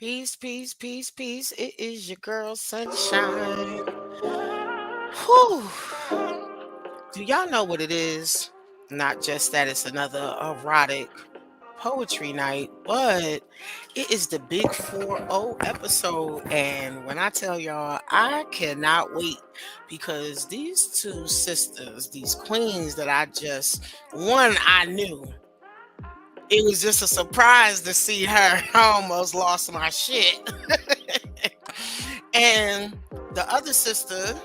Peace, peace, peace, peace. It is your girl, Sunshine. Whew. Do y'all know what it is? Not just that it's another erotic poetry night, but it is the Big 4-0 episode. And when I tell y'all, I cannot wait because these two sisters, these queens that one, I knew. It was just a surprise to see her. I almost lost my shit. And the other sister,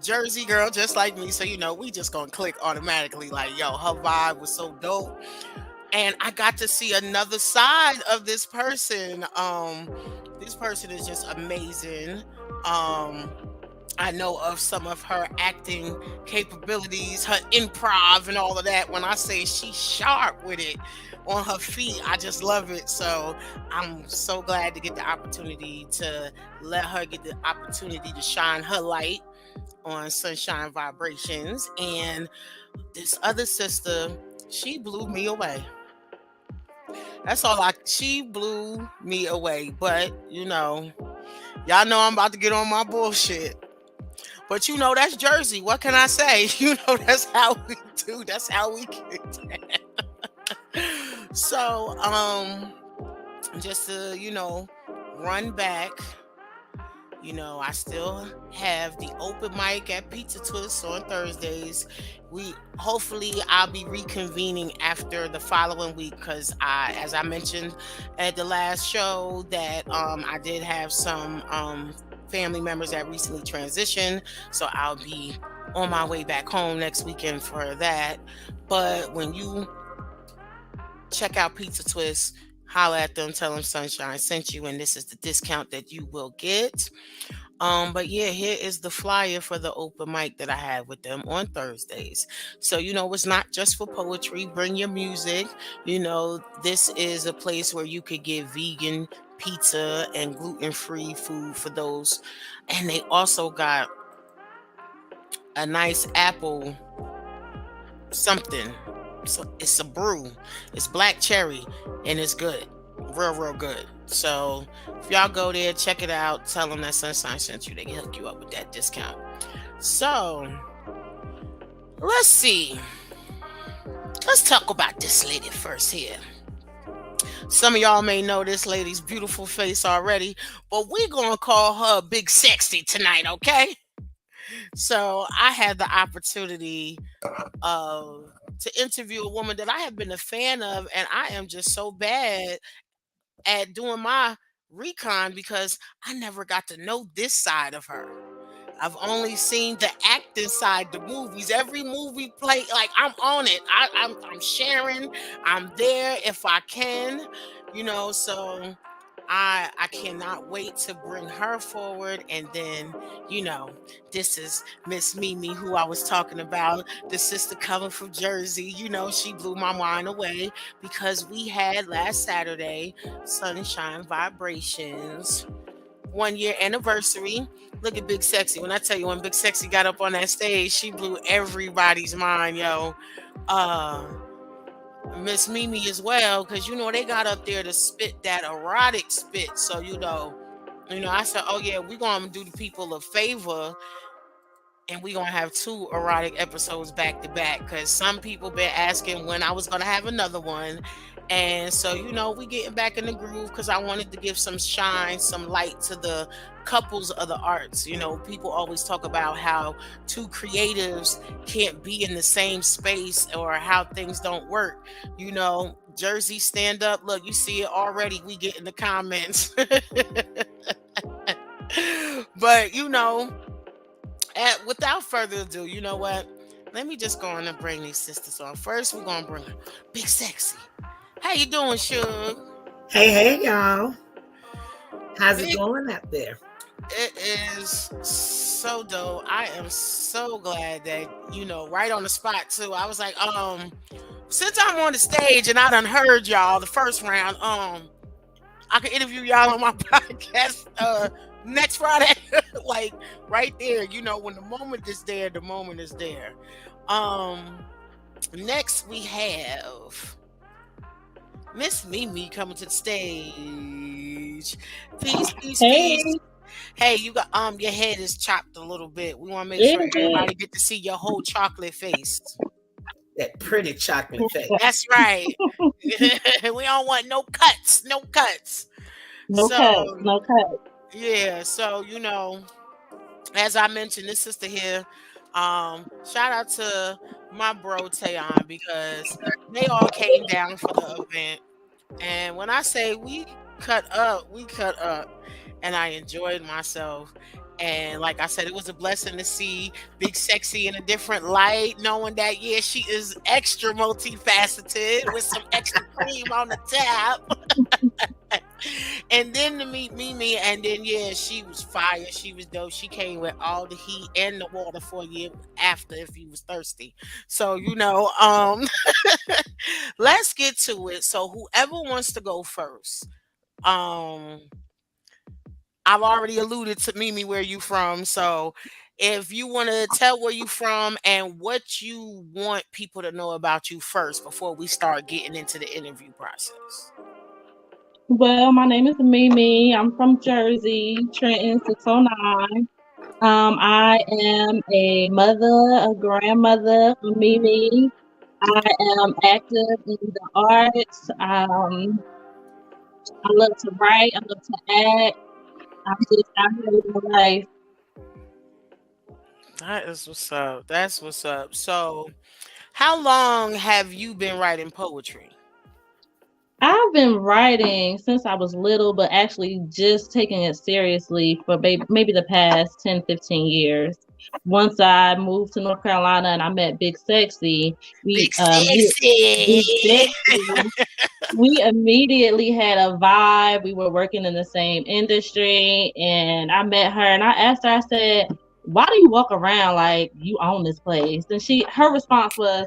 Jersey girl, just like me. So, we just gonna click automatically. Like, yo, her vibe was so dope. And I got to see another side of this person. This person is just amazing. Um, I know of some of her acting capabilities, her improv and all of that. When I say she's sharp with it on her feet, I just love it. So I'm so glad to get the opportunity to let her get the opportunity to shine her light on Sunshine Vibrations. And this other sister, she blew me away. She blew me away. But, y'all know I'm about to get on my bullshit. But that's Jersey. What can I say? That's how we do. That's how we get down. So, just to, run back, I still have the open mic at Pizza Twist on Thursdays. Hopefully I'll be reconvening after the following week because as I mentioned at the last show that I did have some family members that recently transitioned, so I'll be on my way back home next weekend for that. But when you check out Pizza Twist, holla at them, tell them Sunshine sent you, and this is the discount that you will get. But yeah, here is the flyer for the open mic that I have with them on Thursdays. So, it's not just for poetry. Bring your music. This is a place where you could get vegan pizza and gluten-free food for those. And they also got a nice apple something. So it's a brew. It's black cherry and it's good. Real, real good. So if y'all go there, check it out. Tell them that Sunshine sent you. They can hook you up with that discount. So let's see. Let's talk about this lady first here. Some of y'all may know this lady's beautiful face already, but we're going to call her Big Sexy tonight, okay? So I had the opportunity to interview a woman that I have been a fan of, and I am just so bad at doing my recon because I never got to know this side of her. I've only seen the acting side, the movies. Every movie play, like I'm on it. I'm sharing. I'm there if I can, So I cannot wait to bring her forward. And then, this is Miss Mimi, who I was talking about, the sister coming from Jersey. She blew my mind away because we had last Saturday Sunshine Vibrations 1 year anniversary. Look at Big Sexy. When I tell you, when Big Sexy got up on that stage, she blew everybody's mind, yo. Miss Mimi as well, because they got up there to spit that erotic spit. So I said, oh yeah, we're gonna do the people a favor and we're gonna have two erotic episodes back to back because some people been asking when I was gonna have another one. And so we getting back in the groove because I wanted to give some shine, some light to the couples of the arts. People always talk about how two creatives can't be in the same space or how things don't work. Jersey, stand up. Look, you see it already. We get in the comments. But without further ado, you know what? Let me just go on and bring these sisters on. First, we're gonna bring Big Sexy. How you doing, Suge? Hey, y'all. How's Big, it going up there? it is so dope. I am so glad that, right on the spot too. I was like, since I'm on the stage and I done heard y'all the first round, I can interview y'all on my podcast next Friday. Like right there, when the moment is there, the moment is there. Next we have Miss Mimi coming to the stage. stage. Peace, peace, peace. Hey, Hey, you got your head is chopped a little bit. We want to make is sure it? everybody get to see your whole chocolate face. That pretty chocolate face. That's right. We don't want no cuts, no cuts. No So cuts, no cuts. yeah, so as I mentioned, this sister here, shout out to my bro Tayon because they all came down for the event. And when I say we cut up, and I enjoyed myself. And like I said, it was a blessing to see Big Sexy in a different light, knowing that yeah, she is extra multifaceted with some extra cream on the top. And then to meet Mimi, and then yeah, she was fire. She was dope. She came with all the heat and the water for you after if you was thirsty. So let's get to it. So whoever wants to go first, um, I've already alluded to Mimi where you from. So if you want to tell where you from and what you want people to know about you first before we start getting into the interview process. Well, my name is Mimi. I'm from Jersey, Trenton 609. I am a mother, a grandmother, a Mimi. I am active in the arts. I love to write. I love to act. I'm just out here living my life. That is what's up. That's what's up. So, how long have you been writing poetry? I've been writing since I was little, but actually just taking it seriously for maybe the past 10, 15 years. Once I moved to North Carolina and I met Big Sexy, Big we sexy. Big Sexy, we immediately had a vibe. We were working in the same industry, and I met her and I asked her, I said, "Why do you walk around like you own this place?" And her response was,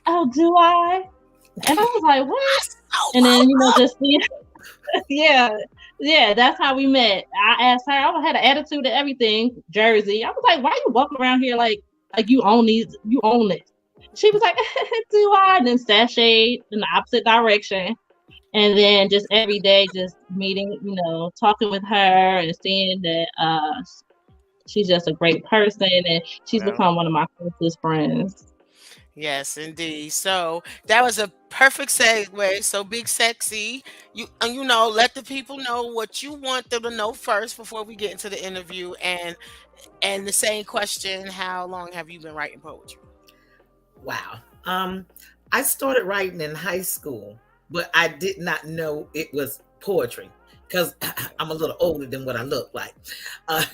"Oh, do I?" And I was like, "What?" And then, just seeing, yeah, yeah, that's how we met. I asked her, I had an attitude and everything, Jersey. I was like, "Why you walk around here like you own this?" She was like, "Do I?" And then sashayed in the opposite direction. And then just every day, just meeting, talking with her and seeing that she's just a great person, and she's Well, become one of my closest friends. yes, indeed. So that was a perfect segue. So big sexy, let the people know what you want them to know first before we get into the interview. And the same question: how long have you been writing poetry? Wow. I started writing in high school, but I did not know it was poetry because I'm a little older than what I look like. Uh,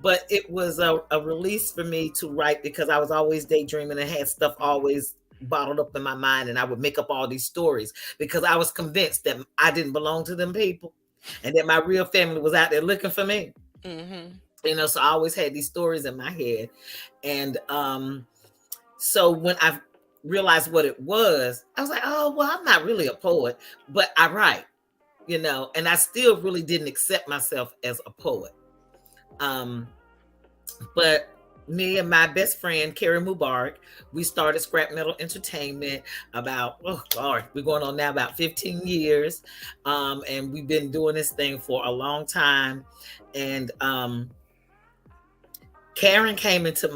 but it was a release for me to write because I was always daydreaming and had stuff always bottled up in my mind, and I would make up all these stories because I was convinced that I didn't belong to them people and that my real family was out there looking for me. Mm-hmm. So I always had these stories in my head. And so when I realized what it was, I was like, oh, well, I'm not really a poet, but I write, and I still really didn't accept myself as a poet. But me and my best friend, Carrie Mubarak, we started Scrap Metal Entertainment about, oh, Lord, we're going on now about 15 years. And we've been doing this thing for a long time. And Mimi came into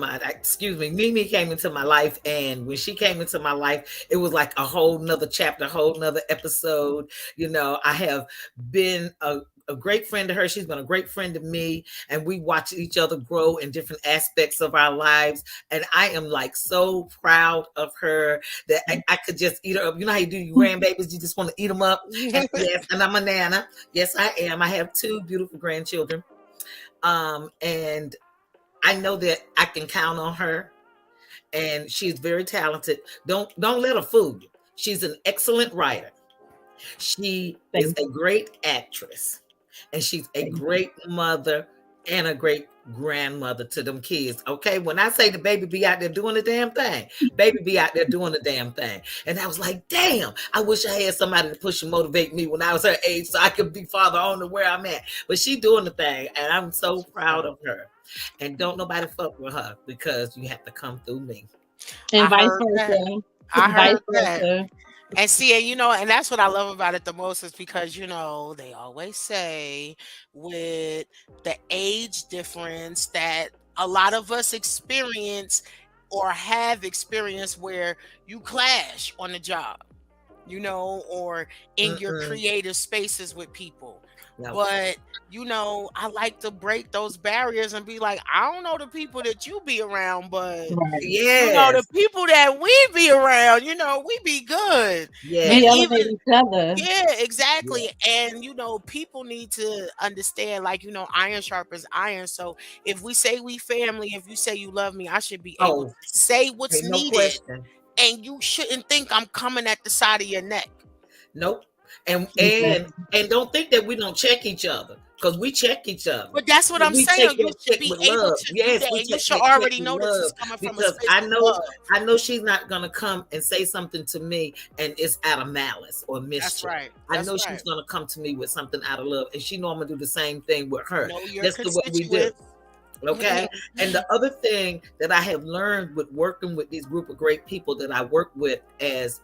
my life. And when she came into my life, it was like a whole nother chapter, a whole nother episode. I have been a great friend to her. She's been a great friend to me. And we watch each other grow in different aspects of our lives. And I am like so proud of her that I could just eat her up. You know how you do your grandbabies? You just want to eat them up. And yes, and I'm a nana. Yes, I am. I have 2 beautiful grandchildren. And I know that I can count on her, and she's very talented. Don't let her fool you. She's an excellent writer. She is Thank a great actress, and she's a you. great mother and a great grandmother to them kids. Okay, when I say the baby be out there doing the damn thing, baby be out there doing the damn thing. And I was like, damn, I wish I had somebody to push and motivate me when I was her age so I could be farther on to where I'm at. But she doing the thing, and I'm so proud of her. And don't nobody fuck with her because you have to come through me. And I vice heard that. versa. I Vice heard that. versa. And see, and and that's what I love about it the most is because, they always say with the age difference that a lot of us experience or have experienced where you clash on the job, or in your Mm-mm. creative spaces with people. No. But, I like to break those barriers and be like, I don't know the people that you be around, but Right. the Yes. people that we be around, we be good. And We Yes. even elevate each other. yeah, exactly. Yes. And people need to understand, like, iron sharpens iron. So if we say we family, if you say you love me, I should be able to Oh, say what's ain't no needed. question. And you shouldn't think I'm coming at the side of your neck. Nope. And and Exactly. and don't think that we don't check each other, because we check each other. But that's what I'm We saying. take You that should check be with able love. to do Yes, that. we And you take should that check already with know this is love, coming from a because space I of know love. I know she's not gonna come and say something to me and it's out of malice or That's mischief. right. I That's know right. she's gonna come to me with something out of love, and she know I'm gonna do the same thing with her. Know your That's the way we do. constituents. Okay. And the other thing that I have learned with working with these group of great people that I work with as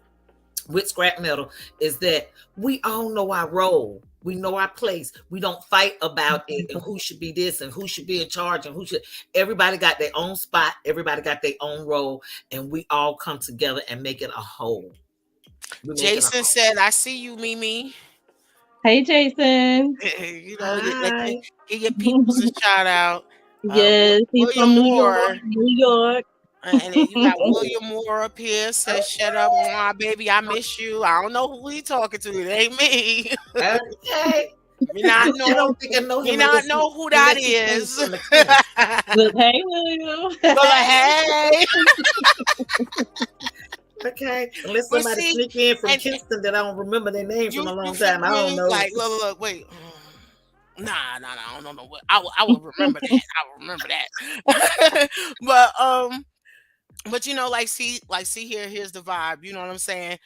with scrap metal is that we all know our role. We know our place. We don't fight about it and who should be this and who should be in charge and who should. Everybody got their own spot. Everybody got their own role, and we all come together and make it a whole. We make it a Jason whole. said, I see you, Mimi. Hey, Jason. Let you Hi. give your peoples a shout out. Yes, he's William from New York. Moore, New York. and then you got William Moore up here says, "Shut up, my baby, I miss you." I don't know who he talking to. It ain't me. Okay. me not I know. don't think I know Me him not know who that unless he came is. from the camp. But hey, William. But hey, Okay. Unless but somebody see, sneak in from and Kingston that I don't remember their name from a you long feel time. I don't me? know. Like, look, wait. Nah, I don't know what I would remember that. I would remember that. but like see here, here's the vibe. You know what I'm saying?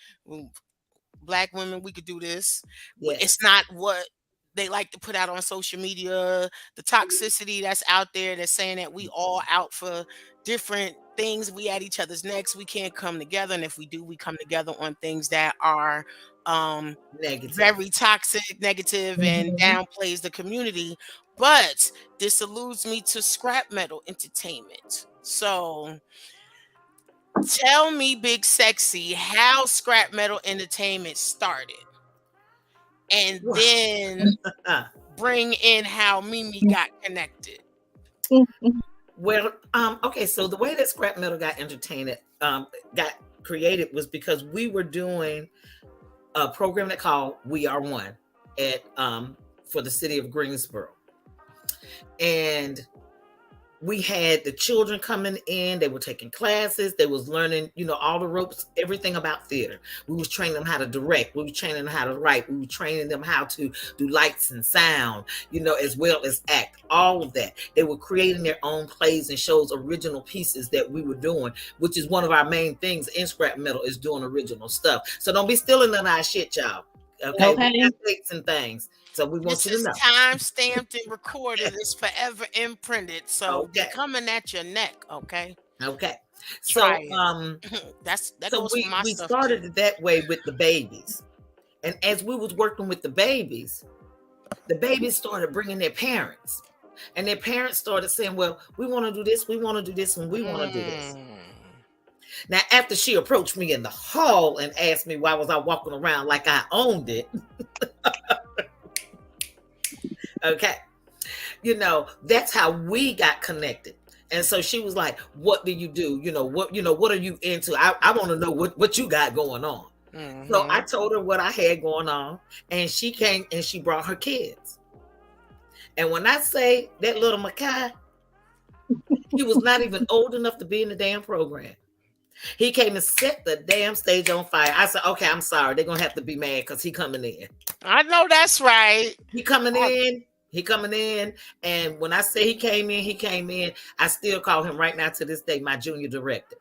Black women, we could do this. It's Yes. not what they like to put out on social media, the toxicity that's out there that's saying that we all out for different things. We at each other's necks. We can't come together. And if we do, we come together on things that are um Negative. very toxic, negative, and Mhm. downplays the community. But this alludes me to scrap metal entertainment. So tell me, Big Sexy, how scrap metal entertainment started, and then bring in how Mimi got connected. Well, okay, so the way that scrap metal got entertained, got created was because we were doing a program that called We Are One at for the city of Greensboro. And we had the children coming in, they were taking classes, they was learning, all the ropes, everything about theater. We was training them how to direct, we was training them how to write, we were training them how to do lights and sound, as well as act, all of that. They were creating their own plays and shows, original pieces that we were doing, which is one of our main things in scrap metal, is doing original stuff. So don't be stealing none of our shit, y'all. Okay, we Okay. got dates and things, so we want This you to is know. time stamped and recorded. It's forever imprinted. So they Okay. coming at your neck, okay? Okay. Try So it. That so goes for my we stuff too. started it that way with the babies. And as we was working with the babies started bringing their parents. And their parents started saying, well, we want to do this, we want to do this, and we want to do this. Mm. Now, after she approached me in the hall and asked me why was I walking around like I owned it, okay, that's how we got connected. And so she was like, what do you do? What are you into? I want to know what you got going on. So I Mm-hmm. told her what I had going on, and she came and she brought her kids. And when I say that little Makai, he was not even old enough to be in the damn program. He came and set the damn stage on fire. I said, okay, I'm sorry. They're going to have to be mad because he coming in. I know that's right. He coming in. He coming in. And when I say he came in, he came in. I still call him right now to this day my junior director.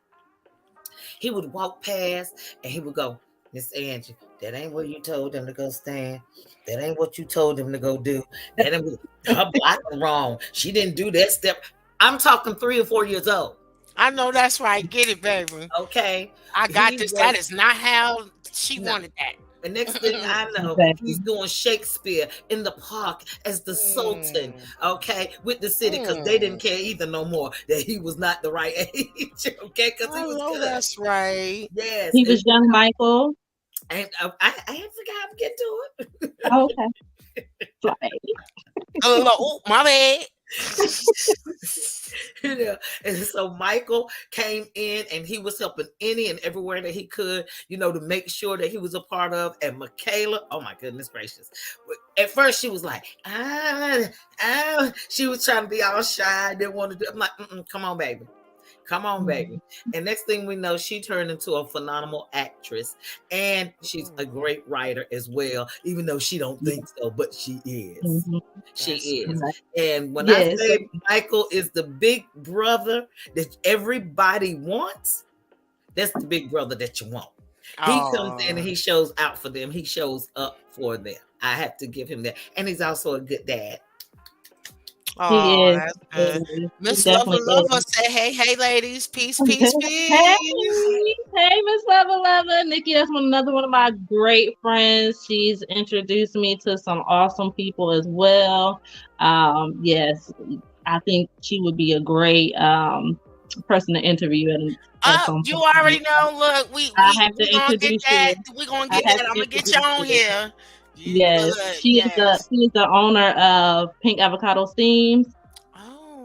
He would walk past and he would go, Miss Angie, that ain't where you told them to go stand. That ain't what you told them to go do. That ain't her blocking wrong. She didn't do that step. I'm talking 3 or 4 years old. I know that's right. Get it, baby. Okay, I got he this. That was is not how she no. wanted that. The next thing I know, he's Exactly. doing Shakespeare in the park as the Sultan, Mm, okay, with the city, because they didn't mm. care either no more that he was not the right age, okay, because he I was know good. that's right. Yes, He was young Michael. and I had forgot to get to it. Oh, okay. Fly. Oh, my bad. You know, and so Michael came in and he was helping any and everywhere that he could, to make sure that he was a part of. And Michaela, oh my goodness gracious. At first she was like, she was trying to be all shy, didn't want to do it. I'm like, come on, baby. Come on, baby. And next thing we know, she turned into a phenomenal actress. And she's a Mm, great writer as well, even though she don't think so, but she is. Mhm. She that's is. good. And when I Yes. say Michael is the big brother that everybody wants, that's the big brother that you want. He comes in and Oh, he shows out for them. He shows up for them. I have to give him that. And he's also a good dad. He oh, is. that's good. He Miss Lover definitely Lover is. say, hey, hey, ladies, peace, peace, Hey, peace. hey, Miss Lover Lover. Nikki, that's another one of my great friends. She's introduced me to some awesome people as well. Yes, I think she would be a great person to interview at Oh, some you point. already know. Look, we I we have to we gonna get introduce that. you. We gonna I get have that. to I'm gonna get you introduce on you. here. You Yes, look, yes. she is the owner of Pink Avocado Steams.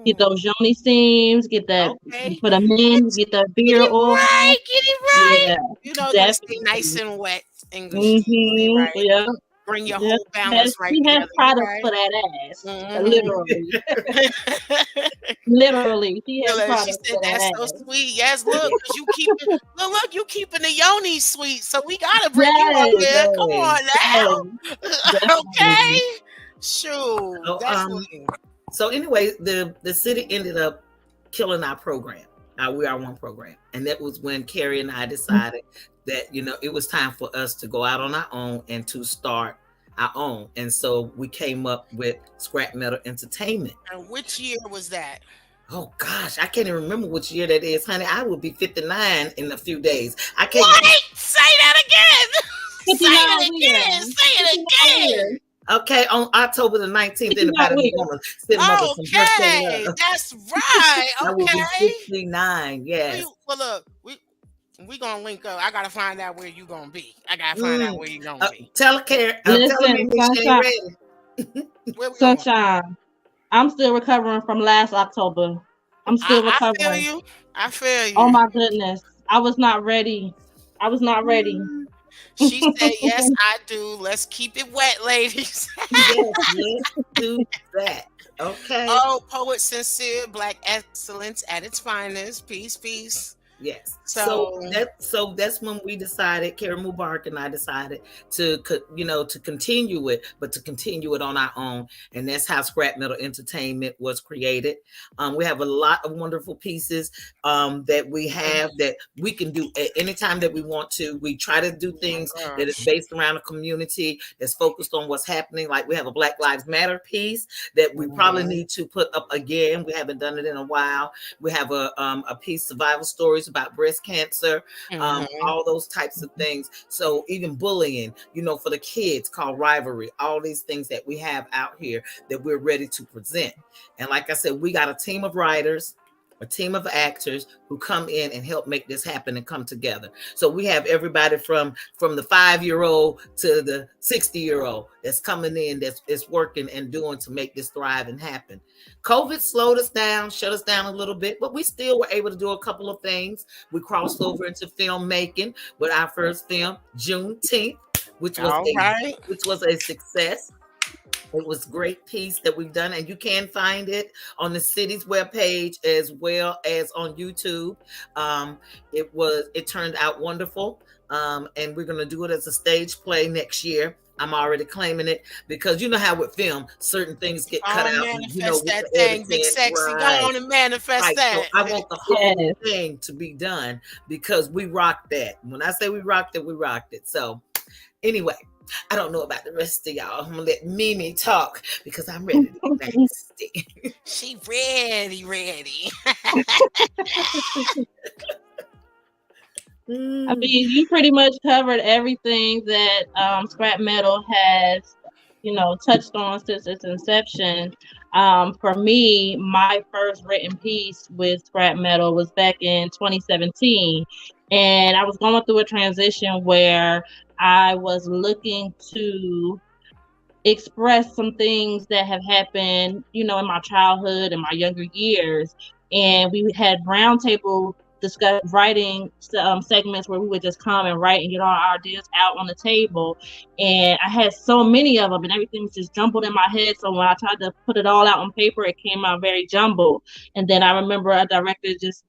Get Oh, those yoni steams. Get that okay. for the men. Get that Get beard it oil. right. Get it right. Yeah, You know, you stay nice definitely. and wet. English. You stay Mm-hmm. right. Yeah. Bring your Yeah. whole balance right She has together. You products right. for that ass. Mm-hmm. Literally. Literally. She has Look, she products said for that that's so ass. sweet. Yes, look, because you keep it. Look, you keeping the yoni sweet. So we gotta bring you up Yes. here. Come Yes. on Yes. now. Definitely. Okay. Sure. So, Definitely. so anyway, the city ended up killing our program, our We Are One program. And that was when Carrie and I decided that, it was time for us to go out on our own and to start our own. And so we came up with Scrap Metal Entertainment. And which year was that? Oh gosh, I can't even remember which year that is, honey. I will be 59 in a few days. I can't. What? Say that again. Say 59 it where? again. Say it 59 again. where? Okay, on October the 19th, 59 anybody who where? want to send mother some birthday Okay, love, that's right. I will be Okay. 59. Yes. Well, look, we gonna link up. I gotta find out where you gonna be. I gotta find out Mm. where you gonna be. Tell Listen, me she ain't sunshine, ready. Where we going? sunshine. I'm still recovering from last October. I'm still I feel recovering. you. I feel Oh you. my goodness. I was not ready. I was not ready. Mm. She said, "Yes, I do. Let's keep it wet, ladies." Yes, let's do that. Okay. Oh, poet sincere, black excellence at its finest. Peace, peace. Yes. So So, that's when we decided, Carrie Mubarak and I decided to continue it, but to continue it on our own. And that's how Scrap Metal Entertainment was created. We have a lot of wonderful pieces that we have that we can do at any time that we want to. We try to do oh my things that is gosh. based around a community that's focused on what's happening. Like we have a Black Lives Matter piece that we probably Mhm, need to put up again. We haven't done it in a while. We have a piece, survival stories about breast cancer, mhm. all those types of things. So even bullying, for the kids, called rivalry, all these things that we have out here that we're ready to present. And like I said, we got a team of writers, a team of actors who come in and help make this happen and come together. So we have everybody from the 5-year-old to the 60-year-old that's coming in, that's working and doing to make this thrive and happen. COVID slowed us down, shut us down a little bit, but we still were able to do a couple of things. We crossed over into filmmaking with our first film, Juneteenth, which was All a right. success. It was a great piece that we've done, and you can find it on the city's webpage as well as on YouTube. It turned out wonderful, and we're going to do it as a stage play next year. I'm already claiming it because you know how with film, certain things get cut On out, manifest with that the thing, big editing, sexy. Go right? on and manifest Right. So that. I want the whole Yes. thing to be done because we rocked that. When I say we rocked it, we rocked it. So anyway, I don't know about the rest of y'all. I'm gonna let Mimi talk because I'm ready to be nasty. She ready. I mean, you pretty much covered everything that scrap metal has, touched on since its inception. For me, my first written piece with scrap metal was back in 2017, and I was going through a transition where I was looking to express some things that have happened, in my childhood and my younger years. And we had roundtable discuss writing segments where we would just come and write and get all our ideas out on the table. And I had so many of them, and everything was just jumbled in my head. So when I tried to put it all out on paper, it came out very jumbled. And then I remember a director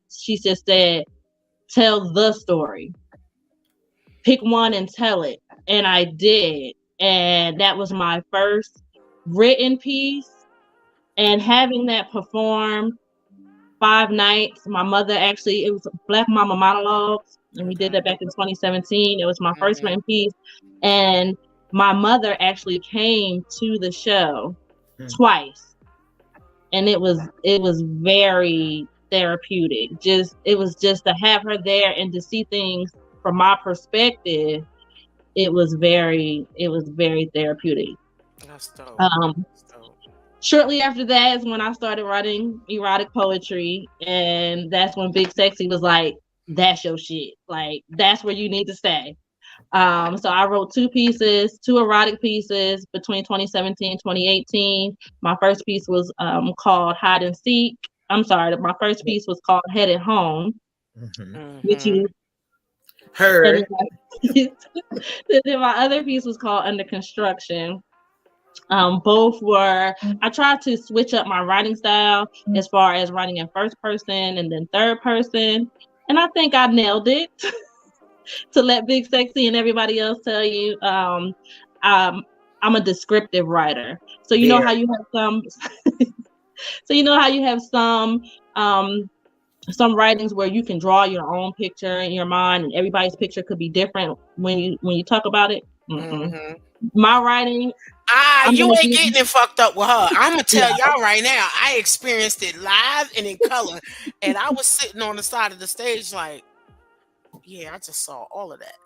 she just said, "Tell the story. Pick one and tell it." And I did. And that was my first written piece. And having that performed 5 nights, my mother actually, it was Black Mama Monologues, and we did that back in 2017. It was my first written piece. And my mother actually came to the show twice. And it was very therapeutic. It was just to have her there and to see things from my perspective. It was very therapeutic. That's dope. Shortly after that is when I started writing erotic poetry, and that's when Big Sexy was like, "That's your shit. Like, that's where you need to stay." So I wrote 2 erotic pieces between 2017 and 2018. My first piece was called Hide and Seek. I'm sorry, my first piece was called Headed Home, which you heard. Then my other piece was called Under Construction. Both were, I tried to switch up my writing style as far as writing in first person and then third person. And I think I nailed it. To let Big Sexy and everybody else tell you, I'm a descriptive writer. So you know how you have some, some writings where you can draw your own picture in your mind, and everybody's picture could be different when you talk about it. My writing. You ain't getting it fucked up with her. I'm gonna tell y'all right now. I experienced it live and in color, and I was sitting on the side of the stage like, yeah, I just saw all of that.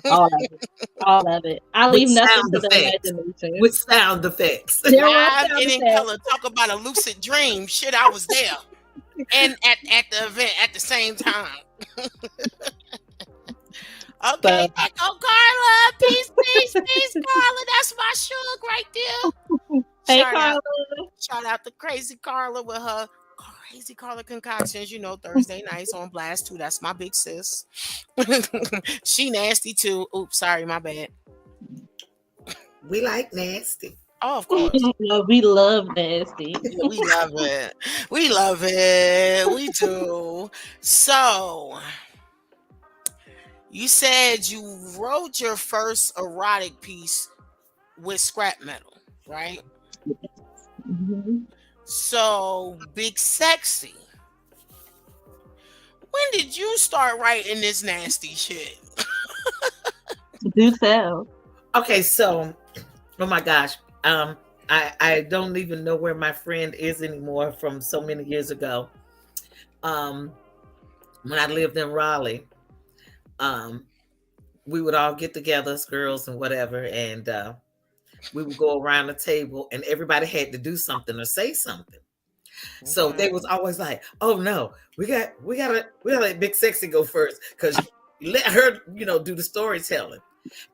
all of it. I leave nothing to the imagination. With sound effects. Live and in color. Talk about a lucid dream. Shit, I was there. And at the event at the same time. Okay, there go Carla. Peace, Carla. That's my shug right there. Hey, Carla. Shout out to Crazy Carla with her Crazy Carla concoctions. Thursday nights on Blast 2. That's my big sis. She nasty too. Oops, sorry, my bad. We like nasty. Oh, of course. We love nasty. We love it. We love it. We do. So, you said you wrote your first erotic piece with scrap metal, right? So, Big Sexy, when did you start writing this nasty shit? Do tell. Okay, so, oh my gosh. I don't even know where my friend is anymore from so many years ago. When I lived in Raleigh, we would all get together as girls and whatever, and we would go around the table, and everybody had to do something or say something. So they was always like, "Oh no, we gotta let Big Sexy go first, because let her, do the storytelling."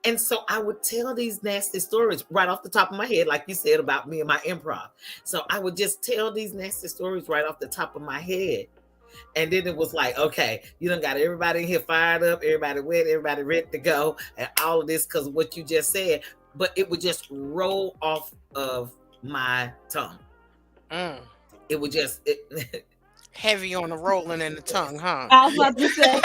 And so I would tell these nasty stories right off the top of my head, like you said about me and my improv. So I would just tell these nasty stories right off the top of my head. And then it was like, okay, you done got everybody in here fired up, everybody wet, everybody ready to go, and all of this because of what you just said. But it would just roll off of my tongue. It would just... Heavy on the rolling in the tongue, huh? I was about to say.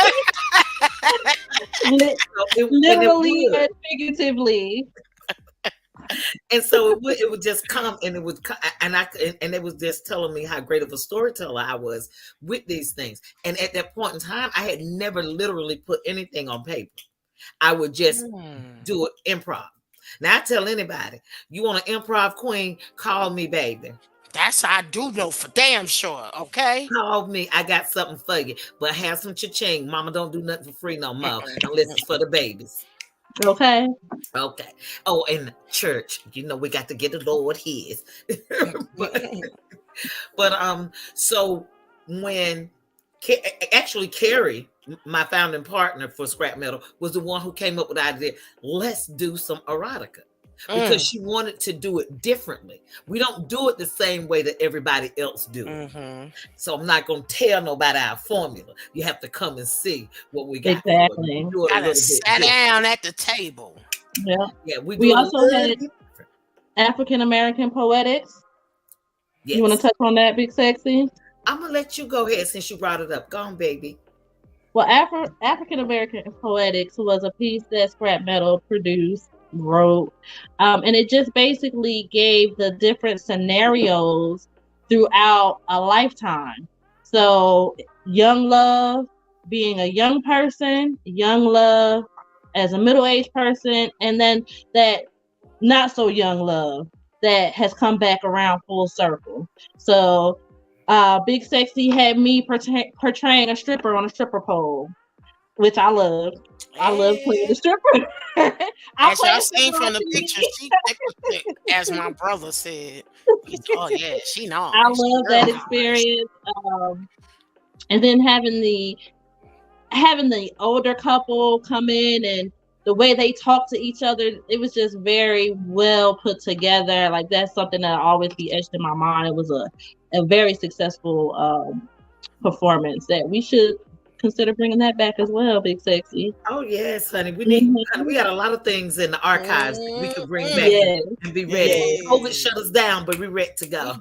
Literally and figuratively. And so it would just come, and it would, and it was just telling me how great of a storyteller I was with these things. And at that point in time, I had never literally put anything on paper. I would just do it improv. Now I tell anybody, you want an improv queen, call me, baby. That's I do know for damn sure. Okay. Call me. I got something for you. But have some cha-ching. Mama don't do nothing for free no more, unless it's for the babies. Okay. Okay. Oh, and church, we got to get the Lord his. but so when actually Carrie, my founding partner for scrap metal, was the one who came up with the idea, let's do some erotica, because she wanted to do it differently. We don't do it the same way that everybody else do it. So I'm not going to tell nobody our formula. You have to come and see what we got. Exactly. Do it a Gotta little bit sit down at the table. Yeah. We We also had African American poetics. Yes. You want to touch on that, Big Sexy? I'm gonna let you go ahead since you brought it up. Go on, baby. Well, African American poetics was a piece that scrap metal produced, wrote, and it just basically gave the different scenarios throughout a lifetime. So, young love being a young person, young love as a middle-aged person, and then that not so young love that has come back around full circle. So Big Sexy had me portraying a stripper on a stripper pole, which I love. I love playing the stripper. As y'all seen from the picture, she thick, as my brother said. Oh yeah, she knows. I love that experience. And then having the older couple come in and the way they talk to each other, it was just very well put together. Like that's something that always be etched in my mind. It was a very successful performance that we should consider bringing that back as well, Big Sexy. Oh yes, honey. We got a lot of things in the archives that we could bring back and be ready. Yes. COVID shut us down, but we're ready to go.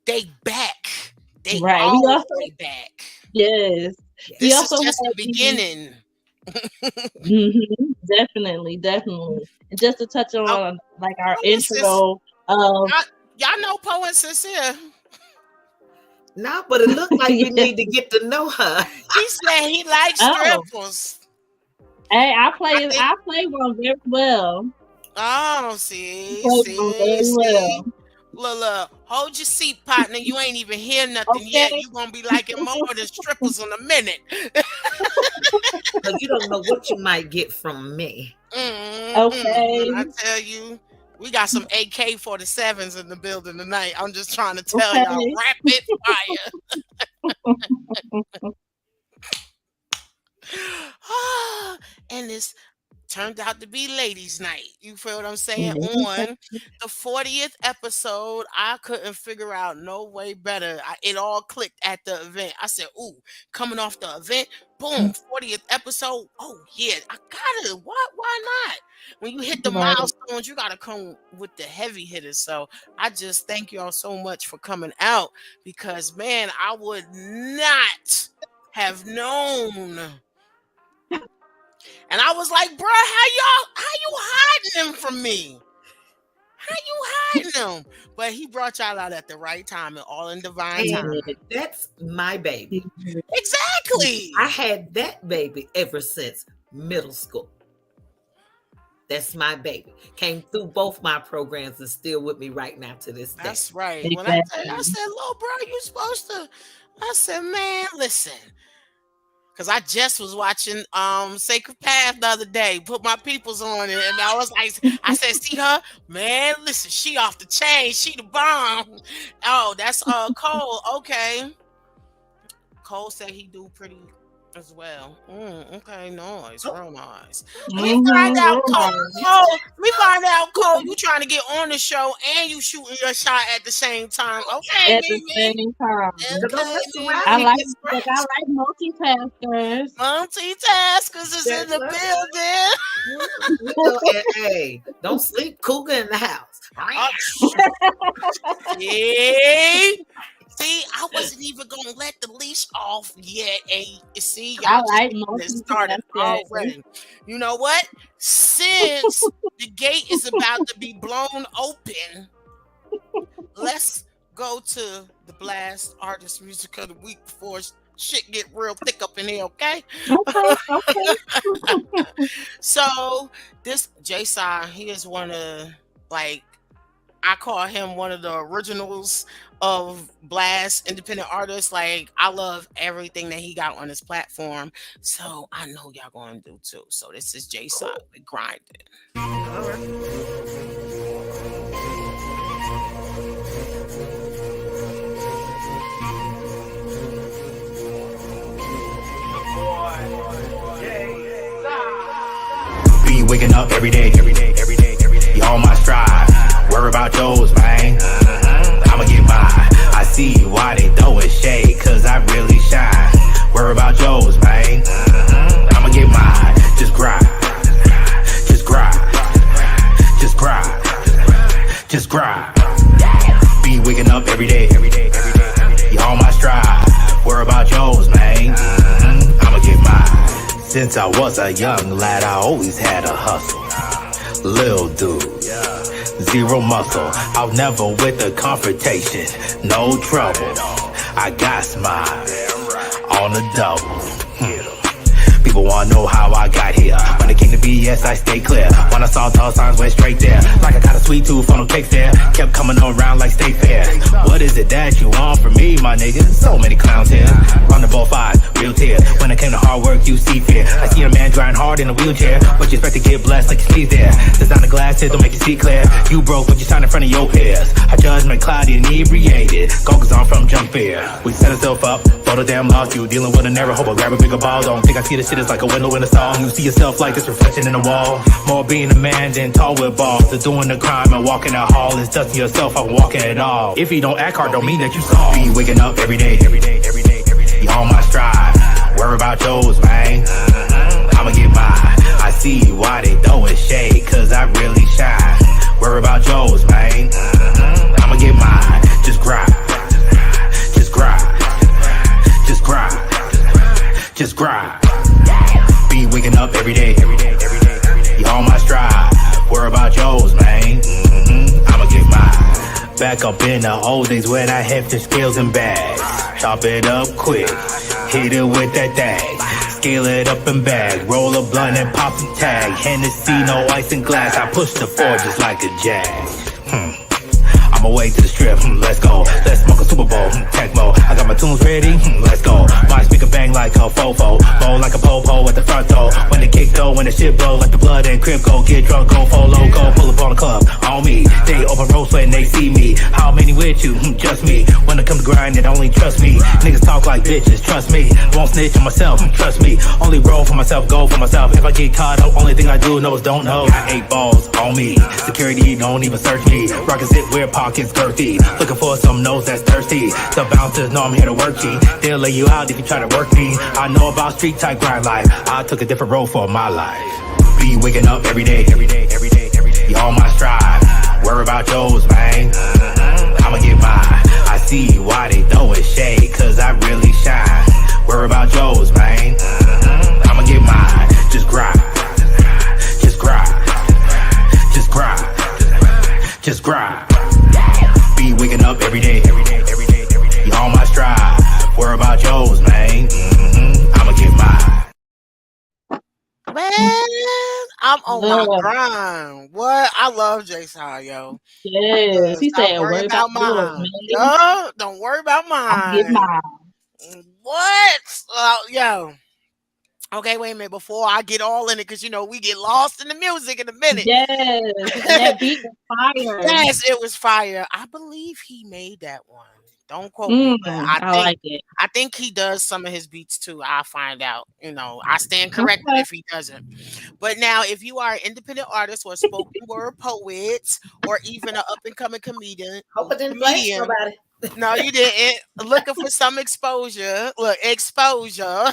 They back. They right. all the way back. Yes. This is just the beginning. Definitely. And just to touch on like our intro of y'all know poetess here. No, but it looked like we need to get to know her. He said he likes strippers. Hey, I play one very well. Oh, see. Well. Look, hold your seat, partner. You ain't even hear nothing yet. You gonna be liking more than strippers in a minute. But you don't know what you might get from me. Okay. I tell you, we got some AK-47s in the building tonight. I'm just trying to tell y'all, rapid fire. And it's turned out to be ladies' night. You feel what I'm saying? On the 40th episode, I couldn't figure out no way better. It all clicked at the event. I said, ooh, coming off the event, boom, 40th episode. Oh, yeah, I got it. Why not? When you hit the milestones, you got to come with the heavy hitters. So I just thank y'all so much for coming out because, man, I would not have known. And I was like, bro, how you hiding him from me? How you hiding him? But he brought y'all out at the right time and all in divine time. That's my baby. Exactly. I had that baby ever since middle school. That's my baby. Came through both my programs and still with me right now to this day. That's right. When I said, "Little bro, you supposed to," I said, "Man, listen." Because I just was watching Sacred Path the other day, put my peoples on it, and I was like, I said, see her? Man, listen, she off the chain, she the bomb. Oh, that's Cole. Okay. Cole said he do pretty as well. Okay, nice, real nice. Let me find out, Cole. Cole, you trying to get on the show and you shooting your shot at the same time. Okay, at the same time. Okay, I like multitaskers. Multitaskers is in the building. Hey, don't sleep, cougar in the house. Yeah. See, I wasn't even gonna let the leash off yet, and you see, y'all started already. You know what? Since the gate is about to be blown open, let's go to the Blast Artist Music of the Week before shit get real thick up in here, okay? Okay, okay. So this Jason, he is one of, like, I call him one of the originals of Blast independent artists. Like, I love everything that he got on his platform. So I know y'all gonna do too. So this is Jason Cool. with Grinding. All right. Be waking up every day, every day, every day, every day. You on my stride. Worry about yours, man. I'ma get mine. I see why they throwing shade, cause I really shine. Worry about yours, man. I'ma get mine. Just grind. Just grind. Just grind. Just grind. Be waking up every day, every day, every day, every day. You on my stride. Worry about yours, man. I'ma get mine. Since I was a young lad, I always had a hustle. Lil dude, zero muscle. I'll never with a confrontation, no trouble. I got mine on the double. People wanna know how I got here. When it came to BS, I stay clear. When I saw tall signs, went straight there. Like I got a sweet tooth, funnel cakes there. Kept coming around like state fair. What is it that you want from me, my nigga? So many clowns here. On the both eyes, real tears. When it came to hard work, you see fear. I see a man grind hard in a wheelchair, but you expect to get blessed like you see there. Design the glasses, don't make you see clear. You broke, but you shine in front of your peers. Our judgment cloudy, inebriated. Goggles on from junk fear. We set ourselves up, photo damn lost. You dealing with a narrow hope, grab a bigger ball. Don't think I see the shit is like a window in a song. You see yourself like this reflection in the wall. More being a man than tall with balls. To doing the crime and walking the hall is dusting yourself out walking at all. If you don't act hard, don't mean that you saw. Be waking up every day, every day, every day, every day. You on my stride. Worry about yours, man. I'ma get mine. I see why they throwing shade, cause I really shine. Worry about yours, man. I'ma get mine. Just grind. Just grind. Just grind. Just grind. Be waking up every day, every day, every day, every day. You on my stride. Worry about yours, man. I'ma get mine. Back up in the old days when I had the scales and bags. Chop it up quick, hit it with that thing. Scale it up and bag, roll a blunt and pop the tag. Hennessy, no ice and glass. I push the four just like a jag. I'm away to the strip, let's go. Let's smoke a Super Bowl, Tecmo. I got my tunes ready, let's go. My speaker bang like a fofo, roll like a popo at the front door. When the kick go, when the shit blow, like the blood and crib go. Get drunk, go full loco, pull up on the club, on me. They open roast when they see me. How many with you? Just me. When it comes to grind, it only trust me. Niggas talk like bitches, trust me. Won't snitch on myself, trust me. Only roll for myself, go for myself. If I get caught, the only thing I do know is don't know. 8 balls on me. Security don't even search me. Rockets it weird pockets girthy. Looking for some nose that's thirsty. The bouncers know I'm here to work G. They'll lay you out if you try to work me. I know about street type grind life. I took a different road for my life. Be waking up every day, every day, every day, every day. You on my stride. Worry about yours, man. I'ma get mine. I see why they throwing shade, cause I really shine. Worry about yours, man. I'ma get mine. Just grind. Just grind. Just grind. Just grind. Be waking up every day, every day, every day, every day. You on my stride. Worry about yours, man. I'ma get mine. Man, I'm on my Love. grind. What? I love Jason, yo. Yes. He Stop said, worrying worry about about yours, mine. man. Yo, don't worry about I'm get mine. mine. What? Yo. Okay, wait a minute. Before I get all in it, because we get lost in the music in a minute. Yes. And that beat was fire. Yes, it was fire. I believe he made that one. Don't quote me, but I I think like it. I think he does some of his beats too. I'll find out. I stand corrected Okay. if he doesn't. But now, if you are an independent artist or spoken word poet or even an up and coming Hope it didn't flash comedian, nobody. no, you didn't. Looking for some exposure. Look, exposure.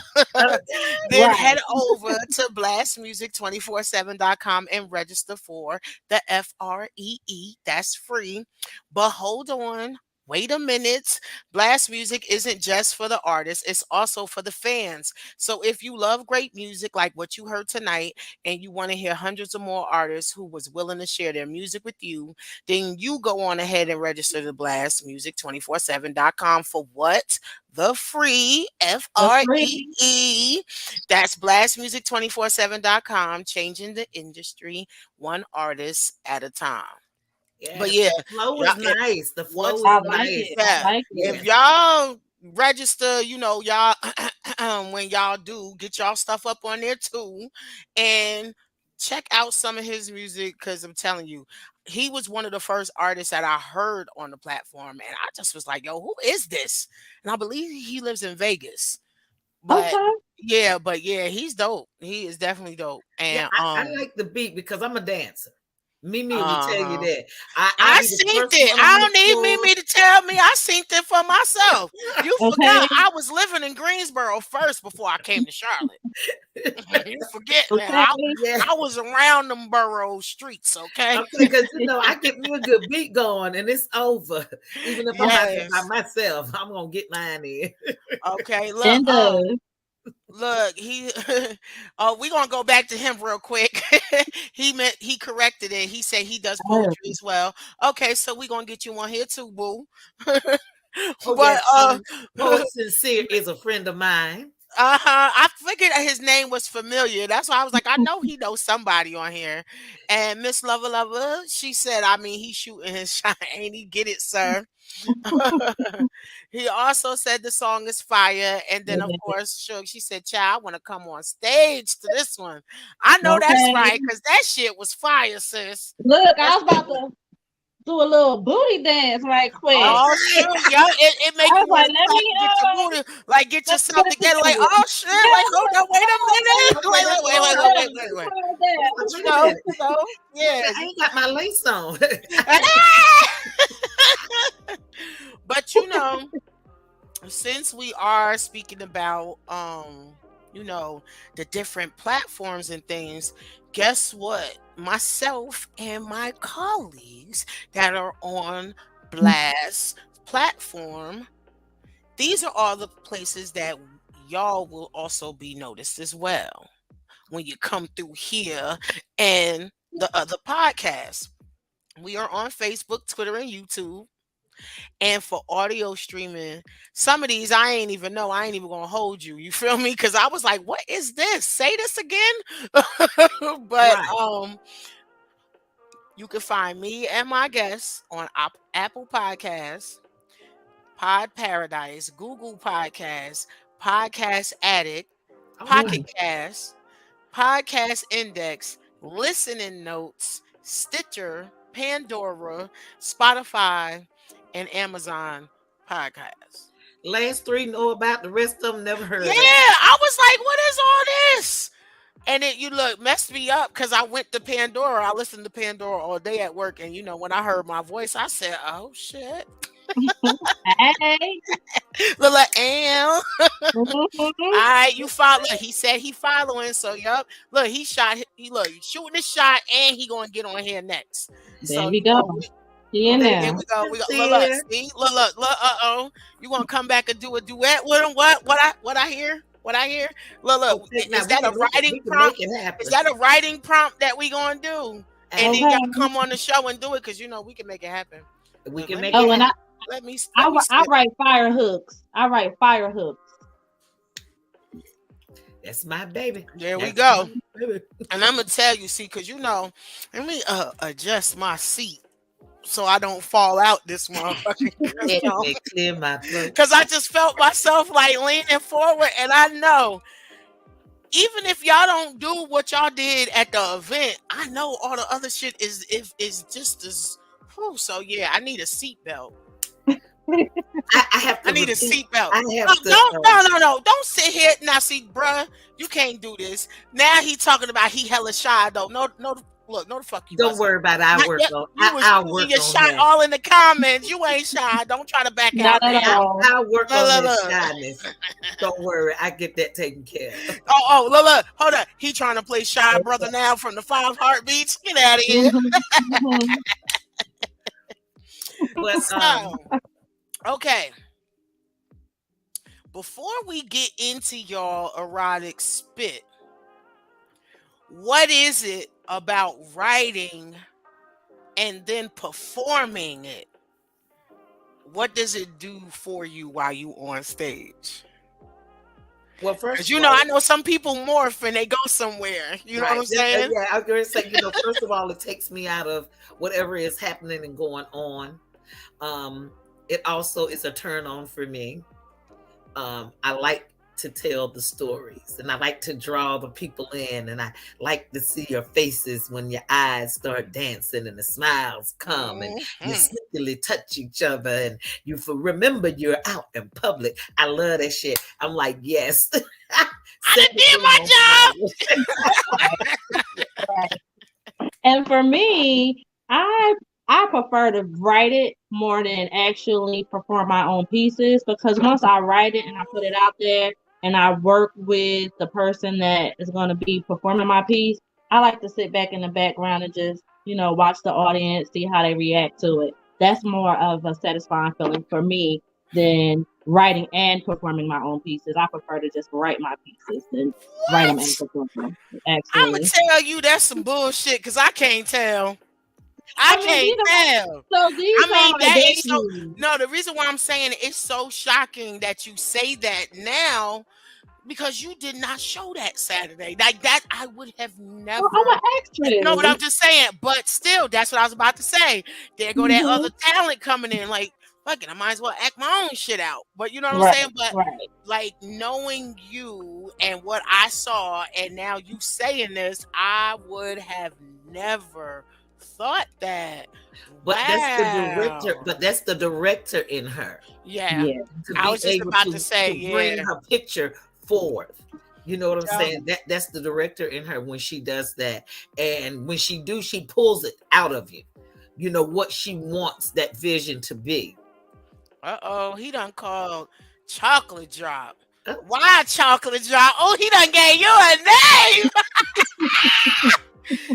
Then Right. head over to blastmusic247.com and register for the FREE. That's free. But hold on. Wait a minute. Blast music isn't just for the artists, it's also for the fans. So if you love great music like what you heard tonight and you want to hear hundreds of more artists who was willing to share their music with you, then you go on ahead and register to blastmusic247.com for what? The free F The R E free. E. That's blastmusic247.com, changing the industry one artist at a time. But Yes, yeah, the flow y'all, is nice. The flow once is I like nice. it. yeah, I like if it. Yeah. y'all register, y'all when y'all do get y'all stuff up on there too, and check out some of his music because I'm telling you, he was one of the first artists that I heard on the platform, and I just was like, "Yo, who is this?" And I believe he lives in Vegas, but Okay. yeah, he's dope. He is definitely dope, Yeah, and I like the beat because I'm a dancer. Mimi will tell you uh-huh. that. I'll I be the seen first it. one on I the don't need floor. Mimi to tell me. I seen it for myself. You forgot Okay. I was living in Greensboro first before I came to Charlotte. You forget now. Okay. Yeah. I was around them borough streets, okay? Okay, because I get me a good beat going and it's over. Even if I'm out there by Yes. myself, I'm gonna get mine in. Okay. Look, And the he oh, we gonna go back to him real quick. He corrected it. He said he does oh, poetry as well. Okay, so we gonna get you on here too, boo. Oh But yes, Poet Sincere is a friend of mine. I figured that his name was familiar. That's why I was like, I know he knows somebody on here. And Miss Lover Lover, she said, I mean, he's shooting his shot. Ain't he? Get it, sir. He also said the song is fire. And then, of course, Suge, she said, Child, I want to come on stage to this one. I know that's okay. right, because that shit was fire, sis. Look, I That was shit about was. to do a little booty dance right quick. Oh shoot, yeah, it I make you was want like, to clap and get your booty, like get let me yourself get it together. Like, together. oh shit, like hold Yeah, on, wait a minute, Okay, that's hard. wait. yeah, Like, You wait a know, minute. yeah. I ain't got my lace on. But since we are speaking about the different platforms and things, guess what? Myself and my colleagues that are on Blast platform, these are all the places that y'all will also be noticed as well when you come through here and the other podcasts. We are on Facebook, Twitter, and YouTube. And for audio streaming, some of these I ain't even know. I ain't even gonna hold you. You feel me? Because I was like, "What is this? Say this again." But Right. you can find me and my guests on Apple Podcasts, Pod Paradise, Google Podcasts, Podcast Addict, Pocket Okay. Cast, Podcast Index, Listening Notes, Stitcher, Pandora, Spotify, and Amazon Podcasts. Last three know about, the rest of them never Yeah, heard of. I was like, what is all this? And it you look messed me up because I went to Pandora. I listened to Pandora all day at work, and when I heard my voice, I said, "Oh shit!" hey. Look like Am. Mhm. All right, you follow. He said he following. So yup. Look, he shot. He look he's shooting his shot, and he gonna get on here next. There So we go. See you Okay, here now. we go. We go. Look. sincere. See. Look. You gonna come back and do a duet with him? What I hear? What I hear? Look. Okay, now Is that a we writing can make prompt? it Is happen. that a writing prompt that we gonna do? And then Okay. y'all come on the show and do it because we can make it happen. We can Let make me it Oh, and happen. let me I sit. write fire hooks. I write fire hooks. That's my baby. There we That's go. my baby. And I'm gonna tell you, see, because let me adjust my seat so I don't fall out this motherfucker. Let me clear my throat. Because I just felt myself like leaning forward, and I know even if y'all don't do what y'all did at the event, I know all the other shit is just as. Whew, so yeah, I need a seatbelt. I have I to need a repeat. seatbelt. I No, have to. no. Don't sit here now. See, bruh, you can't do this. Now he talking about he hella shy though. No, look, no the fuck you Don't wasn't. worry about it. I'll Not work yet. on. You was I'll shooting work your on shot that. all in the comments. You ain't shy. Don't try to back Not out at now. all. I'll work on Look, this look. shyness. Don't worry. I get that taken care of. Look, hold up. He trying to play Shy Brother now from the Five Heartbeats. Get out of here. Mhm. Mhm. But So, Okay. Before we get into y'all erotic spit, what is it about writing and then performing it? What does it do for you while you on stage? Well, Because first of you know, all, I know some people morph and they go somewhere. You know what right. I'm saying? Yeah, I was going to say, first of all, it takes me out of whatever is happening and going on. It also is a turn on for me. I like to tell the stories and I like to draw the people in, and I like to see your faces when your eyes start dancing and the smiles come and you Mhm. sneakily touch each other and you remember you're out in public. I love that shit. I'm like, yes. I Send done it did through my my job. Right. And for me, I prefer to write it more than actually perform my own pieces, because once I write it and I put it out there and I work with the person that is going to be performing my piece, I like to sit back in the background and just, watch the audience, see how they react to it. That's more of a satisfying feeling for me than writing and performing my own pieces. I prefer to just write my pieces than write them and What? perform them, I'ma actually. tell you that's some bullshit because I can't tell. I I mean, can't tell. these I are mean, my that is so. babies. No, the reason why I'm saying it's so shocking that you say that now, because you did not show that Saturday. Like that, I would have Well, I'm never. an No, but I'm actress. just saying. But still, that's what I was about to say. There go that Hmm. other talent coming in. Like, fuck it, I might as well act my own shit out. But you know what I'm Right, saying? But right. like knowing you and what I saw, and now you saying this, I would have never thought that. But that's the director, Wow. but that's the director in her Yeah. Yeah. to I be was just able about to say, to bring yeah. her picture forth. You know what I'm Yeah. saying? That's the director in her when she does that. And when she pulls it out of you. You know what she wants that vision to be. Uh-oh, he done called chocolate drop. Oh, Why chocolate drop? Oh, he done gave you a name.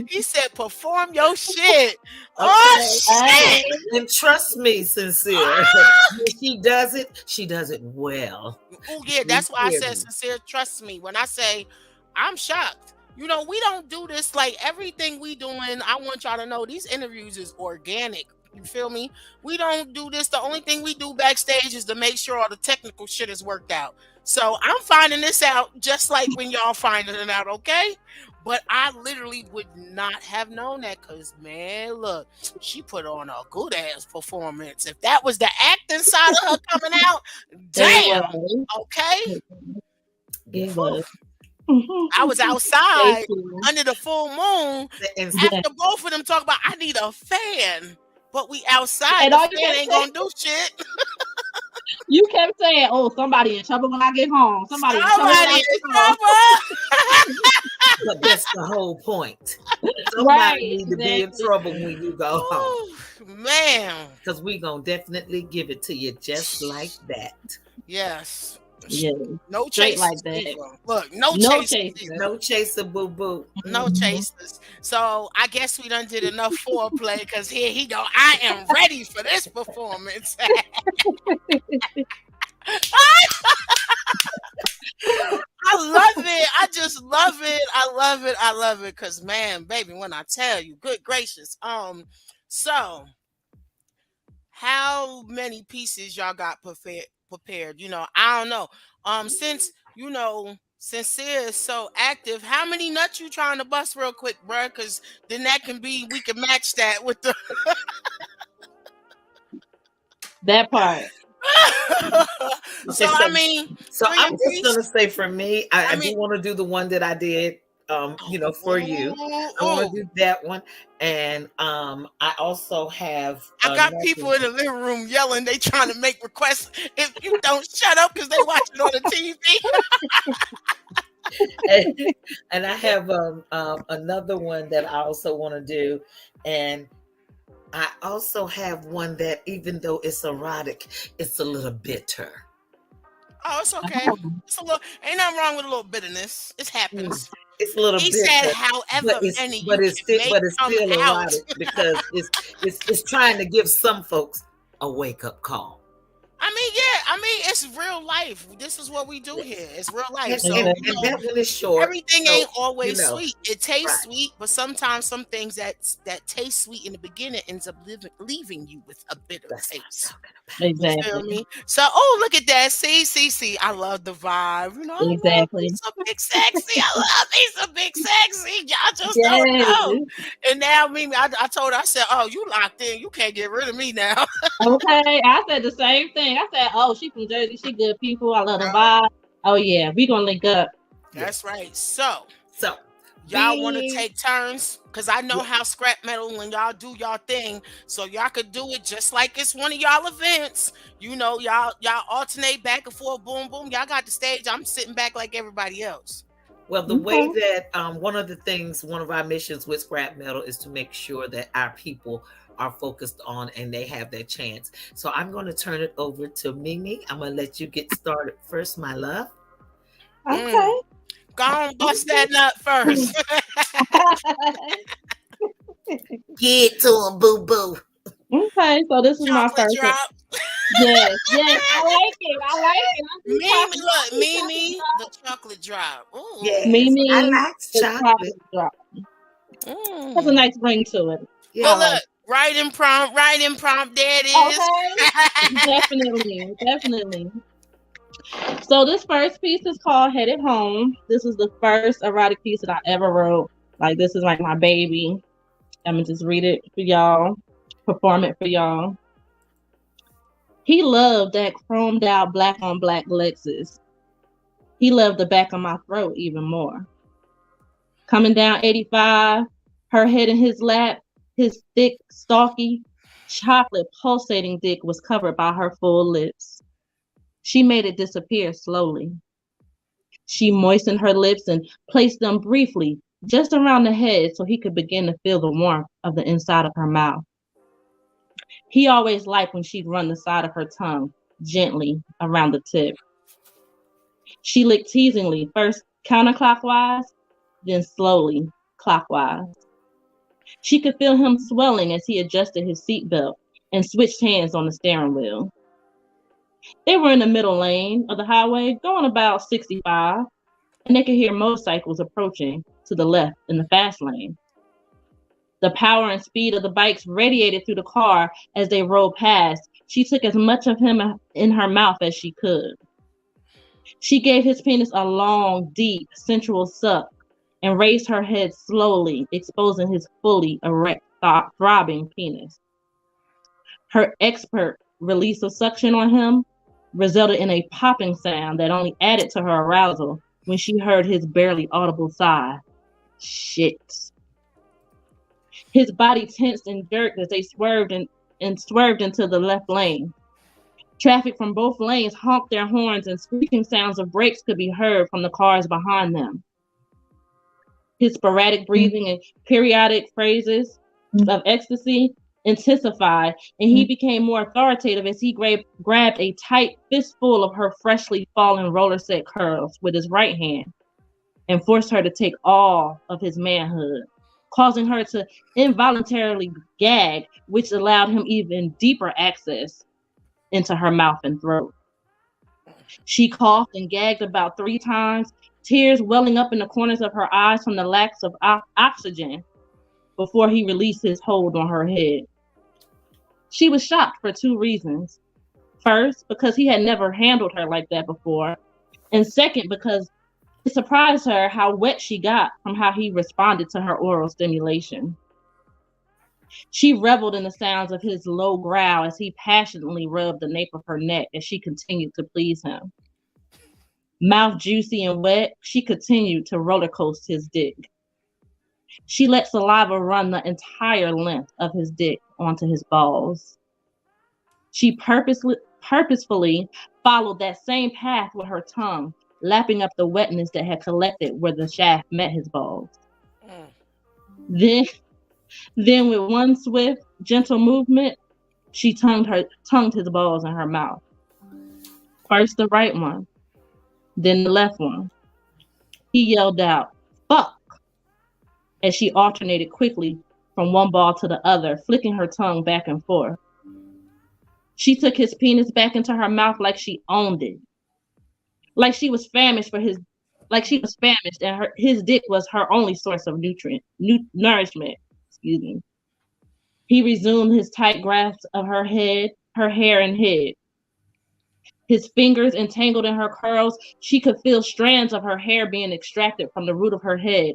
He said perform your shit. Oh okay. shit. And trust me, sincere. Ah! When she does it well. Oh yeah, You that's why I hear said me? sincere. Trust me when I say I'm shocked. You know, we don't do this like everything we doing. I want y'all to know these interviews is organic. You feel me? We don't do this. The only thing we do backstage is to make sure all the technical shit is worked out. So I'm finding this out just like when y'all finding it out, okay? But I literally would not have known that because man, look, she put on a good ass performance. If that was the acting side of her coming out, It damn. was. Okay. It Whew. was. I was Thank outside you. under the full moon And Yeah. after both of them talk about I need a fan. But we outside, And the all you fan kept ain't saying, gonna do shit. you kept saying, "Oh, somebody in trouble when I get home. Somebody in trouble when Somebody I in get home." trouble. but that's the whole point. Somebody Right. need to be in Exactly. trouble when you go home. Ooh, man. Because we gonna definitely give it to you just like that. Yes. Yeah. No Straight like chasers that. either. Look, no No chasers chaser. either. No chaser, boo boo. No Mhm. chasers. So I guess we done did enough foreplay because here he go. I am ready for this performance. I love it. I just love it. I love it. I love it. Cause man, baby, when I tell you, good gracious. So how many pieces y'all got prepared? You know, I don't know. Since you know Sincere is so active, how many nuts you trying to bust real quick, bruh? Cause then that can be we can match that with the That part. so Okay, I mean so three I'm just apiece. gonna say for me, I I do mean want to do the one that I did for you. I want ooh, to do that one. And I also have I got another. people in the living room yelling. They trying to make requests. If you don't shut up, because they watching on the TV. And I have another one that I also want to do. And I also have one that even though it's erotic, it's a little bitter. Oh, it's okay. Oh, It's a little. Ain't nothing wrong with a little bitterness. It Mm. happens. It's a little He said, bitter, however many you can make but it's come still out. erotic because it's trying to give some folks a wake up call. It's real life. This is what we do here. It's real life. And, So, and, Exactly. and that one is short. everything So, ain't always right. sweet. It tastes sweet, but sometimes some things that taste sweet in the beginning ends up leaving you with a bitter That's what I'm taste. talking about. You feel Exactly. me? So, oh, look at that. See. I love the vibe. I love me Exactly. some big sexy. I love me some big sexy. Y'all just don't know. Yes. And now, Mimi, I told her, I said, oh, you locked in. You can't get rid of me now. Okay. I said the same thing. I said, oh, she from Jersey. She good people. I love the vibe. Oh yeah, we gonna link up. That's Yes. right. So, So, y'all want to being take turns? Because I know yeah, how scrap metal when y'all do y'all thing. So y'all could do it just like it's one of y'all events. Y'all alternate back and forth, boom, boom. Y'all got the stage. I'm sitting back like everybody else. well, the way Okay. that one of our missions with scrap metal is to make sure that our people are focused on and they have their chance. So I'm going to turn it over to Mimi. I'm going to let you get started first, my love. Mm. Okay. Go on, bust that nut first. Get to him, boo boo. Okay. So this is my Chocolate first one. drop. Yes. Yes. I like it. I like it. I do Mimi, chocolate. I look, do chocolate Mimi, drop. the chocolate drop. Ooh. Yes, I Mimi, like the chocolate. chocolate drop. Has a Mm. nice ring to it. I But Yes. like look, writing prompt, there it it. is. Okay. Definitely. Definitely. So this first piece is called Headed Home. This is the first erotic piece that I ever wrote. Like this is like my baby. I'm gonna just read it for y'all, perform it for y'all. He loved that chromed out black on black Lexus. He loved the back of my throat even more. Coming down 85, her head in his lap, his thick, stalky, chocolate pulsating dick was covered by her full lips. She made it disappear slowly. She moistened her lips and placed them briefly just around the head so he could begin to feel the warmth of the inside of her mouth. He always liked when she'd run the side of her tongue gently around the tip. She licked teasingly, first counterclockwise, then slowly clockwise. She could feel him swelling as he adjusted his seatbelt and switched hands on the steering wheel. They were in the middle lane of the highway, going about 65, and they could hear motorcycles approaching to the left in the fast lane. The power and speed of the bikes radiated through the car as they rolled past. She took as much of him in her mouth as she could. She gave his penis a long, deep, sensual suck and raised her head slowly, exposing his fully erect, throbbing penis. Her expert release of suction on him resulted in a popping sound that only added to her arousal when she heard his barely audible sigh. Shit. His body tensed and jerked as they swerved into the left lane. Traffic from both lanes honked their horns and squeaking sounds of brakes could be heard from the cars behind them. His sporadic breathing and periodic phrases of ecstasy intensified, and he became more authoritative as he grabbed a tight fistful of her freshly fallen roller set curls with his right hand and forced her to take all of his manhood, causing her to involuntarily gag, which allowed him even deeper access into her mouth and throat. She coughed and gagged about 3 times, tears welling up in the corners of her eyes from the lack of oxygen before he released his hold on her head. She was shocked for 2 reasons. First, because he had never handled her like that before, and second, because it surprised her how wet she got from how he responded to her oral stimulation. She reveled in the sounds of his low growl as he passionately rubbed the nape of her neck as she continued to please him. Mouth juicy and wet, she continued to roller coast his dick. She let saliva run the entire length of his dick onto his balls. She purposefully followed that same path with her tongue, lapping up the wetness that had collected where the shaft met his balls. Then with one swift, gentle movement, she tongued his balls in her mouth. First the right one, then the left one. He yelled out, "Fuck!" as she alternated quickly from one ball to the other, flicking her tongue back and forth. She took his penis back into her mouth like she owned it. Like she was famished for his like she was famished and his dick was her only source of nourishment. Excuse me. He resumed his tight grasp of her hair and head. His fingers entangled in her curls, she could feel strands of her hair being extracted from the root of her head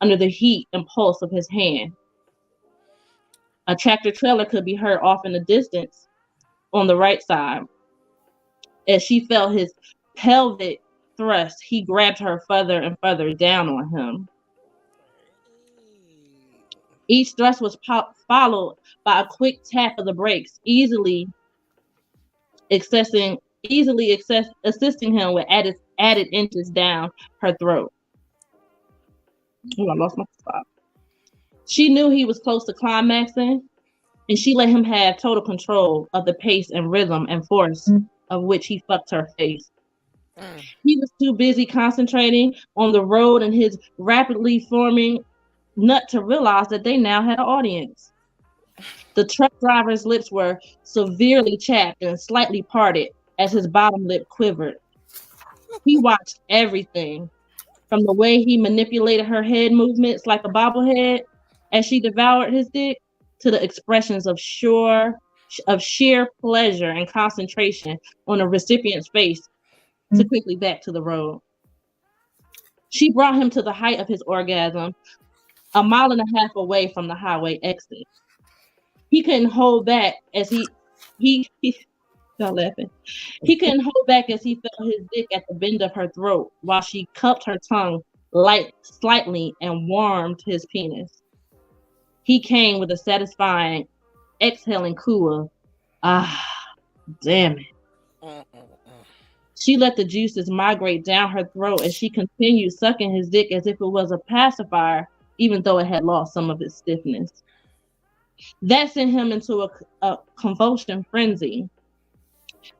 under the heat and pulse of his hand. A tractor trailer could be heard off in the distance on the right side. As she felt his pelvic thrust, he grabbed her further and further down on him. Each thrust was followed by a quick tap of the brakes, easily assisting him with added inches down her throat. Oh, I lost my spot. She knew he was close to climaxing, and she let him have total control of the pace and rhythm and force of which he fucked her face. He was too busy concentrating on the road and his rapidly forming nut to realize that they now had an audience. The truck driver's lips were severely chapped and slightly parted as his bottom lip quivered. He watched everything, from the way he manipulated her head movements like a bobblehead as she devoured his dick, to the expressions of sheer pleasure and concentration on the recipient's face to quickly back to the road. She brought him to the height of his orgasm, a mile and a half away from the highway exit. He couldn't hold back as he fell laughing. He couldn't hold back as he felt his dick at the bend of her throat while she cupped her tongue slightly and warmed his penis. He came with a satisfying, exhaling coo of, ah, damn it. She let the juices migrate down her throat as she continued sucking his dick as if it was a pacifier, even though it had lost some of its stiffness. That sent him into a convulsion frenzy.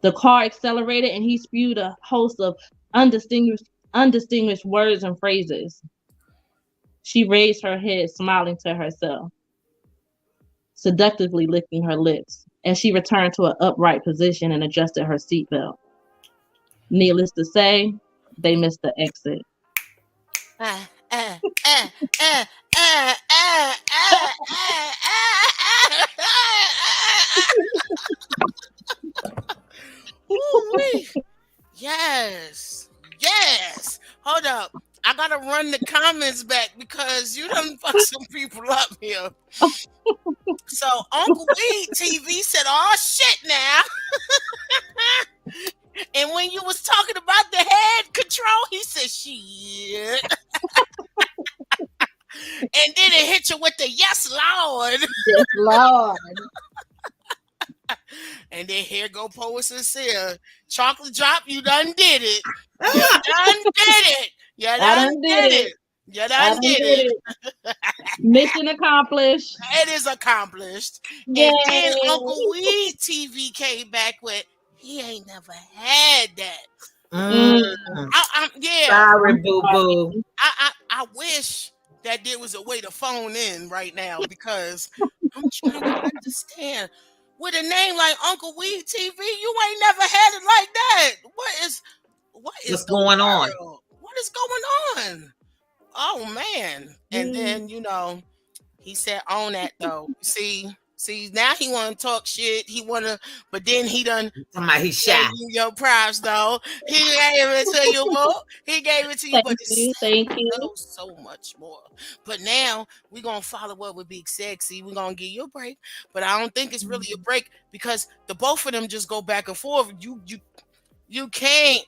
The car accelerated and he spewed a host of undistinguished words and phrases. She raised her head, smiling to herself, seductively licking her lips as she returned to an upright position and adjusted her seatbelt. Needless to say, they missed the exit. Yes. Hold up. I gotta run the comments back because you done fuck some people up here. So Uncle B TV said, "Oh shit now." And when you was talking about the head control, he said, "Shit." And then it hit you with the "Yes, Lord." Yes, Lord. And then here go poetess here. Chocolate drop, you done did it. You done did it. You done did it. You done did it. Mission accomplished. It is accomplished. Yay. And then Uncle Weed TV came back with, he ain't never had that. Yeah. Sorry, boo boo. I wish that there was a way to phone in right now because I'm trying to understand. With a name like Uncle Weed TV, you ain't never had it like that. What's going on? What is going on? Oh man. And then, he said on that though. See, now he wanna talk shit. But then he done he's shy. Your props though. He gave it to you, boo. He gave it to you, Thank you. So much more. But now we're gonna follow up with Big Sexy. We're gonna give you a break. But I don't think it's really a break because the both of them just go back and forth. You can't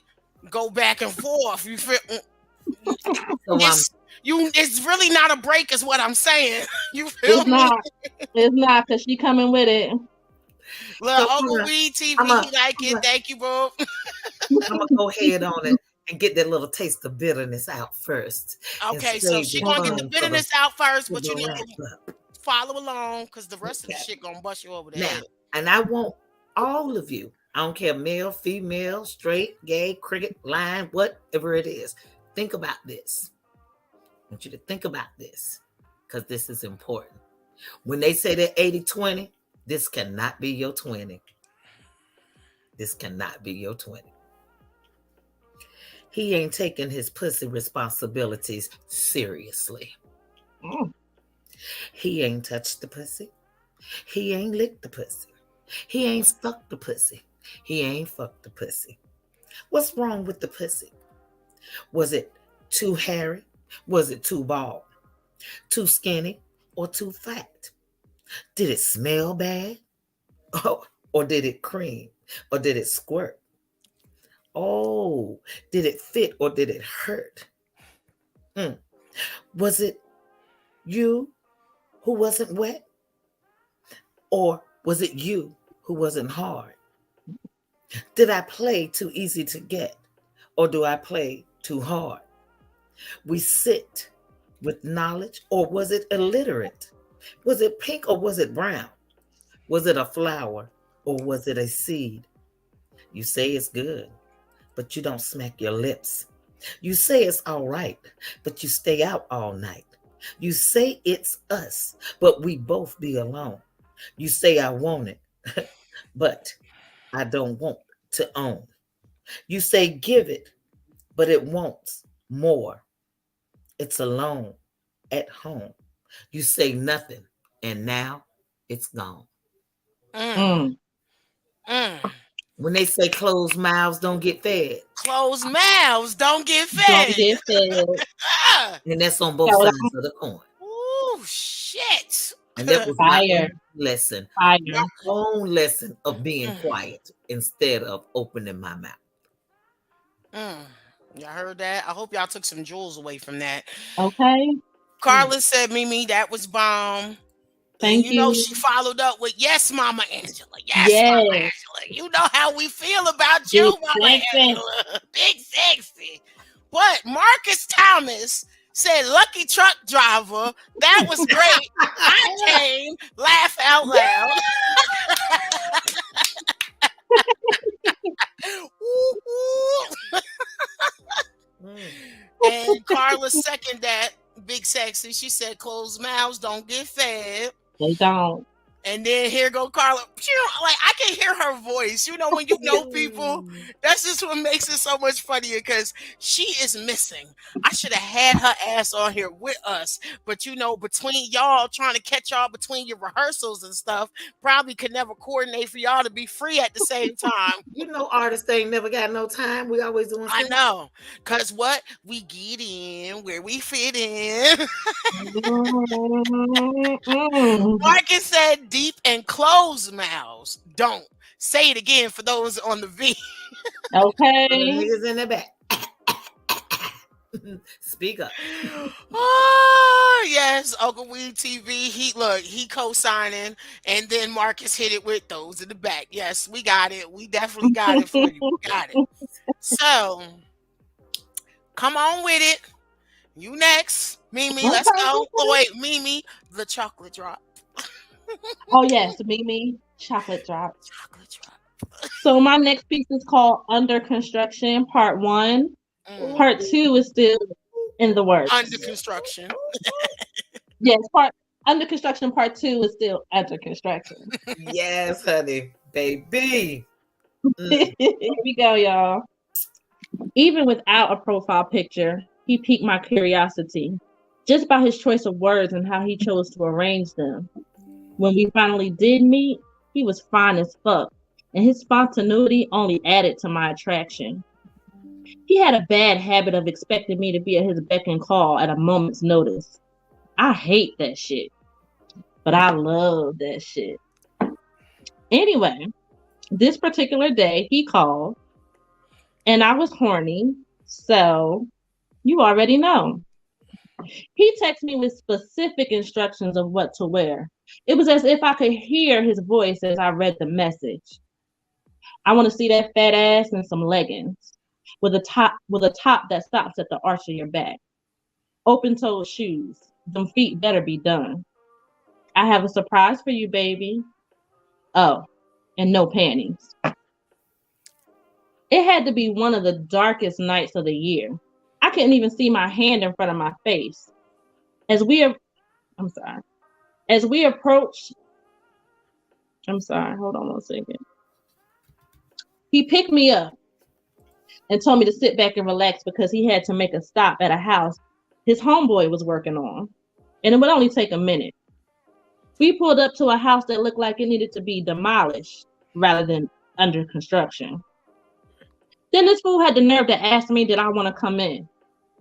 go back and forth. You feel it's really not a break, is what I'm saying. You feel It's not because she coming with it. Well, Uncle Weed TV, he like it. Thank you, bro. I'm gonna go ahead on it and get that little taste of bitterness out first. Okay, so she gonna get the bitterness out first, but you need to follow along because the rest of the shit gonna bust you over the head. And I want all of you, I don't care, male, female, straight, gay, cricket, line, whatever it is, think about this. I want you to think about this because this is important. When they say that 80-20, this cannot be your 20. This cannot be your 20. He ain't taking his pussy responsibilities seriously. Mm. He ain't touched the pussy. He ain't licked the pussy. He ain't stuck the pussy. He ain't fucked the pussy. What's wrong with the pussy? Was it too hairy? Was it too bald? Too skinny or too fat? Did it smell bad? Oh, or did it cream? Or did it squirt? Oh, did it fit or did it hurt? Was it you who wasn't wet? Or was it you who wasn't hard? Did I play too easy to get? Or do I play too hard? We sit with knowledge, or was it illiterate? Was it pink or was it brown? Was it a flower or was it a seed? You say it's good, but you don't smack your lips. You say it's all right, but you stay out all night. You say it's us, but we both be alone. You say I want it, but I don't want to own. You say give it, but it wants more. It's alone at home. You say nothing, and now it's gone. Mm. Mm. Mm. When they say closed mouths don't get fed, Closed mouths don't get Don't fed. get fed. Ah. and that's on both So sides of the coin. Ooh, shit. And that was my fire, own lesson, fire. my own lesson of being Mm. quiet instead of opening my mouth. Mm. Y'all heard that? I hope y'all took some jewels away from that. Okay. Carla said, Mimi, that was bomb. And Thank you know you. she followed up with, yes, Mama Angela. Yes, Yes. Mama Angela. You know how we feel about Big you, Mama sexy. Angela. Big sexy. But Marcus Thomas said, lucky truck driver. That was great. I came, laugh out loud. Woo, woo. Mm. And Carla seconded that, big sexy. She said, closed mouths don't get fed. They don't. And then here go Carla. Like I can hear her voice. You know, when you know people, that's just what makes it so much funnier because she is missing. I should have had her ass on here with us. But you know, between y'all trying to catch y'all between your rehearsals and stuff, probably could never coordinate for y'all to be free at the same time. You know, artists ain't never got no time. We always doing I stuff. know. Cause what? We get in where we fit in. Mm. Marcus said deep and closed mouths. Don't. Say it again for those on the V. The Okay. niggas in the back. Speak up. Oh, yes. Uncle Weed TV. He co-signing. And then Marcus hit it with those in the back. Yes, we got it. We definitely got it for you. We got it. So come on with it. You next. Mimi, let's Okay. go. Oh, wait, Mimi, the chocolate drop. Oh yes, Mimi, chocolate drop. Chocolate drop. So my next piece is called Under Construction, Part 1. Mm. Part 2 is still in the works. Under construction. Yes, Under Construction, Part 2 is still under construction. Yes, honey, baby. Here we go, y'all. Even without a profile picture, he piqued my curiosity just by his choice of words and how he chose to arrange them. When we finally did meet, he was fine as fuck, and his spontaneity only added to my attraction. He had a bad habit of expecting me to be at his beck and call at a moment's notice. I hate that shit, but I love that shit. Anyway, this particular day he called, and I was horny, so you already know. He texted me with specific instructions of what to wear. It was as if I could hear his voice as I read the message. I want to see that fat ass in some leggings with a top that stops at the arch of your back. Open-toed shoes. Them feet better be done. I have a surprise for you, baby. Oh, and no panties. It had to be one of the darkest nights of the year. I couldn't even see my hand in front of my face. As we approached, hold on one second. He picked me up and told me to sit back and relax because he had to make a stop at a house his homeboy was working on, and it would only take a minute. We pulled up to a house that looked like it needed to be demolished rather than under construction. Then this fool had the nerve to ask me, did I want to come in?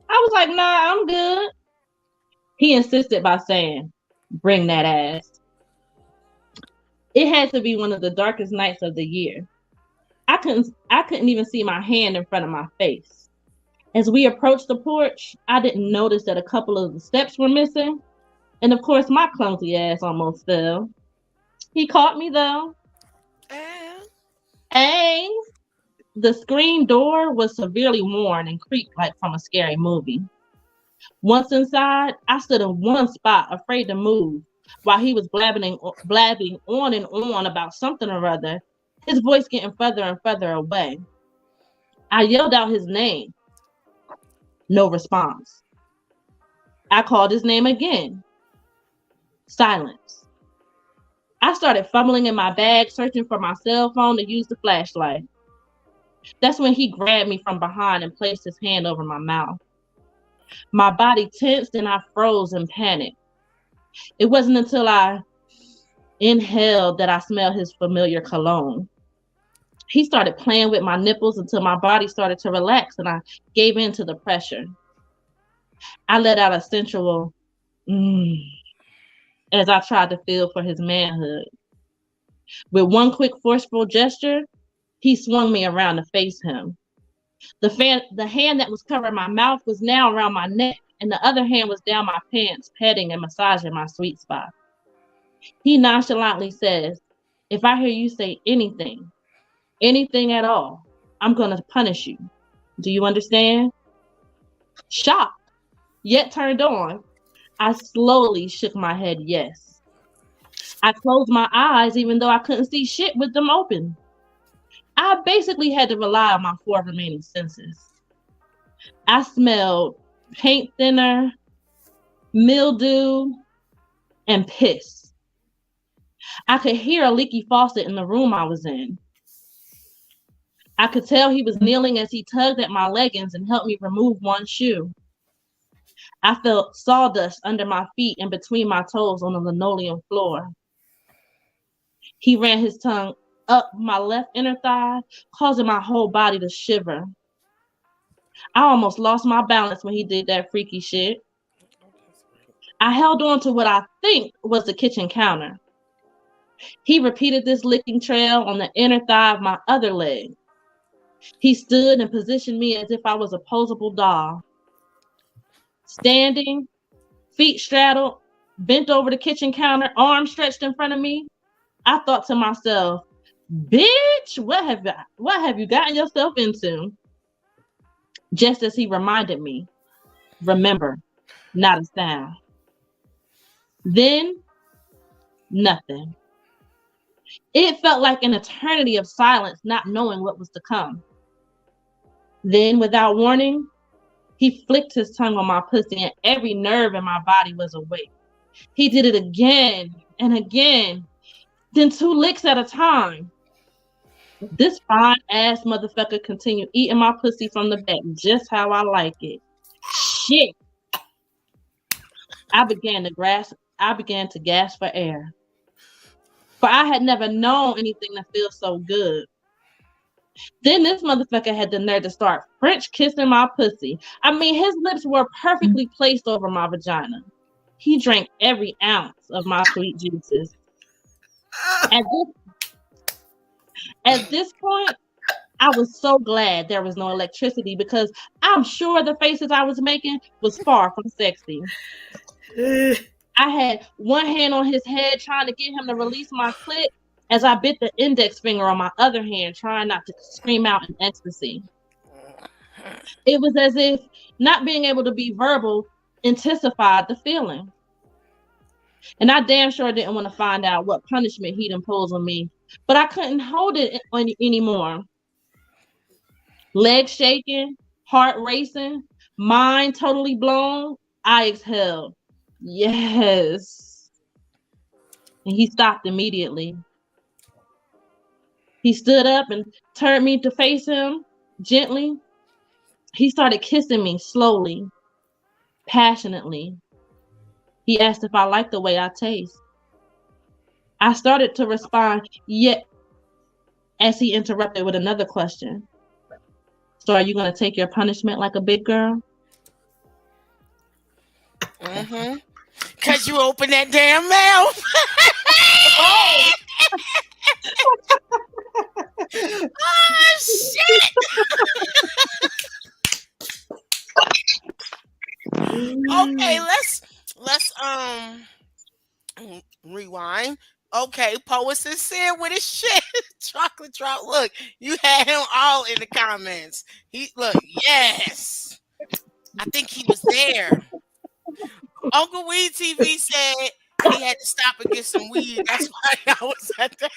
I was like, nah, I'm good. He insisted by saying, bring that ass. It had to be one of the darkest nights of the year. I couldn't even see my hand in front of my face. As we approached the porch, I didn't notice that a couple of the steps were missing. And of course, my clumsy ass almost fell. He caught me though. And the screen door was severely worn and creaked like from a scary movie. Once inside, I stood in one spot, afraid to move, while he was blabbing on and on about something or other, his voice getting further and further away. I yelled out his name. No response. I called his name again. Silence. I started fumbling in my bag, searching for my cell phone to use the flashlight. That's when he grabbed me from behind and placed his hand over my mouth. My body tensed and I froze in panic. It wasn't until I inhaled that I smelled his familiar cologne. He started playing with my nipples until my body started to relax and I gave in to the pressure. I let out a sensual as I tried to feel for his manhood. With one quick forceful gesture, he swung me around to face him. The hand that was covering my mouth was now around my neck, and the other hand was down my pants, petting and massaging my sweet spot. He nonchalantly says, if I hear you say anything at all, I'm going to punish you. Do you understand? Shocked, yet turned on, I slowly shook my head yes. I closed my eyes even though I couldn't see shit with them open. I basically had to rely on my 4 remaining senses. I smelled paint thinner, mildew, and piss. I could hear a leaky faucet in the room I was in. I could tell he was kneeling as he tugged at my leggings and helped me remove one shoe. I felt sawdust under my feet and between my toes on the linoleum floor. He ran his tongue up my left inner thigh, causing my whole body to shiver. I almost lost my balance when he did that freaky shit. I held on to what I think was the kitchen counter. He repeated this licking trail on the inner thigh of my other leg. He stood and positioned me as if I was a posable doll. Standing, feet straddled, bent over the kitchen counter, arms stretched in front of me, I thought to myself, bitch, what have you gotten yourself into? Just as he reminded me, remember, not a sound. Then, nothing. It felt like an eternity of silence, not knowing what was to come. Then, without warning, he flicked his tongue on my pussy and every nerve in my body was awake. He did it again and again, then 2 licks at a time. This fine ass motherfucker continued eating my pussy from the back, just how I like it. Shit. I began to gasp for air. For I had never known anything that feels so good. Then this motherfucker had the nerve to start French kissing my pussy. I mean, his lips were perfectly placed over my vagina. He drank every ounce of my sweet juices. At this point, I was so glad there was no electricity because I'm sure the faces I was making was far from sexy. I had one hand on his head trying to get him to release my clit as I bit the index finger on my other hand, trying not to scream out in ecstasy. It was as if not being able to be verbal intensified the feeling. And I damn sure didn't want to find out what punishment he'd impose on me, but I couldn't hold it anymore. Legs shaking, heart racing, mind totally blown, I exhaled. Yes. And he stopped immediately. He stood up and turned me to face him gently. He started kissing me slowly, passionately. He asked if I liked the way I taste. I started to respond, yet as he interrupted with another question. So are you going to take your punishment like a big girl? Mm-hmm. Cause you open that damn mouth. Oh, Oh shit. Okay, let's rewind. Okay, poets is sincere with his shit. Chocolate drop. Look, you had him all in the comments. He look, yes. I think he was there. Uncle Weed TV said he had to stop and get some weed. That's why I was at that.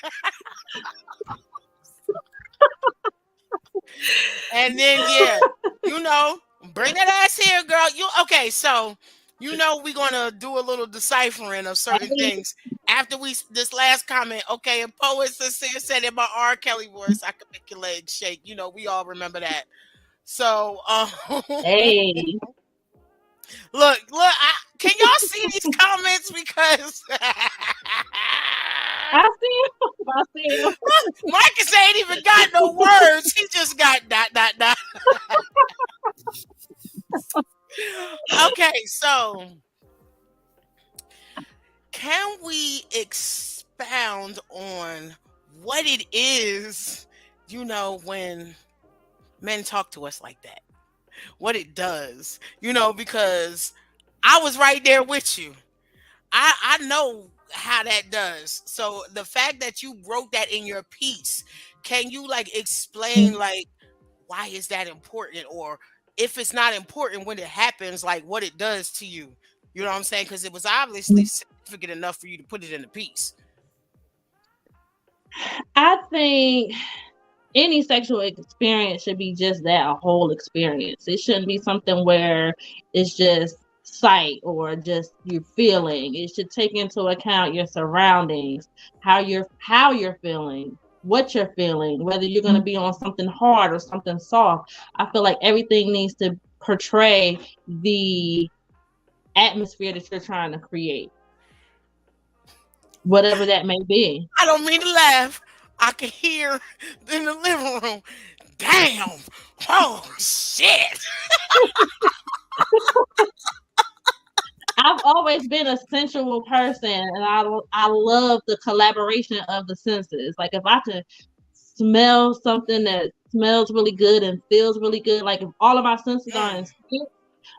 And then yeah, you know, bring that ass here, girl. You okay? So you know we're gonna do a little deciphering of certain things after we this last comment. Okay, and poet sincere said in my R. Kelly voice, I could make your legs shake. You know, we all remember that. So Hey, look, can y'all see these comments because I see him. I see him. Marcus ain't even got no words. He just got dot dot dot. Okay, so can we expound on what it is, you know, when men talk to us like that? What it does, you know, because I was right there with you. I know how that does. So the fact that you wrote that in your piece, can you like explain like why is that important, or if it's not important when it happens, like what it does to you? You know what I'm saying? Because it was obviously significant enough for you to put it in the piece. I think any sexual experience should be just that, a whole experience. It shouldn't be something where it's just sight or just your feeling. It should take into account your surroundings, how you're feeling, what you're feeling, whether you're going to be on something hard or something soft. I feel like everything needs to portray the atmosphere that you're trying to create, whatever that may be. I don't mean to laugh. I can hear in the living room. Damn. Oh shit. I've always been a sensual person, and I love the collaboration of the senses. Like if I can smell something that smells really good and feels really good, like if all of my senses are in sync,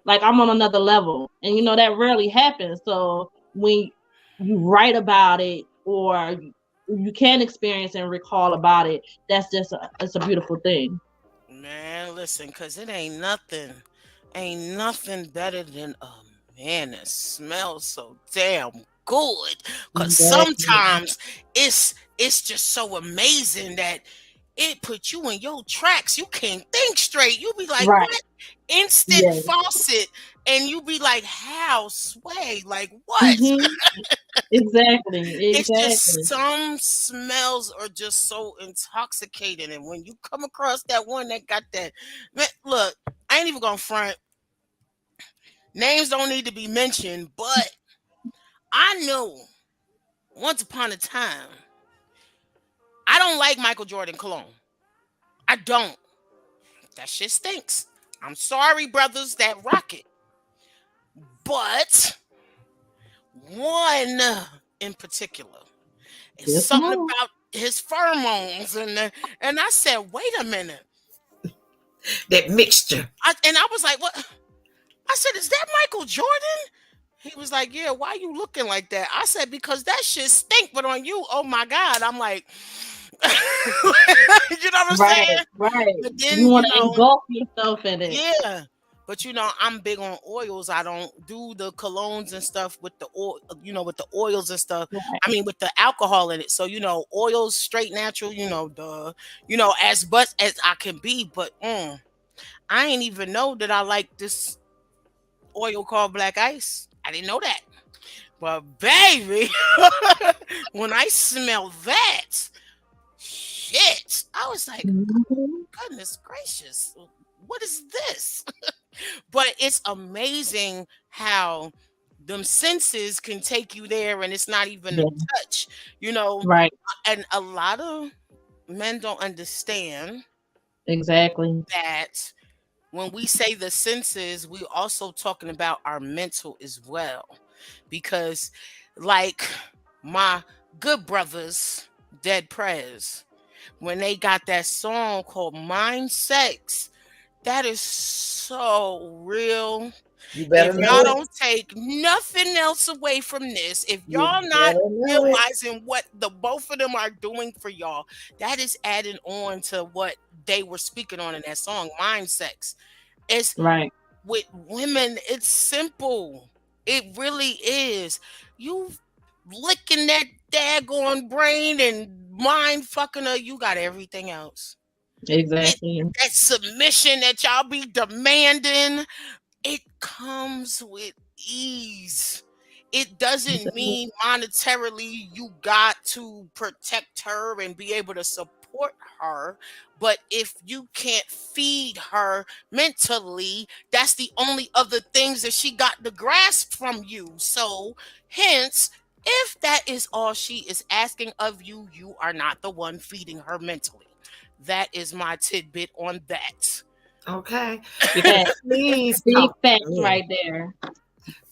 like I'm on another level. And you know that rarely happens. So when you write about it or you can experience and recall about it, it's a beautiful thing. Man, listen, cause it ain't nothing better than a man that smells so damn good. Cause Exactly. sometimes it's just so amazing that it put you in your tracks. You can't think straight. You be like, Right. what? Instant Yes. faucet, and you be like, how sway? Like what? Mm-hmm. Exactly. It's just Exactly. some smells are just so intoxicating, and when you come across that one that got that, man, look, I ain't even gonna front. Names don't need to be mentioned, but I know once upon a time, I don't like Michael Jordan cologne. I don't. That shit stinks. I'm sorry, brothers that rock it, but one in particular. It's Yes, something ma'am. about his pheromones, and I said, wait a minute. that mixture. And I was like, what? I said, is that Michael Jordan? He was like, yeah, why you looking like that? I said, because that shit stink, but on you, oh my God. I'm like, you know what I'm Right, saying? right. But You then, want to engulf yourself in it. yeah. But you know, I'm big on oils. I don't do the colognes and stuff with the oil, you know, with the oils and stuff. Right. I mean, with the alcohol in it. So, you know, oils straight natural, you know, as much as I can be. But I ain't even know that I like this oil called black ice. I didn't know that. But baby, when I smell that, shit, I was like, Mhm. goodness gracious, what is this? But it's amazing how them senses can take you there and it's not even a Yeah, touch, you know. right. And a lot of men don't understand Exactly. that when we say the senses, we also talking about our mental as well. Because like my good brothers, Dead Prez, when they got that song called Mind Sex, that is so real. You If better know y'all it. don't take nothing else away from this, if You y'all not better know it. realizing what the both of them are doing for y'all, that is adding on to what they were speaking on in that song, Mind Sex. It's Right. with women, it's simple. It really is. You licking that daggone brain and mind fucking her, you got everything else. It, Exactly. that submission that y'all be demanding, it comes with ease. It doesn't mean monetarily you got to protect her and be able to support her. But if you can't feed her mentally, that's the only other things that she got to grasp from you. So, hence, if that is all she is asking of you, you are not the one feeding her mentally. That is my tidbit on that. Okay. Because Facts. please Big talk to facts me. right there.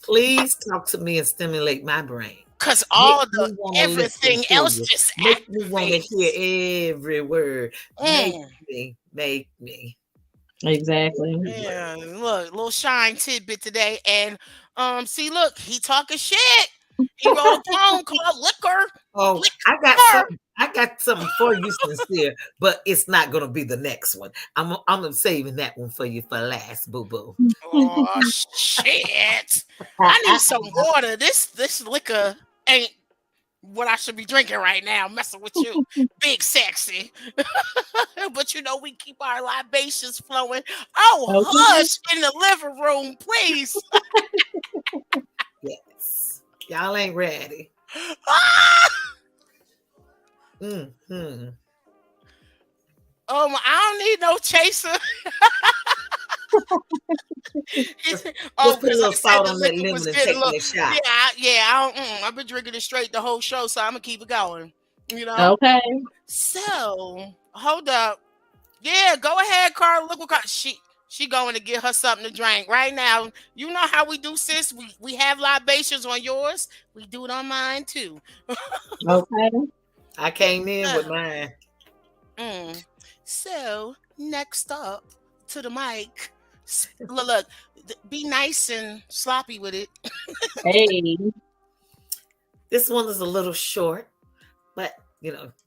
Please talk to me and stimulate my brain. Cause Make all the me want to listen everything to else you. just Make me want to activates. hear every word. Make Mm. me, make me. Exactly. Every word. Yeah, look, little shine tidbit today. And see, look, he talking shit. He wrote a poem called Liquor. Oh, Liquor. I got something for you, sincere, but it's not gonna be the next one. I'm saving that one for you for last, boo boo. Oh shit. I need some water. This liquor ain't what I should be drinking right now, messing with you. Big sexy. But you know, we keep our libations flowing. Oh, Okay. hush in the living room, please. Yes. Y'all ain't ready. Ah! Mm-hmm. I don't need no chaser. Just, Oh, just put a because I little said salt the on that liquor was lemon and getting a take little. me a shot. Yeah, I've been drinking it straight the whole show, so I'm gonna keep it going. You know. Okay. So hold up. Yeah, go ahead, Carl. Look what she going to get her something to drink right now. You know how we do, sis. We have libations on yours. We do it on mine too. Okay. I came in with So, mine. mm, so next up to the mic. Look, be nice and sloppy with it. Hey. This one is a little short, but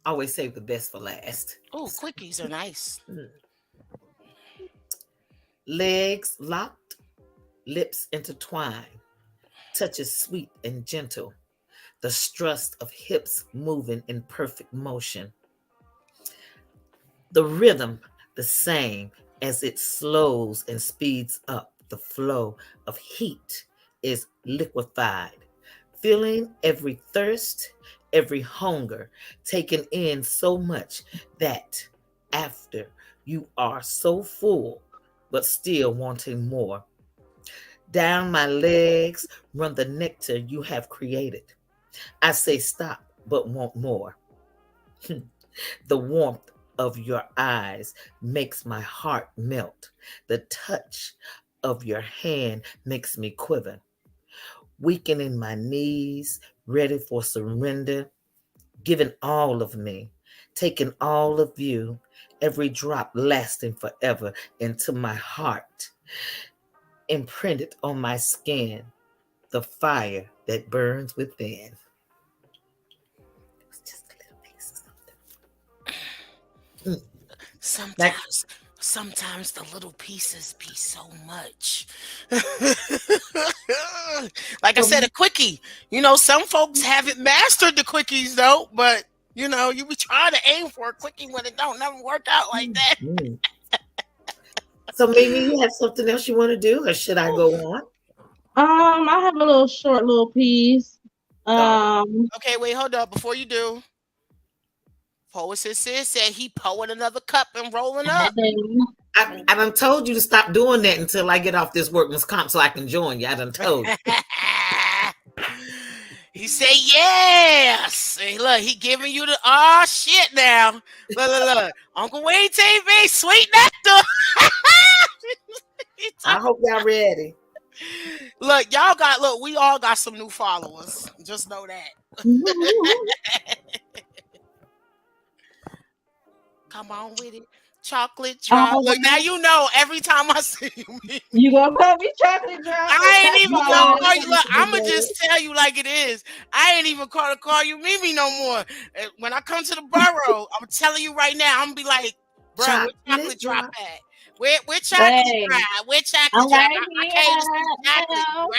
always save the best for last. Oh, quickies are nice. Mm. Legs locked, lips intertwined, touches sweet and gentle, the stress of hips moving in perfect motion. The rhythm the same as it slows and speeds up. The flow of heat is liquefied, feeling every thirst, every hunger, taken in so much that after you are so full, but still wanting more. Down my legs run the nectar you have created. I say stop, but want more. The warmth of your eyes makes my heart melt. The touch of your hand makes me quiver. Weakening my knees, ready for surrender, giving all of me, taking all of you, every drop lasting forever into my heart, imprinted on my skin, the fire that burns within. It's just a little piece of something. Like, Sometimes the little pieces be so much. Like I said, a quickie. You know, some folks haven't mastered the quickies though, but you be trying to aim for a quickie when it don't never work out like that. mm. So maybe you have something else you want to do, or should I go on? I have a little short little piece. Oh, Um, Okay, wait, hold up. Before you do, Poetess said he pouring another cup and rolling up. I done told you to stop doing that until I get off this workman's comp so I can join you. I done told you. He said yes. Hey, look, he giving you the shit now. Look. Uncle Wayne TV, sweet nectar. I hope y'all ready. Look, we all got some new followers. Just know that. Come on with it. Chocolate drop. Look, now you know every time I see you. You gonna call me chocolate drop? I ain't even gonna call you. Look, I'ma just tell you like it is. I ain't even gonna call you Mimi no more. When I come to the borough, I'm telling you right now, I'm gonna be like, bro, where chocolate drop at? Where chocolate drop? Where chocolate drop? I can't see chocolate drop.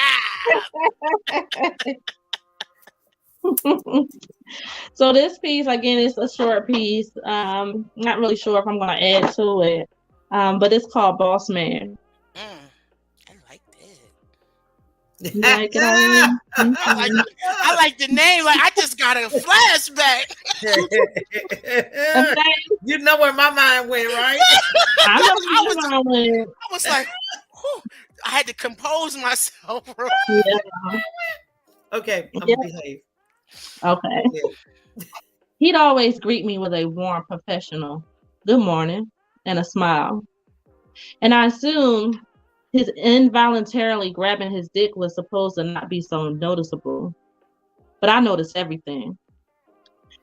So this piece again is a short piece. Not really sure if I'm gonna add to it. But it's called Boss Man. I like that. You like it? I like the name. Like I just got a flashback. Okay. You know where my mind went, right? I was like, whew, I had to compose myself. Bro. Yeah. Okay, I'm gonna behave. Okay. Yeah. He'd always greet me with a warm, professional "good morning" and a smile. And I assumed his involuntarily grabbing his dick was supposed to not be so noticeable. But I noticed everything.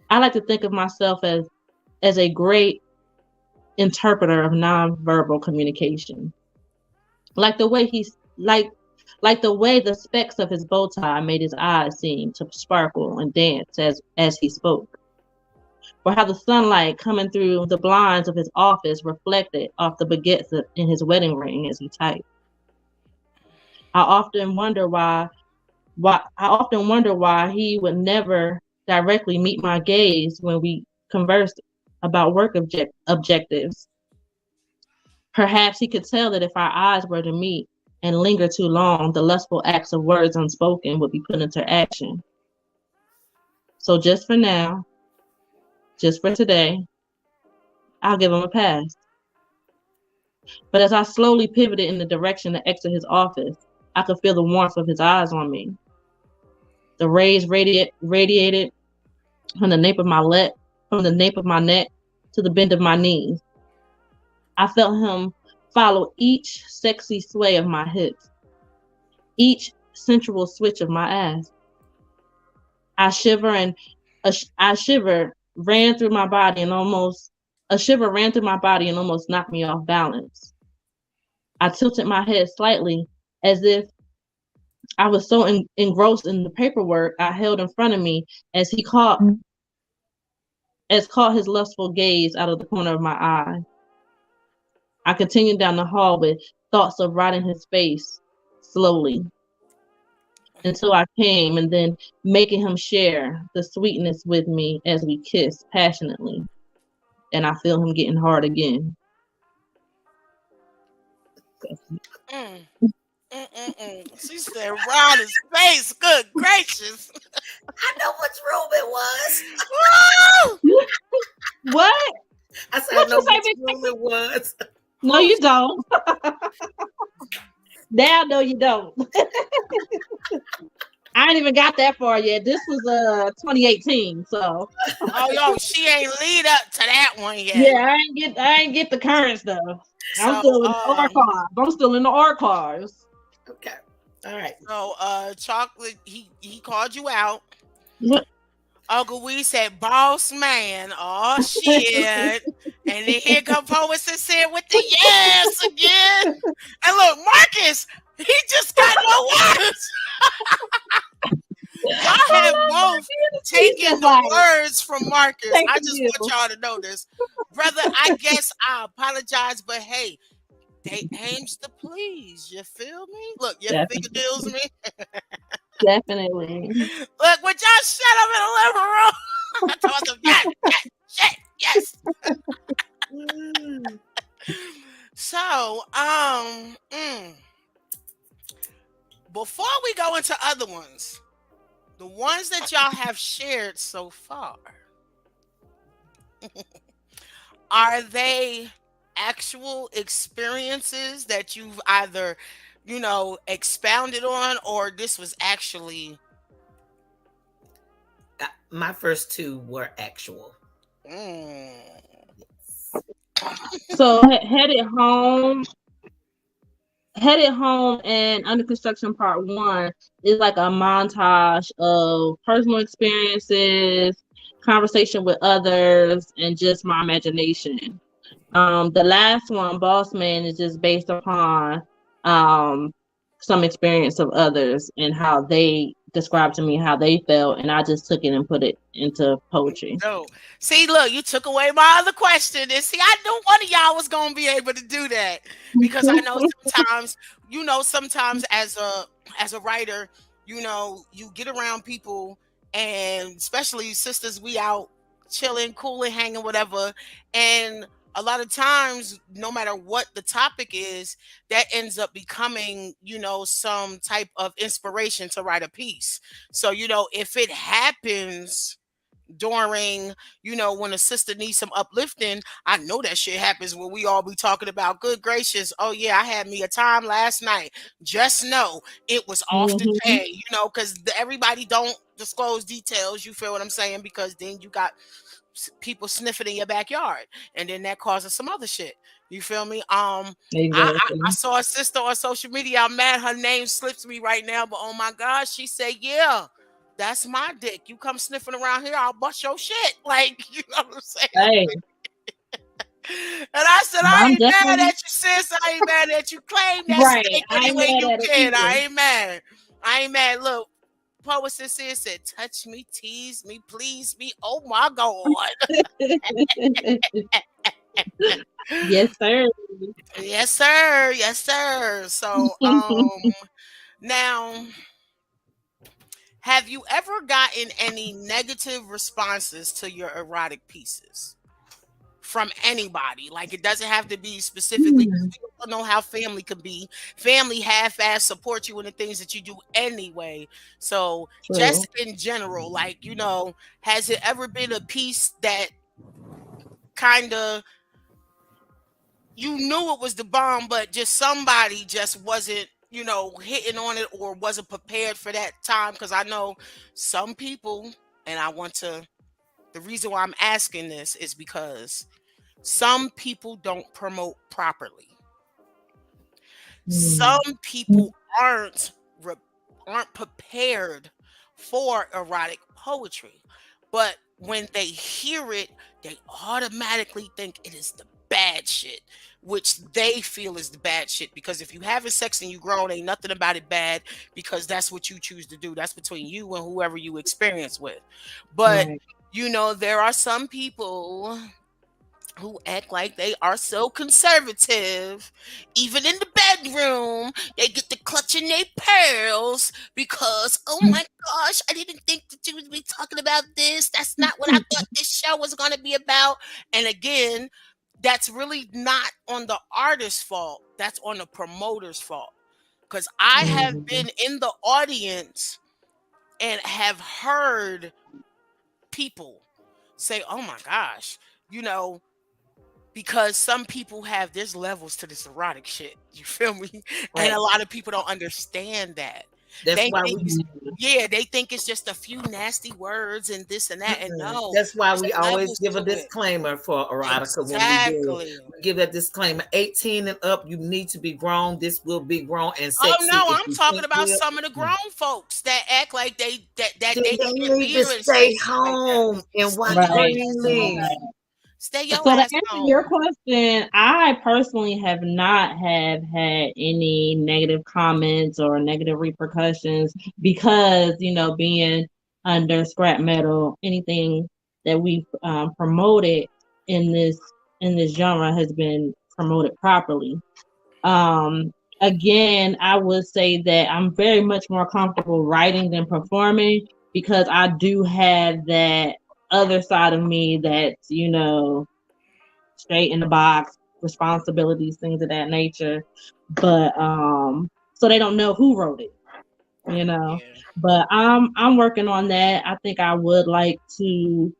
I like to think of myself as a great interpreter of nonverbal communication. Like the way like the way the specks of his bow tie made his eyes seem to sparkle and dance as he spoke. Or how the sunlight coming through the blinds of his office reflected off the baguettes in his wedding ring as he typed. I often wonder why he would never directly meet my gaze when we conversed about work objectives. Perhaps he could tell that if our eyes were to meet and linger too long, the lustful acts of words unspoken would be put into action. So just for now, just for today, I'll give him a pass. But as I slowly pivoted in the direction to exit his office, I could feel the warmth of his eyes on me. The rays radiated from the nape of my neck to the bend of my knees. I felt him follow each sexy sway of my hips, each sensual switch of my ass. A shiver ran through my body and almost knocked me off balance. I tilted my head slightly as if I was so engrossed in the paperwork I held in front of me as he caught his lustful gaze out of the corner of my eye. I continued down the hall with thoughts of riding his face slowly until I came and then making him share the sweetness with me as we kissed passionately. And I feel him getting hard again. She said round his face. Good gracious. I know which room it was. What? I said I know which room it was. No, you don't. Now, no, you don't. I ain't even got that far yet. This was 2018, so. Oh, yo, she ain't lead up to that one yet. Yeah, I ain't get the current stuff. I'm still in the archives. I'm still in the archives. Okay. All right. So, Chocolate, he called you out. What? Uncle Wee said, "Boss man." Oh shit! And then here come Poets and said with the yes again. And look, Marcus, he just got no words. Y'all have both taken the words from Marcus. I just want y'all to know this, brother. I guess I apologize, but hey, they aims to please. You feel me? Look, your finger deals me. Definitely. Look, would y'all shut up in the living room? I told them yes. So, before we go into other ones, the ones that y'all have shared so far, Are they actual experiences that you've either, expounded on, or this was actually My first two were actual. mm, So headed home and under construction part one is like a montage of personal experiences, conversation with others, and just my imagination. The last one, Boss Man, is just based upon um some experience of others and how they described to me how they felt, and I just took it and put it into poetry. no. See, look, you took away my other question. And see, I knew one of y'all was gonna be able to do that because I know sometimes, sometimes as a writer, you get around people, and especially sisters, we out chilling, cooling, hanging, whatever. And a lot of times, no matter what the topic is, that ends up becoming, some type of inspiration to write a piece. So, if it happens during, when a sister needs some uplifting, I know that shit happens when we all be talking about, good gracious, oh yeah, I had me a time last night. Just know it was off the Mhm. chain, because everybody don't disclose details. You feel what I'm saying? Because then you got people sniffing in your backyard, and then that causes some other shit. You feel me? I Exactly. saw a sister on social media. I'm mad her name slips me right now, but oh my god, she said, "Yeah, that's my dick. You come sniffing around here, I'll bust your shit." Like, you know what I'm saying? Hey, And I said, I I'm ain't mad definitely at you, sis. I ain't mad at you. Claim that right. stank I any ain't way you mad at it can. I either. ain't mad. I ain't mad. Look, poetess here said, touch me, tease me, please me. Oh my God. Yes, sir. Yes, sir. Yes, sir. So, now, have you ever gotten any negative responses to your erotic pieces from anybody? Like, it doesn't have to be specifically, because Hmm, we all know how family can be. Family half-ass support you in the things that you do anyway. So, true. just in general, like, has it ever been a piece that kind of, you knew it was the bomb, but just somebody just wasn't, hitting on it, or wasn't prepared for that time? Because I know some people, and the reason why I'm asking this is because some people don't promote properly. Mm. Some people re- aren't prepared for erotic poetry, but when they hear it, they automatically think it is the bad shit, which they feel is the bad shit. Because if you having sex and you grown, ain't nothing about it bad, because that's what you choose to do. That's between you and whoever you experience with. But Right. there are some people who act like they are so conservative. Even in the bedroom, they get to clutching their pearls because, oh my gosh, I didn't think that you would be talking about this. That's not what I thought this show was going to be about. And again, that's really not on the artist's fault. That's on the promoter's fault. Because I have Mhm. been in the audience and have heard people say, oh my gosh, you know, because some people have, there's levels to this erotic shit. You feel me? And a Right. lot of people don't understand that. That's They why think we yeah, they think it's just a few nasty words and this and that. And no, That's why there's we always levels give a to it. disclaimer for erotica when we do. Exactly. We give that disclaimer 18 and up, you need to be grown. This will be grown and Oh sexy no, if I'm you talking think about we'll. some of the grown folks that act like that Then they they can't need be to here in stay spaces like that. home and Stay watch your Right. ass Greenleaf. Right. home. Stay your So to ass answer your home. question, I personally have not have had any negative comments or negative repercussions because being under scrap metal, anything that we've promoted in this genre has been promoted properly. Um, Again, I would say that I'm very much more comfortable writing than performing because I do have that other side of me that's straight in the box, responsibilities, things of that nature. But so they don't know who wrote it, you know. Yeah. But I'm working on that. I think I would like to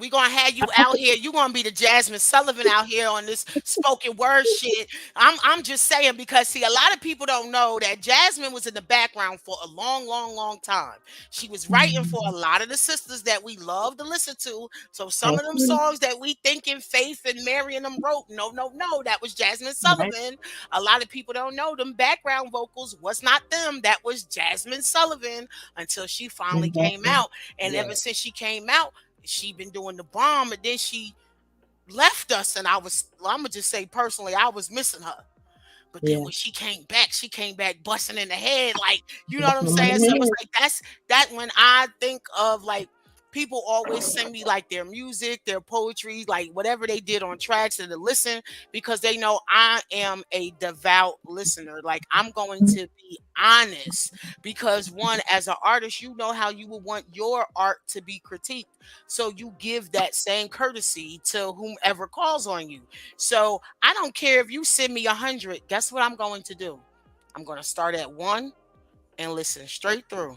We gonna have you out here. You gonna be the Jasmine Sullivan out here on this spoken word shit. I'm just saying because see, a lot of people don't know that Jasmine was in the background for a long, long, long time. She was writing for a lot of the sisters that we love to listen to. So some of them Okay. songs that we thinking Faith and Mary and them wrote, no, no, no, that was Jasmine Right. Sullivan. A lot of people don't know them background vocals was not them. That was Jasmine Sullivan until she finally came Exactly. out. And ever Yes. since she came out, she been doing the bomb, and then she left us, and I'm gonna just say personally, I was missing her. But then Yeah. when she came back busting in the head, like you know what That's I'm what saying. So I'm it's like that when I think of like people always send me like their music, their poetry, like whatever they did on tracks and to listen because they know I am a devout listener. Like I'm going to be honest because one, as an artist, you know how you would want your art to be critiqued. So you give that same courtesy to whomever calls on you. So I don't care if you send me 100. Guess what I'm going to do? I'm going to start at one and listen straight through.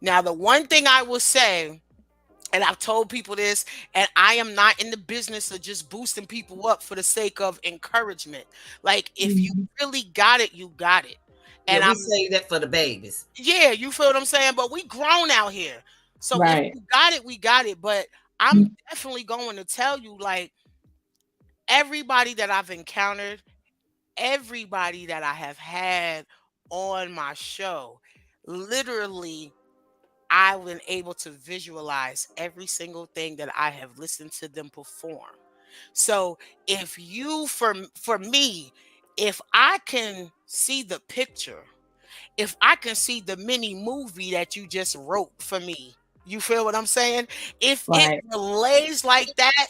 Now, the one thing I will say, and I've told people this, and I am not in the business of just boosting people up for the sake of encouragement. Like, if you Mhm. really got it, you got it. Yeah, And we I'm, say that for the babies. yeah, you feel what I'm saying? But we grown out here. So if Right. you got it, we got it. But I'm definitely going to tell you, like, everybody that I've encountered, everybody that I have had on my show, literally I've been able to visualize every single thing that I have listened to them perform. So if you for me, if I can see the picture, if I can see the mini movie that you just wrote for me, you feel what I'm saying? If it Right. relays like that,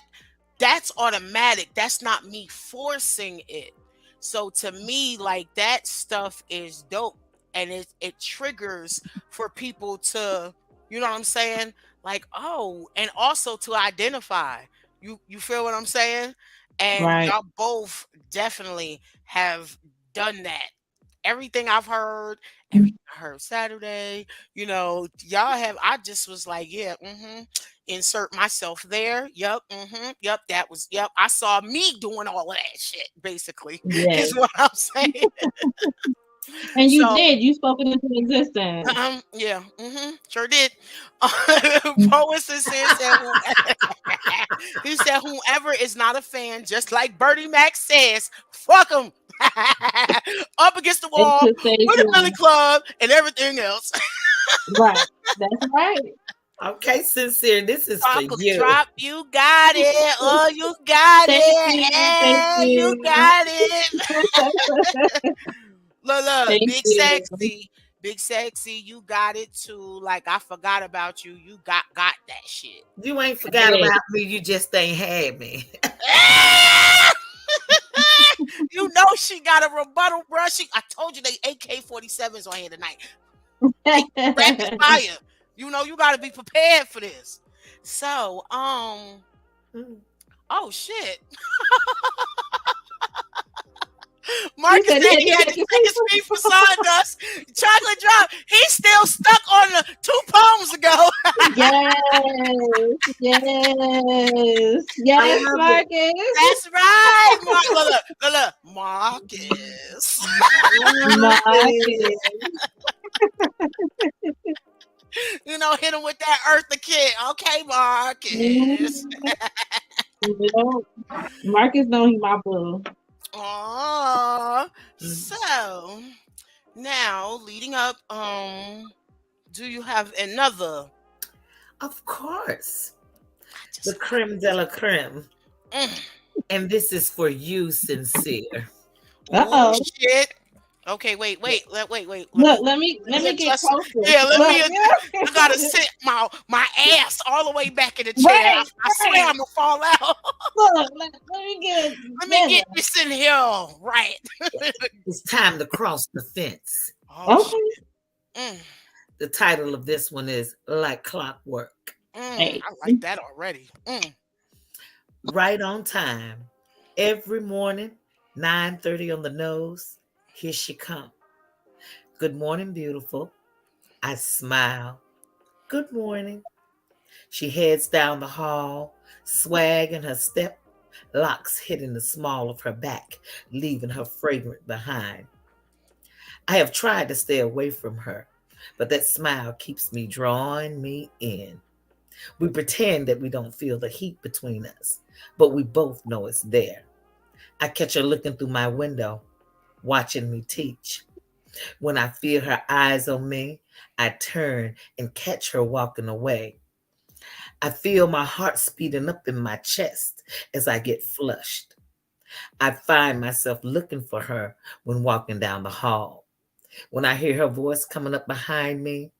that's automatic. That's not me forcing it. So to me, like that stuff is dope. And it triggers for people to, you know what I'm saying? Like, oh, and also to identify. You feel what I'm saying? And Right. y'all both definitely have done that. Everything I've heard, everything I heard Saturday, y'all have I just was like, yeah, insert myself there. Yep. Yep. That was, yep. I saw me doing all of that shit, basically, is Yes. what I'm saying. And you So, did. You spoke it into existence. yeah, sure did. Poet said, he said, whoever is not a fan, just like Bertie Mac says, fuck them. Up against the And wall to say with a Billy one. Club and everything else. Right. That's right. Okay, Sincere, this is for Chocolate you. drop, you got it. Oh, you got Thank it. you. Thank You you. got it. Look, Thank you. big sexy, you got it too. Like I forgot about you. You got that shit. You ain't forgot Hey. about me. You just ain't had me. You know she got a rebuttal, bro. I told you they AK-47s on here tonight. Like rapid fire. You know you got to be prepared for this. So, oh shit. You Marcus said he said had he to had take to his take his feet for sawdust. Chocolate drop. He's still stuck on the 2 poems ago. Yes. Yes. I Yes, love it. Marcus. That's right. Look. Marcus. Marcus. Hit him with that Eartha Kitt. Okay, Marcus. Yep. Marcus know he my boo. Aww. So now leading up, do you have another? Of course. I The just creme de la creme. mm. And this is for you, Sincere. Oh Uh-oh. shit. Okay, wait. Wait. Look, let me get adjust. closer. Yeah, let Look, me. yeah. I gotta sit my ass all the way back in the chair. Right, I swear right. I'm gonna fall out. Look, let me get it Let me together. get this in here right. It's time to cross the fence. Oh shit. Okay. The title of this one is Like Clockwork. Hey. I like that already. Right on time. Every morning, 9:30 on the nose. Here she come. Good morning, beautiful. I smile. Good morning. She heads down the hall, swag in her step, locks hitting the small of her back, leaving her fragrant behind. I have tried to stay away from her, but that smile keeps me drawing me in. We pretend that we don't feel the heat between us, but we both know it's there. I catch her looking through my window, watching me teach. When I feel her eyes on me, I turn and catch her walking away. I feel my heart speeding up in my chest as I get flushed. I find myself looking for her when walking down the hall. When I hear her voice coming up behind me,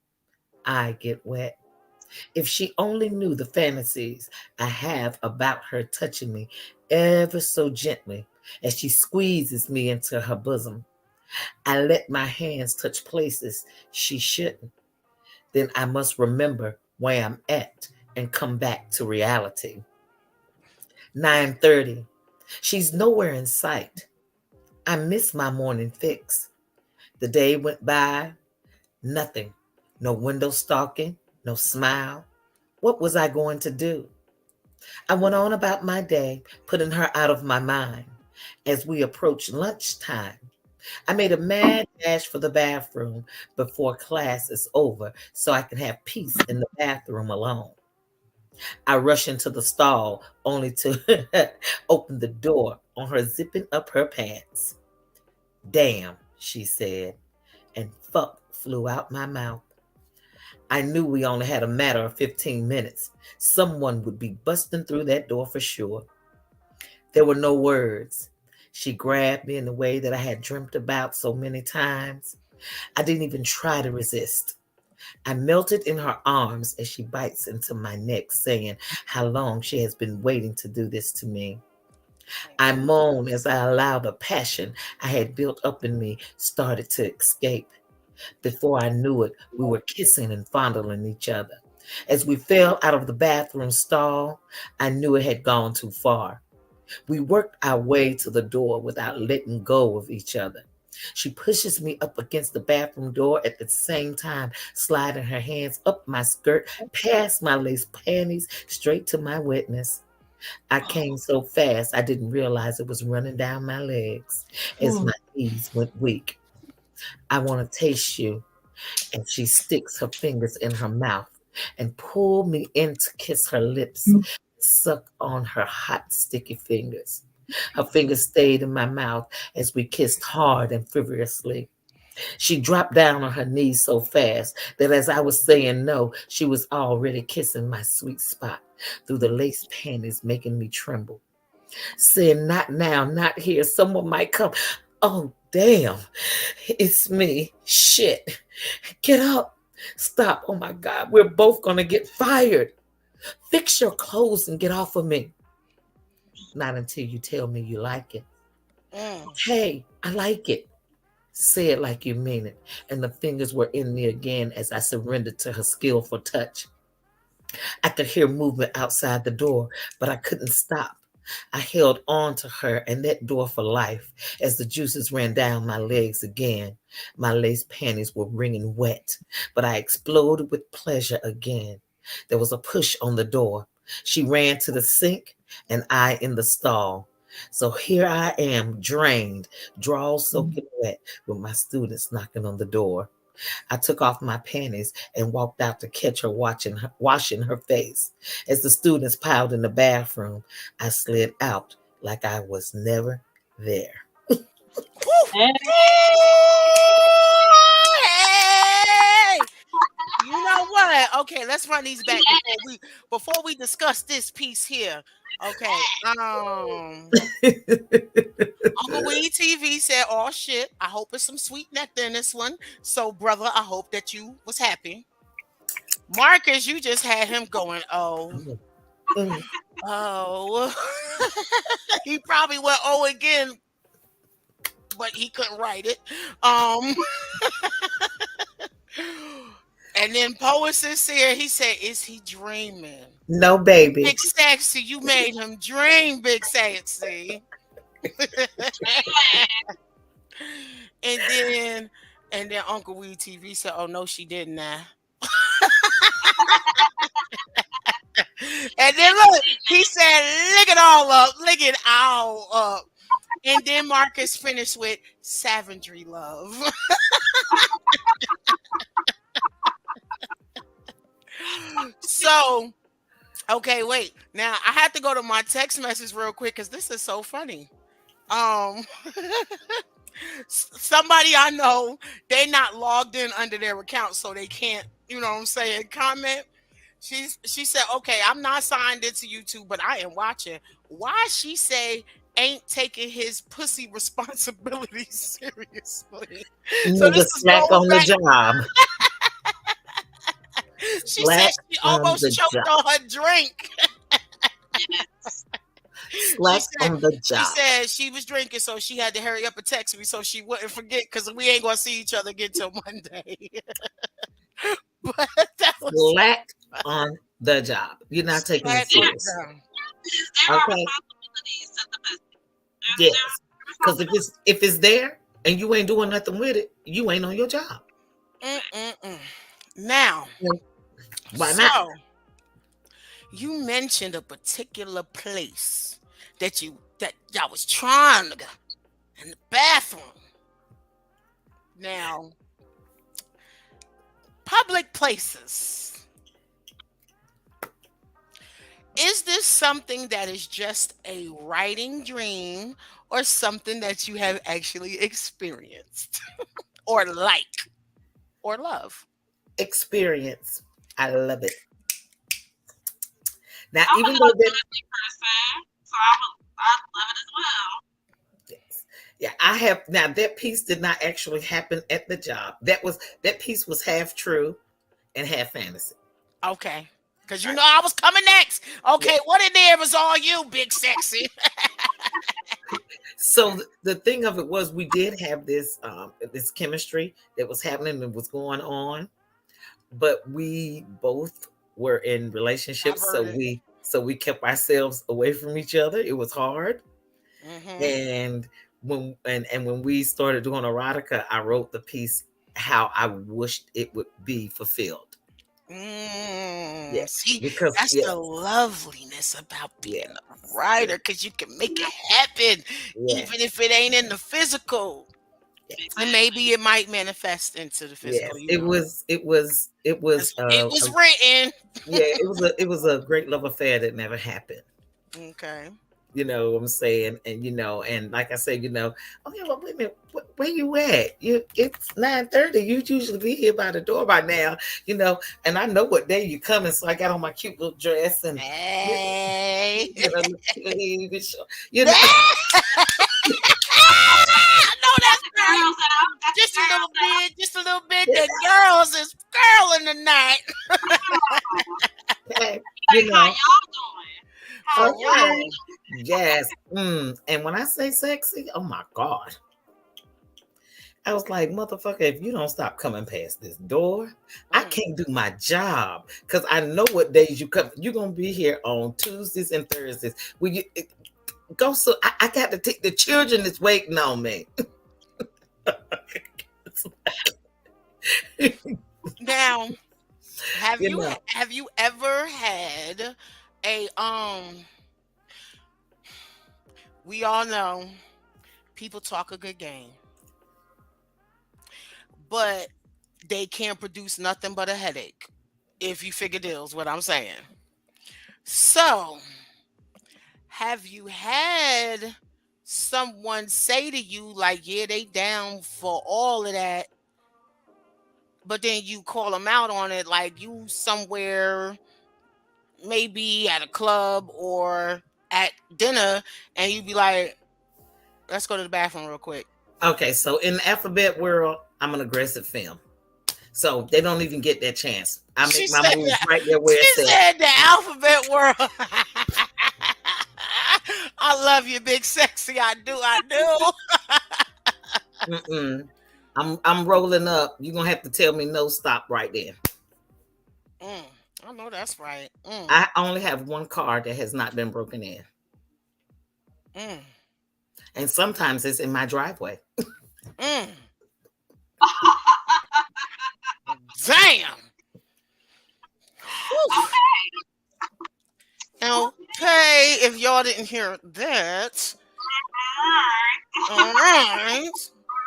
I get wet. If she only knew the fantasies I have about her touching me ever so gently as she squeezes me into her bosom. I let my hands touch places she shouldn't. Then I must remember where I'm at and come back to reality. 9:30. She's nowhere in sight. I miss my morning fix. The day went by, nothing. No window stalking, no smile. What was I going to do? I went on about my day, putting her out of my mind. As we approached lunchtime, I made a mad dash for the bathroom before class is over so I can have peace in the bathroom alone. I rush into the stall only to open the door on her zipping up her pants. Damn, she said, and fuck flew out my mouth. I knew we only had a matter of 15 minutes. Someone would be busting through that door for sure. There were no words. She grabbed me in the way that I had dreamt about so many times. I didn't even try to resist. I melted in her arms as she bites into my neck, saying how long she has been waiting to do this to me. I moaned as I allowed the passion I had built up in me started to escape. Before I knew it, we were kissing and fondling each other. As we fell out of the bathroom stall, I knew it had gone too far. We worked our way to the door without letting go of each other. She pushes me up against the bathroom door at the same time, sliding her hands up my skirt, past my lace panties, straight to my wetness. I came so fast I didn't realize it was running down my legs as my knees went weak. I want to taste you. And she sticks her fingers in her mouth and pull me in to kiss her lips, suck on her hot, sticky fingers. Her fingers stayed in my mouth as we kissed hard and furiously. She dropped down on her knees so fast that as I was saying no, she was already kissing my sweet spot through the lace panties, making me tremble. Saying, not now, not here. Someone might come. Oh, damn. It's me. Shit. Get up. Stop. Oh, my God. We're both going to get fired. Fix your clothes and get off of me. Not until you tell me you like it. Hey, I like it. Say it like you mean it. And the fingers were in me again as I surrendered to her skillful touch. I could hear movement outside the door, but I couldn't stop. I held on to her and that door for life as the juices ran down my legs again. My lace panties were wringing wet, but I exploded with pleasure again. There was a push on the door. She ran to the sink and I in the stall. So here I am, drained, drawers soaking wet, with my students knocking on the door. I took off my panties and walked out to catch her washing her face. As the students piled in the bathroom, I slid out like I was never there. Hey! You know what? Okay, let's run these back before we discuss this piece here. Okay. Uncle Weed TV said, "Oh shit, I hope it's some sweet nectar in this one." So, brother, I hope that you was happy. Marcus, you just had him going, oh, oh. He probably went oh again, but he couldn't write it. And then poetess here, he said, "Is he dreaming?" No, baby. Big Sexy, you made him dream, Big Sexy. and then Uncle Weed TV said, "Oh no, she didn't now." And then look, he said, lick it all up, lick it all up. And then Marcus finished with Savagery Love. So, okay, wait. Now I have to go to my text message real quick because this is so funny. Um, somebody I know, they not logged in under their account, so they can't, you know what I'm saying, comment. She said, okay, I'm not signed into YouTube, but I am watching. Why she say ain't taking his pussy responsibilities seriously? So this Nigga is slack going on the back. job. She said Slack she on almost the choked job. on her drink. She Slack said on the she job. said she was drinking, so she had to hurry up and text me so she wouldn't forget because we ain't gonna see each other again till Monday. But that was Slack on the job. You're not taking it slack on serious. them. There are Okay. responsibilities to the business. Yes. Because if it's there and you ain't doing nothing with it, you ain't on your job. Mm-mm-mm. Now, Why not? so you mentioned a particular place that y'all was trying to go in the bathroom. Now, public places. Is this something that is just a writing dream or something that you have actually experienced or like or love? Experience. I love it. Now, I'm even an though that optimistic person, so I love it as well. yes. Yeah, I have now that piece did not actually happen at the job. That piece was half true and half fantasy. Okay. Because you Right. know I was coming next. Yeah. Okay, what in there was all you, big sexy. So the thing of it was we did have this chemistry that was happening and was going on, but we both were in relationships, so Diverted. we kept ourselves away from each other. It was hard. Mm-hmm. And when we started doing erotica, I wrote the piece how I wished it would be fulfilled. Yeah. See, Because that's the loveliness about being yeah, a writer because you can make it happen yeah, even if it ain't in the physical. And maybe it might manifest into the yes. physical, you It know. was it was it was It was written. yeah, it was a great love affair that never happened. Okay. You know what I'm saying? And and like I said, okay, well, wait a minute, where you at? It's 9:30. You usually be here by the door by now, and I know what day you coming, so I got on my cute little dress and Hey. you know, No, that's Got the right. girls out. Got the Just a girls little out. bit, just a little bit. The girls is girl in the night. okay, Like, how y'all doing? How For y'all real. doing? yes. And when I say sexy, oh my God. I was like, motherfucker, if you don't stop coming past this door, I can't do my job. Because I know what days you come. You're going to be here on Tuesdays and Thursdays. Will you go? So I got to take the children is waiting on me. Now, have You you know, have you ever had a we all know people talk a good game, but they can't produce nothing but a headache. If you figure deals what I'm saying. So, have you had someone say to you like, yeah, they down for all of that, but then you call them out on it like you somewhere maybe at a club or at dinner and you be like, let's go to the bathroom real quick. okay, so in the alphabet world, I'm an aggressive femme. So they don't even get that chance. I She make my said moves that. right there where She it's at. said the alphabet world. I love you, big sexy. I do. Mm-mm. I'm rolling up. You're gonna have to tell me no stop right there. I know that's right. I only have one car that has not been broken in. Mm, And sometimes it's in my driveway. mm. Damn. Whew. Okay. Okay, if y'all didn't hear that, all right.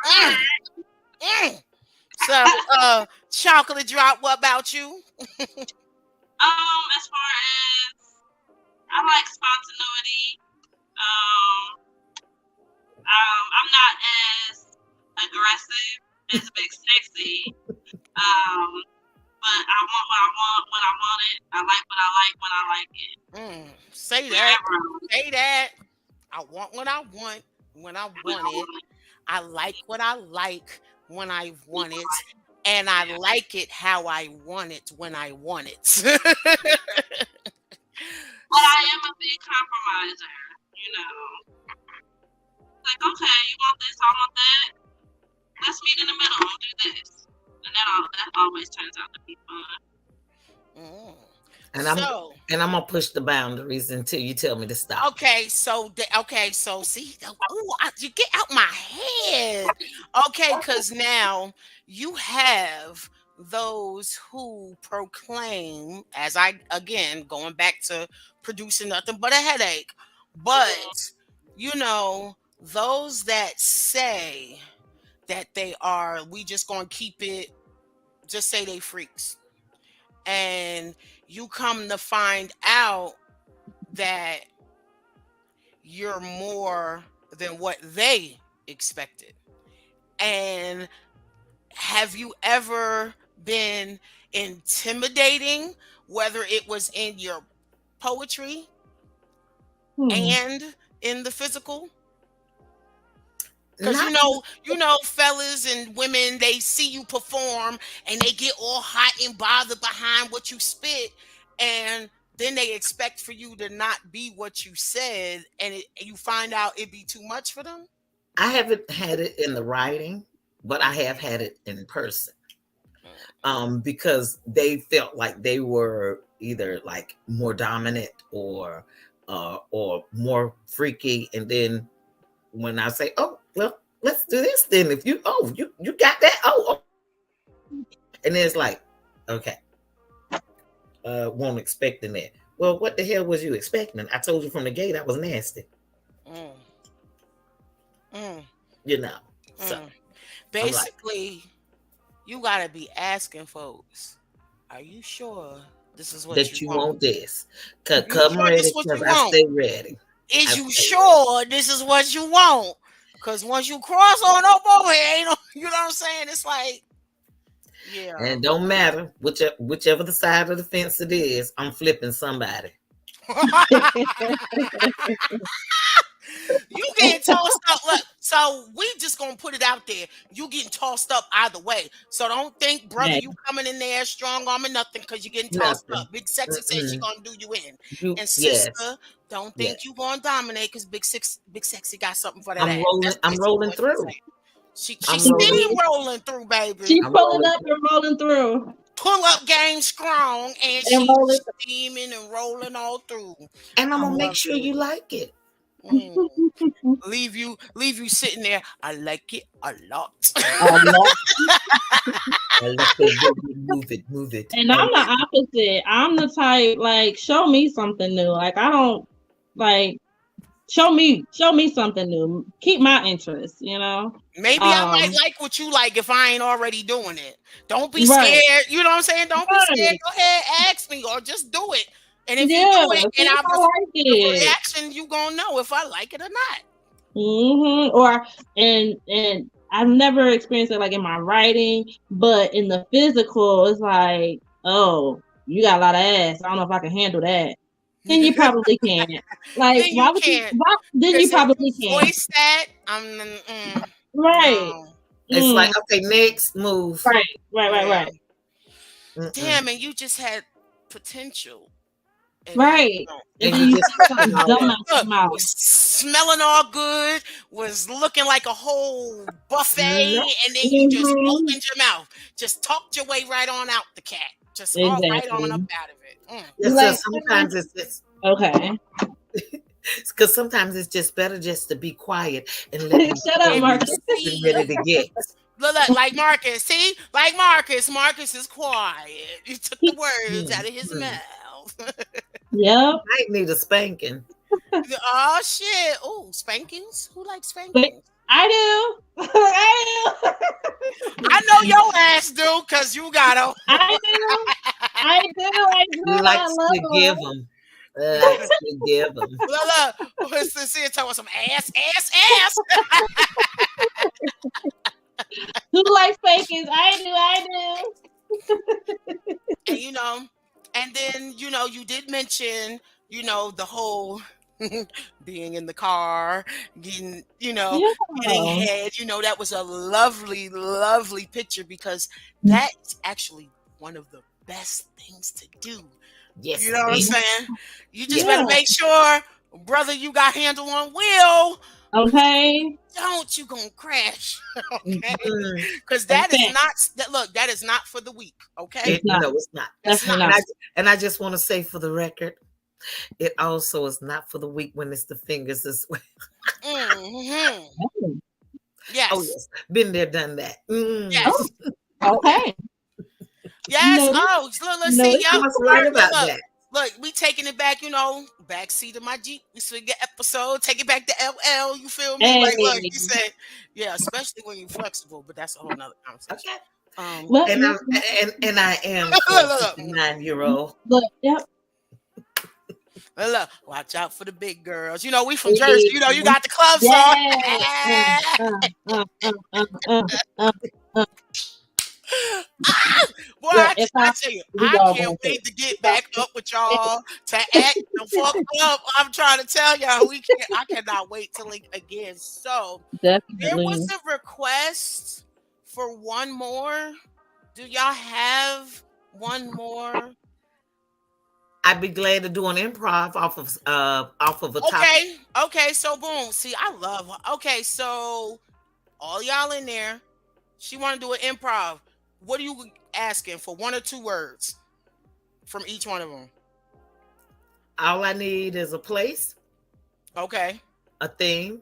Mm, mm. So, chocolate drop. What about you? As far as I like spontaneity. I'm not as aggressive as Big Sexy. But I want what I want when I want it. I like what I like when I like it. Say that. Wherever. Say that. I want what I want when I want it. I like what I like when I want it. And I like it how I want it when I want it. But I am a big compromiser, you know. Like, okay, you want this, I want that. Let's meet in the middle and do this. And that always turns out to be fun. And I'm gonna push the boundaries until you tell me to stop. Okay, so see, you get out my head. Okay, because now you have those who proclaim, as I again going back to producing nothing but a headache, but those that say that we just gonna keep it, just say they freaks, and you come to find out that you're more than what they expected. And have you ever been intimidating, whether it was in your poetry and in the physical? Because fellas and women, they see you perform and they get all hot and bothered behind what you spit, and then they expect for you to not be what you said, and you find out it be too much for them. I haven't had it in the writing, but I have had it in person. Because they felt like they were either like more dominant or more freaky, and then when I say, "Oh, well, let's do this," then if you got that, and then it's like, okay, won't expecting that. Well, what the hell was you expecting? I told you from the gate I was nasty. So basically, you gotta be asking folks, "Are you sure this is what that you want? This? Come sure ready, this what because you I want? stay ready. Is you sure this is what you want? Because once you cross on up over here, you know what I'm saying? It's like, yeah. And it don't matter whichever the side of the fence it is, I'm flipping somebody. You getting tossed up. Look, so we just gonna put it out there. You getting tossed up either way. So don't think, brother, you coming in there strong arm or nothing because you're getting tossed up. Big Sexy says she gonna do you in. And sister, don't think you gonna dominate because Big Sexy got something for that ass. I'm rolling through. She's steamrolling through, baby. She's pulling up and rolling through. Pull up game strong, and she's steaming and rolling all through. And I'm gonna make sure you like it. Leave you sitting there. I like it a lot. I like it. Move it. And I'm the opposite. I'm the type, like, show me something new. Like, I don't like show me something new. Keep my interest, Maybe I might like what you like if I ain't already doing it. Don't be scared. You know what I'm saying? Don't be scared. Go ahead, ask me or just do it. And if you do it and I like the reaction, you gonna know if I like it or not. Or and I've never experienced it like in my writing, but in the physical, it's like, oh, you got a lot of ass. I don't know if I can handle that. Then you probably can't. Like, then you can't. Then you probably can't. Voice that. Right. No. It's like, okay, next move. Right. Damn, and you just had potential. Right. And you was smelling all good, was looking like a whole buffet, and then you just opened your mouth, just talked your way right on out the cat, just all right on up out of it. Yes, so sometimes it's just okay. Because sometimes it's just better just to be quiet and let me shut up, Marcus. Ready to get. Look, like Marcus. See, like Marcus. Marcus is quiet. You took the words out of his mouth. Yep. Might need a spanking. Oh shit! Oh, spankings. Who likes But spankings? I do. I I know your ass do, cause you got them. I do. I do. I do. I Likes to give love them. Likes to give them. Look, what's this here talking about some ass? them. Who likes spankings? I do. I And and then you did mention, the whole being in the car, do. getting Yeah. head. That was a lovely, lovely picture because that's actually one of the best things to do. Yes, You know it what I'm is. saying? You just Yeah. better make sure, brother, you got handle on wheel. Okay. Don't you gonna crash, okay? Mhm. Because Okay. that is not for the weak, okay? It's not. No, it's not. That's Definitely not. not. And I just want to say for the record, it also is not for the weak when it's the fingers as well. Hmm. Oh, Oh Yes, yes, been there, done that. yes, okay. yes. Noted. Oh, look, see, Noted. I y'all. was right about Look, that. look, we taking it back. Back seat of my Jeep. We swing the episode. Take it back to LL. You feel me? Like, look, Hey. you said, yeah, especially when you're flexible. But that's a whole nother conversation. Okay. Look, And look, I am for a Look, 59-year-old. look. Yep. look, watch out for the big girls. We from Jersey. You got the club song. Yeah. Uh. Uh. Boy, Look, I, if I I tell you, we I all can't going wait to to get back up with y'all to act the fuck up. I'm trying to tell y'all, I cannot wait to link again. So there was definitely. a request for one more. Do y'all have one more? I'd be glad to do an improv off of a topic. Okay. So boom. See, I love her. Okay, so all y'all in there. She want to do an improv. What are you asking for? One or two words from each one of them. All I need is a place, Okay. a theme,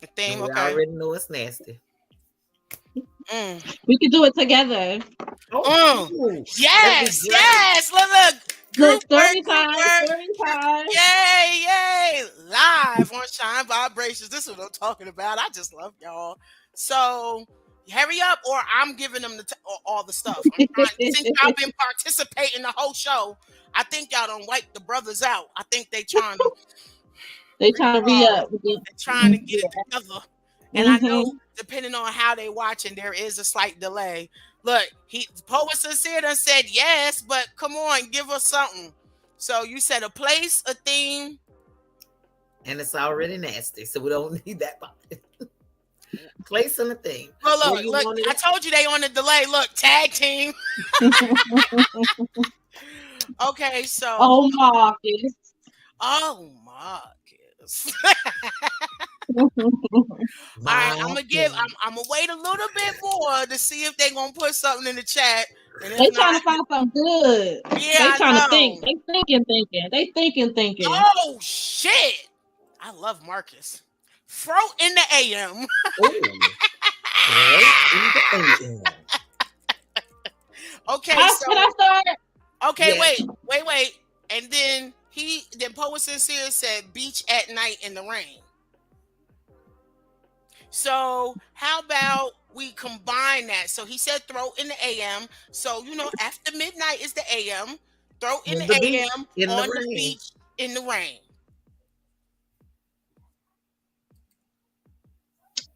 The and theme. we Okay. already know it's nasty. Mm. We could do it together. Oh, Mm. ooh, that'd be Yes. great. Yes. Look. Look, Group work. story Group time. work. Story time. Yay. Live on Shine Vibrations. This is what I'm talking about. I just love y'all. So hurry up, or I'm giving them all the stuff. I'm trying. Since y'all been participating the whole show, I think y'all don't wipe the brothers out. I think they trying to They trying to re up. they're trying to get it together. And I Mm-hmm. know, depending on how they watching, there is a slight delay. Look, Poet Sincere done said yes, but come on, give us something. So you said a place, a theme. And it's already nasty, so we don't need that part. Place and a theme. Look, I told you they on the delay. Look, tag team. Okay, so Oh, Marcus. oh Marcus. All right, I'm gonna wait a little bit more to see if they gonna put something in the chat. And They if trying not, to find something good. yeah, They I trying to know. think. They thinking. They thinking. Oh shit! I love Marcus. Fro in the AM. Okay, so Can I start? okay, Yes. wait, and then Poet Sincere said beach at night in the rain. So how about we combine that? So he said throw in the AM. So after midnight is the AM. Throw in the beach, AM in the on the rain. beach in the rain.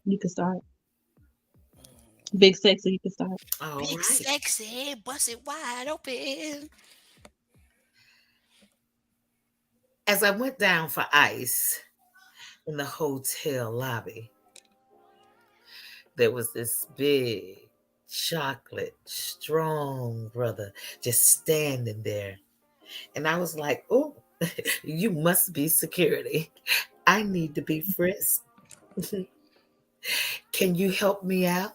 You can start. Big sexy, you can start. All Big right. sexy, bust it wide open. As I went down for ice in the hotel lobby, there was this big chocolate strong brother just standing there. And I was like, oh, you must be security. I need to be frisked. Can you help me out?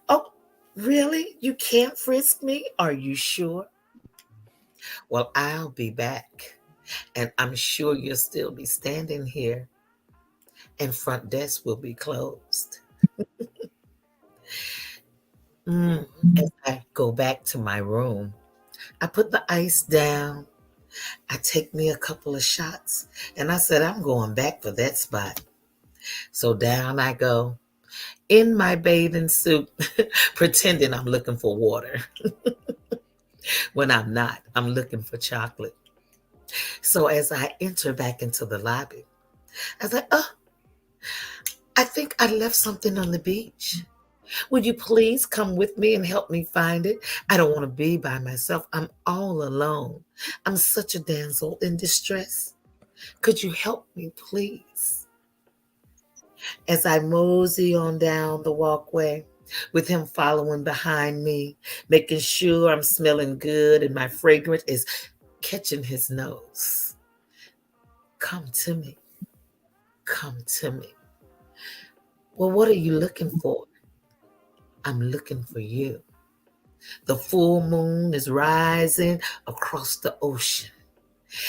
Oh, really? You can't frisk me? Are you sure? Well, I'll be back. And I'm sure you'll still be standing here. And front desk will be closed. As I go back to my room, I put the ice down I take me a couple of shots and I said, I'm going back for that spot. So down I go in my bathing suit, pretending I'm looking for water when I'm not. I'm looking for chocolate. So as I enter back into the lobby, I was like, oh, I think I left something on the beach. Would you please come with me and help me find it? I don't want to be by myself. I'm all alone. I'm such a damsel in distress. Could you help me, please? As I mosey on down the walkway, with him following behind me, making sure I'm smelling good and my fragrance is catching his nose. Come to me. Come to me. Well, what are you looking for? I'm looking for you. The full moon is rising across the ocean,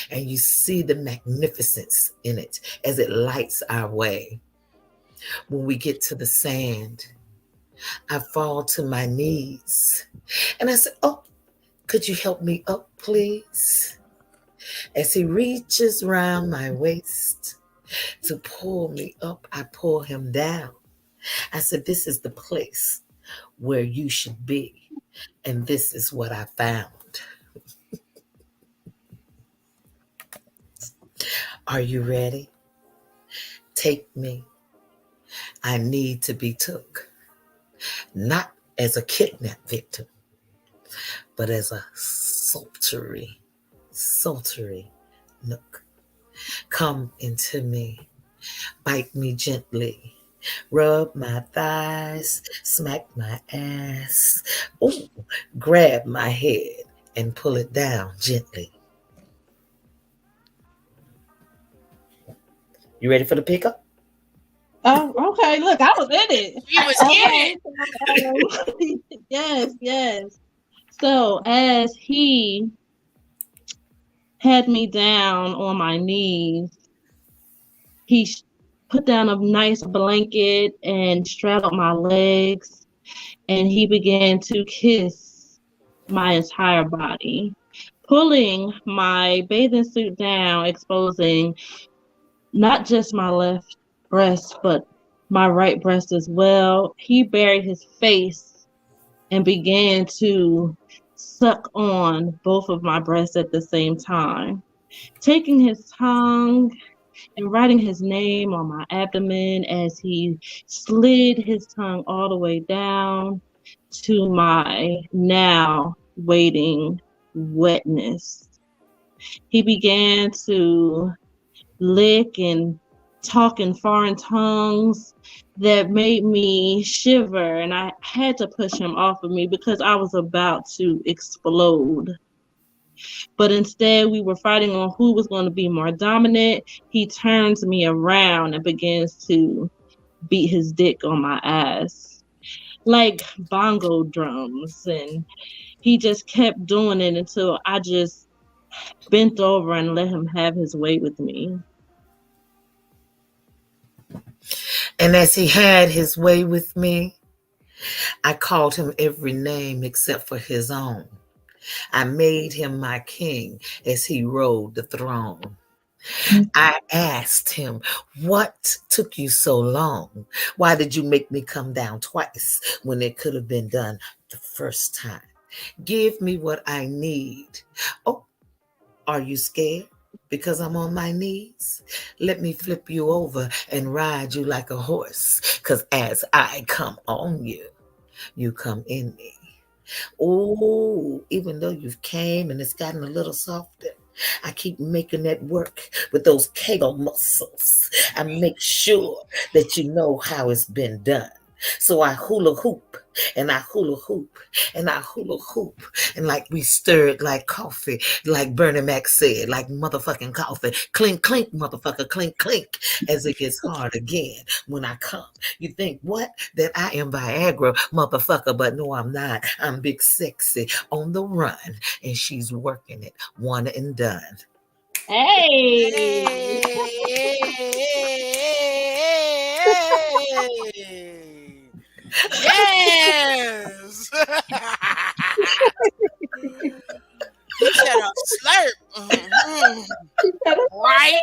and you see the magnificence in it as it lights our way. When we get to the sand, I fall to my knees, and I said, oh, could you help me up, please? As he reaches around my waist to pull me up, I pull him down. I said, this is the place where you should be. And this is what I found. Are you ready? Take me. I need to be took. Not as a kidnap victim, but as a sultry nook. Come into me. Bite me gently. Rub my thighs, smack my ass, ooh, grab my head and pull it down gently. You ready for the pickup? Oh, okay. Look, I was in it. She was in it. Yes, yes. So as he had me down on my knees, he put down a nice blanket and straddled my legs, and he began to kiss my entire body, pulling my bathing suit down, exposing not just my left breast, but my right breast as well. He buried his face and began to suck on both of my breasts at the same time, taking his tongue and writing his name on my abdomen as he slid his tongue all the way down to my now waiting wetness. He began to lick and talk in foreign tongues that made me shiver, and I had to push him off of me because I was about to explode. But instead, we were fighting on who was going to be more dominant. He turns me around and begins to beat his dick on my ass like bongo drums. And he just kept doing it until I just bent over and let him have his way with me. And as he had his way with me, I called him every name except for his own. I made him my king as he rode the throne. I asked him, what took you so long? Why did you make me come down twice when it could have been done the first time? Give me what I need. Oh, are you scared? Because I'm on my knees? Let me flip you over and ride you like a horse. Because as I come on you, you come in me. Oh, even though you've came and it's gotten a little softer, I keep making that work with those Kegel muscles. I make sure that you know how it's been done. So I hula hoop and I hula hoop and I hula hoop. And like we stirred like coffee, like Bernie Mac said, like motherfucking coffee. Clink, clink, motherfucker, clink, clink, as it gets hard again when I come. You think what? That I am Viagra, motherfucker, but no, I'm not. I'm big sexy on the run and she's working it. One and done. Hey! Yes. You said a slurp. Right?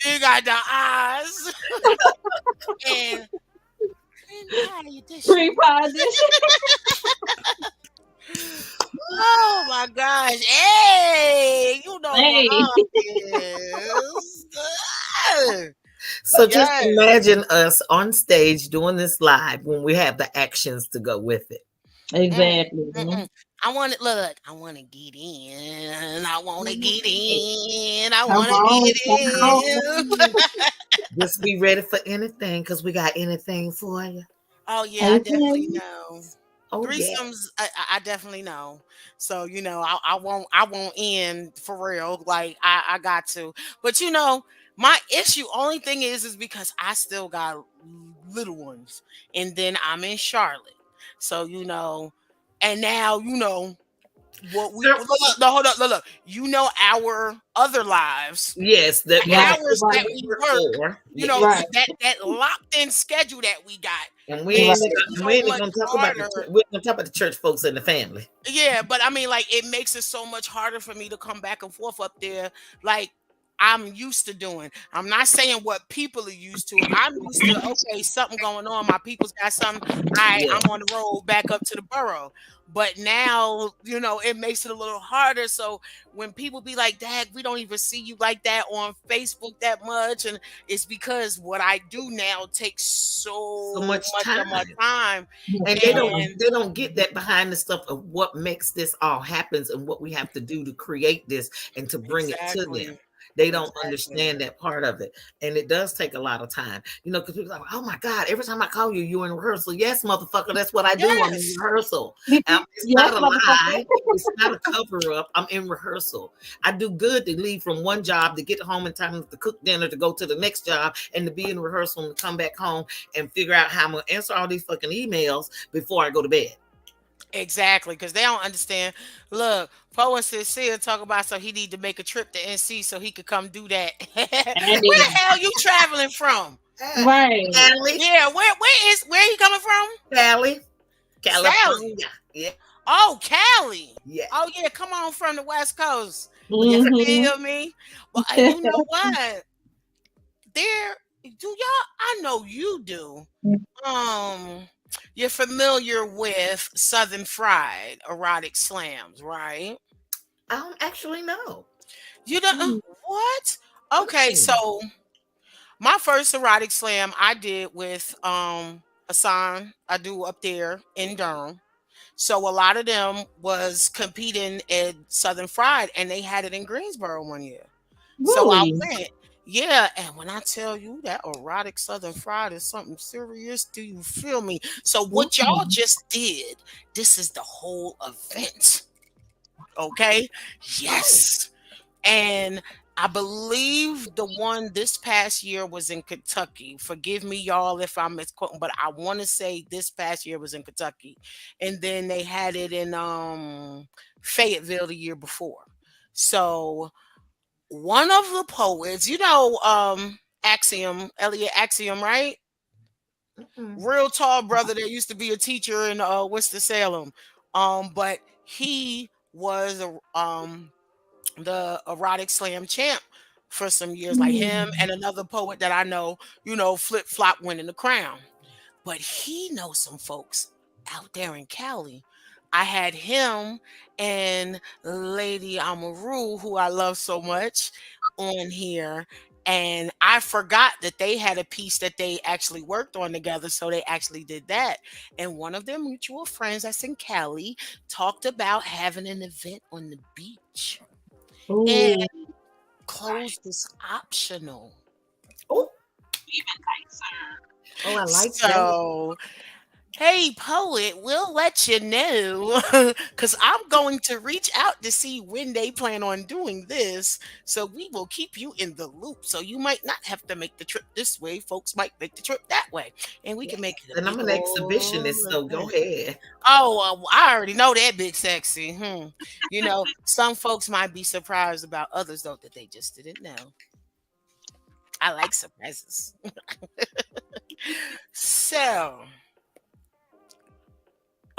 You got the eyes. And how you dish it? Pre-position. Oh my gosh. Hey, you know what Hey. is. So just Yes. imagine us on stage doing this live when we have the actions to go with it. Mm, Exactly. mm-mm. I want to look. I want to get in. I want to get Right. in. I Come want to on, come get in. Just be ready for anything because we got anything for you. Oh yeah, I definitely on. know. Oh yeah. Threesomes, I definitely know. So I won't end for real. Like I got to. But my issue, only thing is because I still got little ones, and then I'm in Charlotte. So and now what we So, look, look, no, hold up, look, our other lives, yes, the that Right, hours that that right, we we work work, for. right, Yes. that locked in schedule that we got And is we so ain't much gonna talk about harder. we're gonna talk about the church folks and the family. Yeah, but I mean, like, it makes it so much harder for me to come back and forth up there. Like, I'm used to doing. I'm not saying what people are used to. I'm used to, okay, something going on. My people's got something. Yeah. I'm on the road back up to the borough. But now, it makes it a little harder. So when people be like, Dad, we don't even see you like that on Facebook that much. And it's because what I do now takes So so much much of time. my time. And And they don't get that behind the stuff of what makes this all happens and what we have to do to create this and to bring it to them. exactly. They don't Exactly. understand that part of it. And it does take a lot of time. Because people are like, oh my God, every time I call you, you're in rehearsal. Yes, motherfucker, that's what I do. I'm in Yes. rehearsal. It's yes, not a motherfucker. lie. It's not a cover up. I'm in rehearsal. I do good to leave from one job to get home in time to cook dinner, to go to the next job, and to be in rehearsal and to come back home and figure out how I'm going to answer all these fucking emails before I go to bed. Exactly. Because they don't understand. Look, Poe and Sincere talk about so he need to make a trip to NC so he could come do that. Where And the hell you traveling from? right. Cali, Yeah, where you coming from? Cali, Sally. California. Yeah, Oh, Cali. yeah. Oh yeah, come on from the West Coast. You Yes, Mm-hmm. feel me? But you know what? There do y'all I know you do. Um, you're familiar with Southern Fried Erotic Slams, right? I don't actually know. You don't what? Okay, Mm. so my first erotic slam I did with Hassan. I do up there in Durham. So a lot of them was competing at Southern Fried and they had it in Greensboro one year. So I Really? went. Yeah, and when I tell you that erotic Southern Fried is something serious, do you feel me? So what y'all Mm. just did, this is the whole event. Okay? Oh, Yes. And I believe the one this past year was in Kentucky. Forgive me, y'all, if I'm misquoting, but I want to say this past year was in Kentucky. And then they had it in Fayetteville the year before. So one of the poets, Axiom, Elliot Axiom, right? mm-mm. Real tall brother that used to be a teacher in Winston-Salem. But he was the erotic slam champ for some years, like him Mm. and another poet that I know, flip flop winning the crown. But he knows some folks out there in Cali. I had him and Lady Amaru, who I love so much, on here. And I forgot that they had a piece that they actually worked on together. So they actually did that. And one of their mutual friends that's in Cali talked about having an event on the beach. And Ooh. closed is optional. Oh, Even nicer. oh, I like that. So hey, poet, we'll let you know because I'm going to reach out to see when they plan on doing this. So we will keep you in the loop. So you might not have to make the trip this way. Folks might make the trip that way. And we Yeah. can make it a And I'm big an old exhibitionist, so go event. ahead. Oh, I already know that big sexy. Some folks might be surprised about others, though, that they just didn't know. I like surprises. So,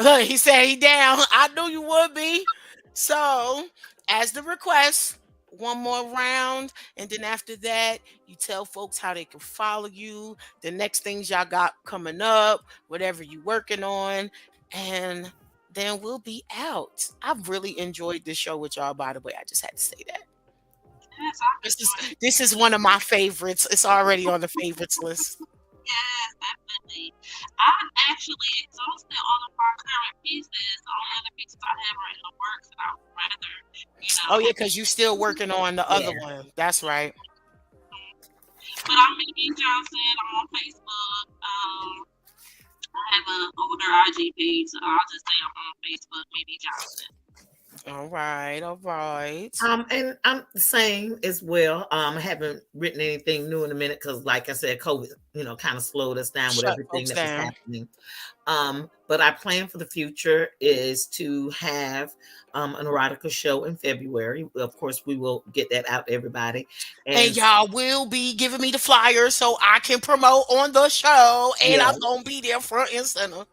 he said he down. I knew you would be. So, as the request, one more round, and then after that, you tell folks how they can follow you, the next things y'all got coming up, whatever you working on, and then we'll be out. I've really enjoyed this show with y'all, by the way. I just had to say that. Yes, I've This is enjoyed it. this is one of my favorites. It's already on the favorites list. Yes, definitely. I'm actually exhausted all of our current pieces. All the other pieces I have are in the works, and I would rather, you know. Oh yeah, because you still working on the other Yeah. one. That's right. But I'm Mimi Johnson. I'm on Facebook. I have an older IG page, so I'll just say I'm on Facebook, Mimi Johnson. All right, all right. And I'm the same as well. I haven't written anything new in a minute because, like I said, COVID, kind of slowed us down with Shut everything folks that was down. happening. But our plan for the future is to have an erotica show in February. Of course, we will get that out to everybody. And And y'all will be giving me the flyer so I can promote on the show, and yeah, I'm gonna be there front and center.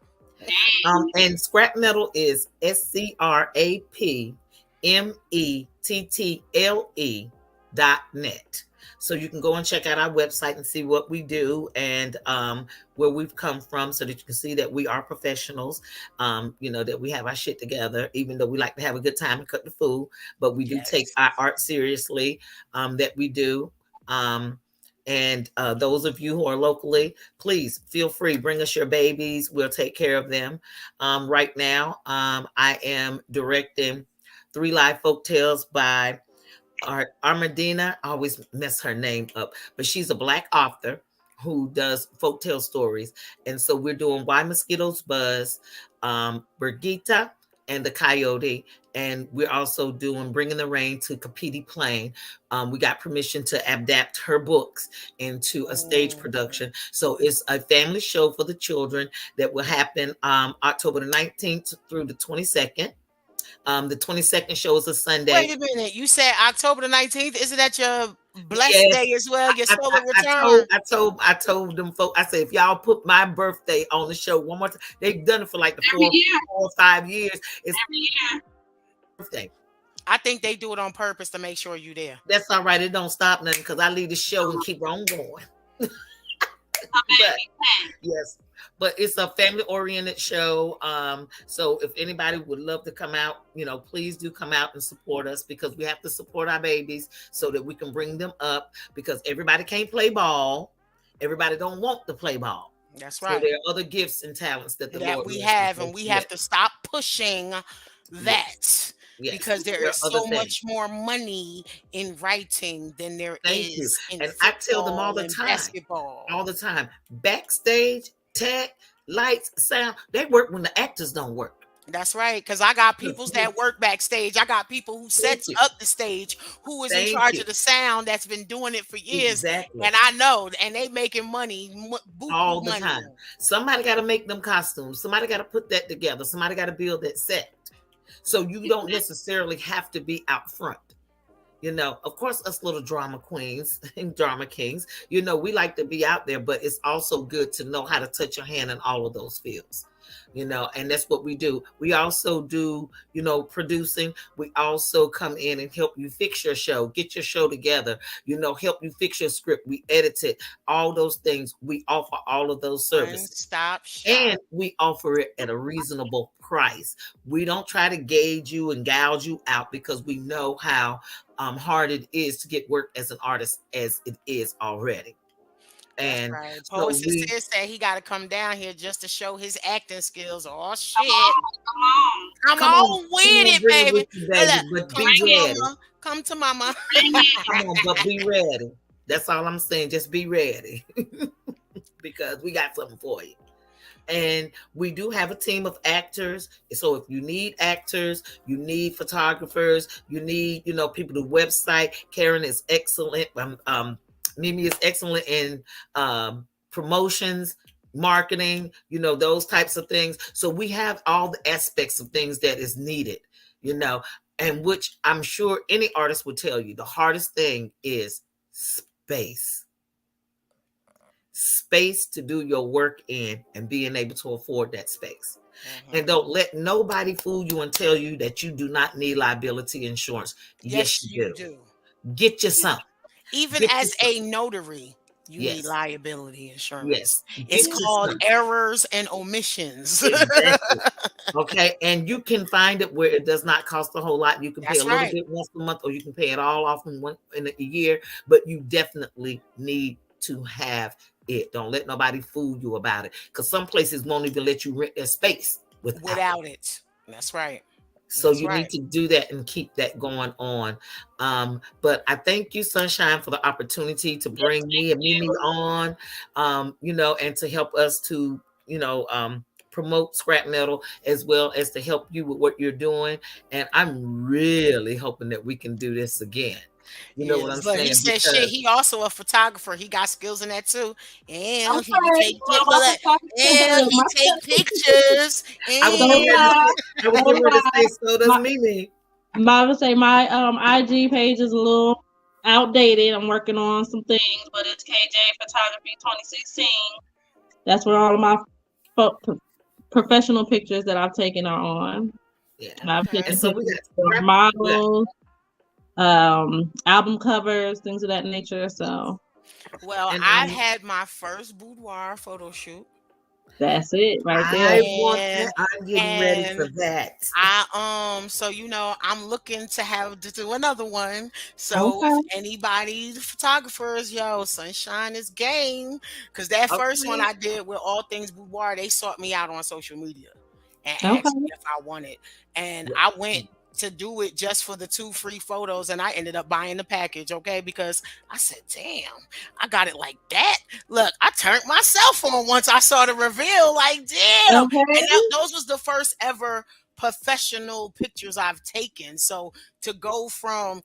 and scrap metal is ScrapMettle.net. So you can go and check out our website and see what we do and where we've come from so that you can see that we are professionals, that we have our shit together, even though we like to have a good time and cut the food, but we do take Yes. our art seriously, that we do. And those of you who are locally, please feel free, bring us your babies. We'll take care of them. Right now, I am directing 3 live folk tales by Armadina. I always mess her name up, but she's a Black author who does folktale stories. And so we're doing Why Mosquitoes Buzz, Brigitte, and the Coyote. And we're also doing Bringing the Rain to Kapiti Plain. We got permission to adapt her books into a stage production. So it's a family show for the children that will happen October the 19th through the 22nd. The 22nd show is a Sunday. Wait a minute. You said October the 19th. Isn't that your blessed Yes, day as well? Your I, solar I told return? I told them folks. I said if y'all put my birthday on the show one more time, they've done it for like the Every year, 4 or 5 years. It's every year. my birthday. I think they do it on purpose to make sure you there. That's all right. It don't stop nothing because I leave the show and keep on going. Come But back, we can. yes, but it's a family oriented show. So if anybody would love to come out, please do come out and support us because we have to support our babies so that we can bring them up because everybody can't play ball. Everybody don't want to play ball. That's So right. there are other gifts and talents that the That Lord we wants have, us and we to- have to stop pushing that yes, because there there is are other so things. much more money in writing than there Thank you. is in And I tell them all football the and time, basketball. backstage, tech, lights, sound, they work when the actors don't work. That's right, because I got peoples that work backstage. I got people who sets you. up the stage, who is in Thank charge you. of the sound that's been doing it for years. Exactly. And I know, and they making money, All buku the money. time. Somebody got to make them costumes. Somebody got to put that together. Somebody got to build that set. So you don't necessarily have to be out front. Of course, us little drama queens and drama kings, we like to be out there, but it's also good to know how to touch your hand in all of those fields. And that's what we do. We also do, producing. We also come in and help you fix your show, get your show together, help you fix your script. We edit it, all those things. We offer all of those services. Stop shop. And we offer it at a reasonable price. We don't try to gauge you and gouge you out because we know how hard it is to get work as an artist as it is already. That's And right. so Poetess we said he got to come down here just to show his acting skills. Oh Come shit! on. I'm come on on, with it, bring it baby. with you, baby, Look, but come be to ready. mama. Come to mama. Bring it. Come on, but be ready. That's all I'm saying. Just be ready because we got something for you. And we do have a team of actors. So if you need actors, you need photographers, you need, people to website. Karen is excellent. Mimi is excellent in promotions, marketing, those types of things. So we have all the aspects of things that is needed, and which I'm sure any artist would tell you the hardest thing is space to do your work in and being able to afford that space. And don't let nobody fool you and tell you that you do not need liability insurance. Yes, you do. Get you some. Even Get you as some. a notary, you need Yes. liability insurance. Yes. It's Get you called some. errors and omissions. Exactly. Okay, and you can find it where it does not cost a whole lot. You can pay a That's little right. bit once a month, or you can pay it all off in a year. But you definitely need to have it. Don't let nobody fool you about it, because some places won't even let you rent their space without it. Without it. That's right. So That's you right. need to do that and keep that going on. But I thank you, Sunshine, for the opportunity to Yes, bring me and Mimi on, and to help us to, promote scrap metal, as well as to help you with what you're doing. And I'm really hoping that we can do this again. You know what I'm Yes. Look, he saying? said shit. Because He also a photographer. He got skills in that too. And he be okay. take Well, look, look, and he take pictures. I was don't getting ready to And lie, say, I was don't getting ready to lie. say, so does My, Mimi. I would say my IG page is a little outdated. I'm working on some things, but it's KJ Photography 2016. That's where all of my fo- pro- professional pictures that I've taken are on. Yeah. I've okay. And taken so we pictures got for scrap. models, album covers, things of that nature. So Well, And I had my first boudoir photo shoot. that's it right there. I want And that. I'm getting ready for and that. so I'm looking to have to do another one. So if Okay. anybody photographers, yo, Sunshine is game. Cause that first one Okay. I did with all things boudoir, they sought me out on social media and asked me Okay. if I wanted. And Yeah. I went to do it just for the 2 free photos, and I ended up buying the package, okay? Because I said, damn, I got it like that. Look, I turned myself on once I saw the reveal, like, damn. And Okay. those was the first ever professional pictures I've taken. So to go from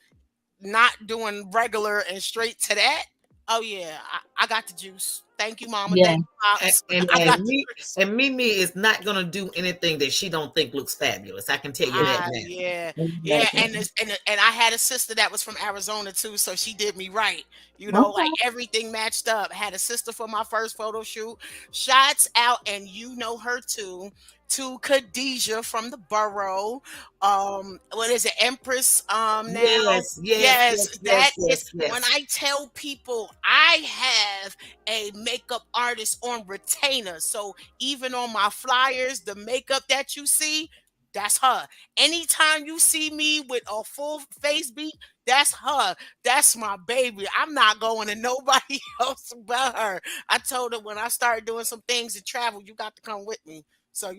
not doing regular and straight to that, oh yeah, I got the juice. Thank you, Mama. Yeah. Thank you, Pops. And, I got and the me juice. and Mimi is not gonna do anything that she don't think looks fabulous. I can tell you that now. Yeah, yeah, and Exactly. and I had a sister that was from Arizona too, so she did me right. Like Okay. everything matched up. Had a sister for my first photo shoot. Shots out, and you know her too. To Khadijah from the borough. What is it, Empress? Now, Yes, yes, yes, yes, that yes, is yes, when yes. I tell people I have a makeup artist on retainer. So even on my flyers, the makeup that you see, that's her. Anytime you see me with a full face beat, that's her. That's my baby. I'm not going to nobody else but her. I told her when I started doing some things to travel, you got to come with me. So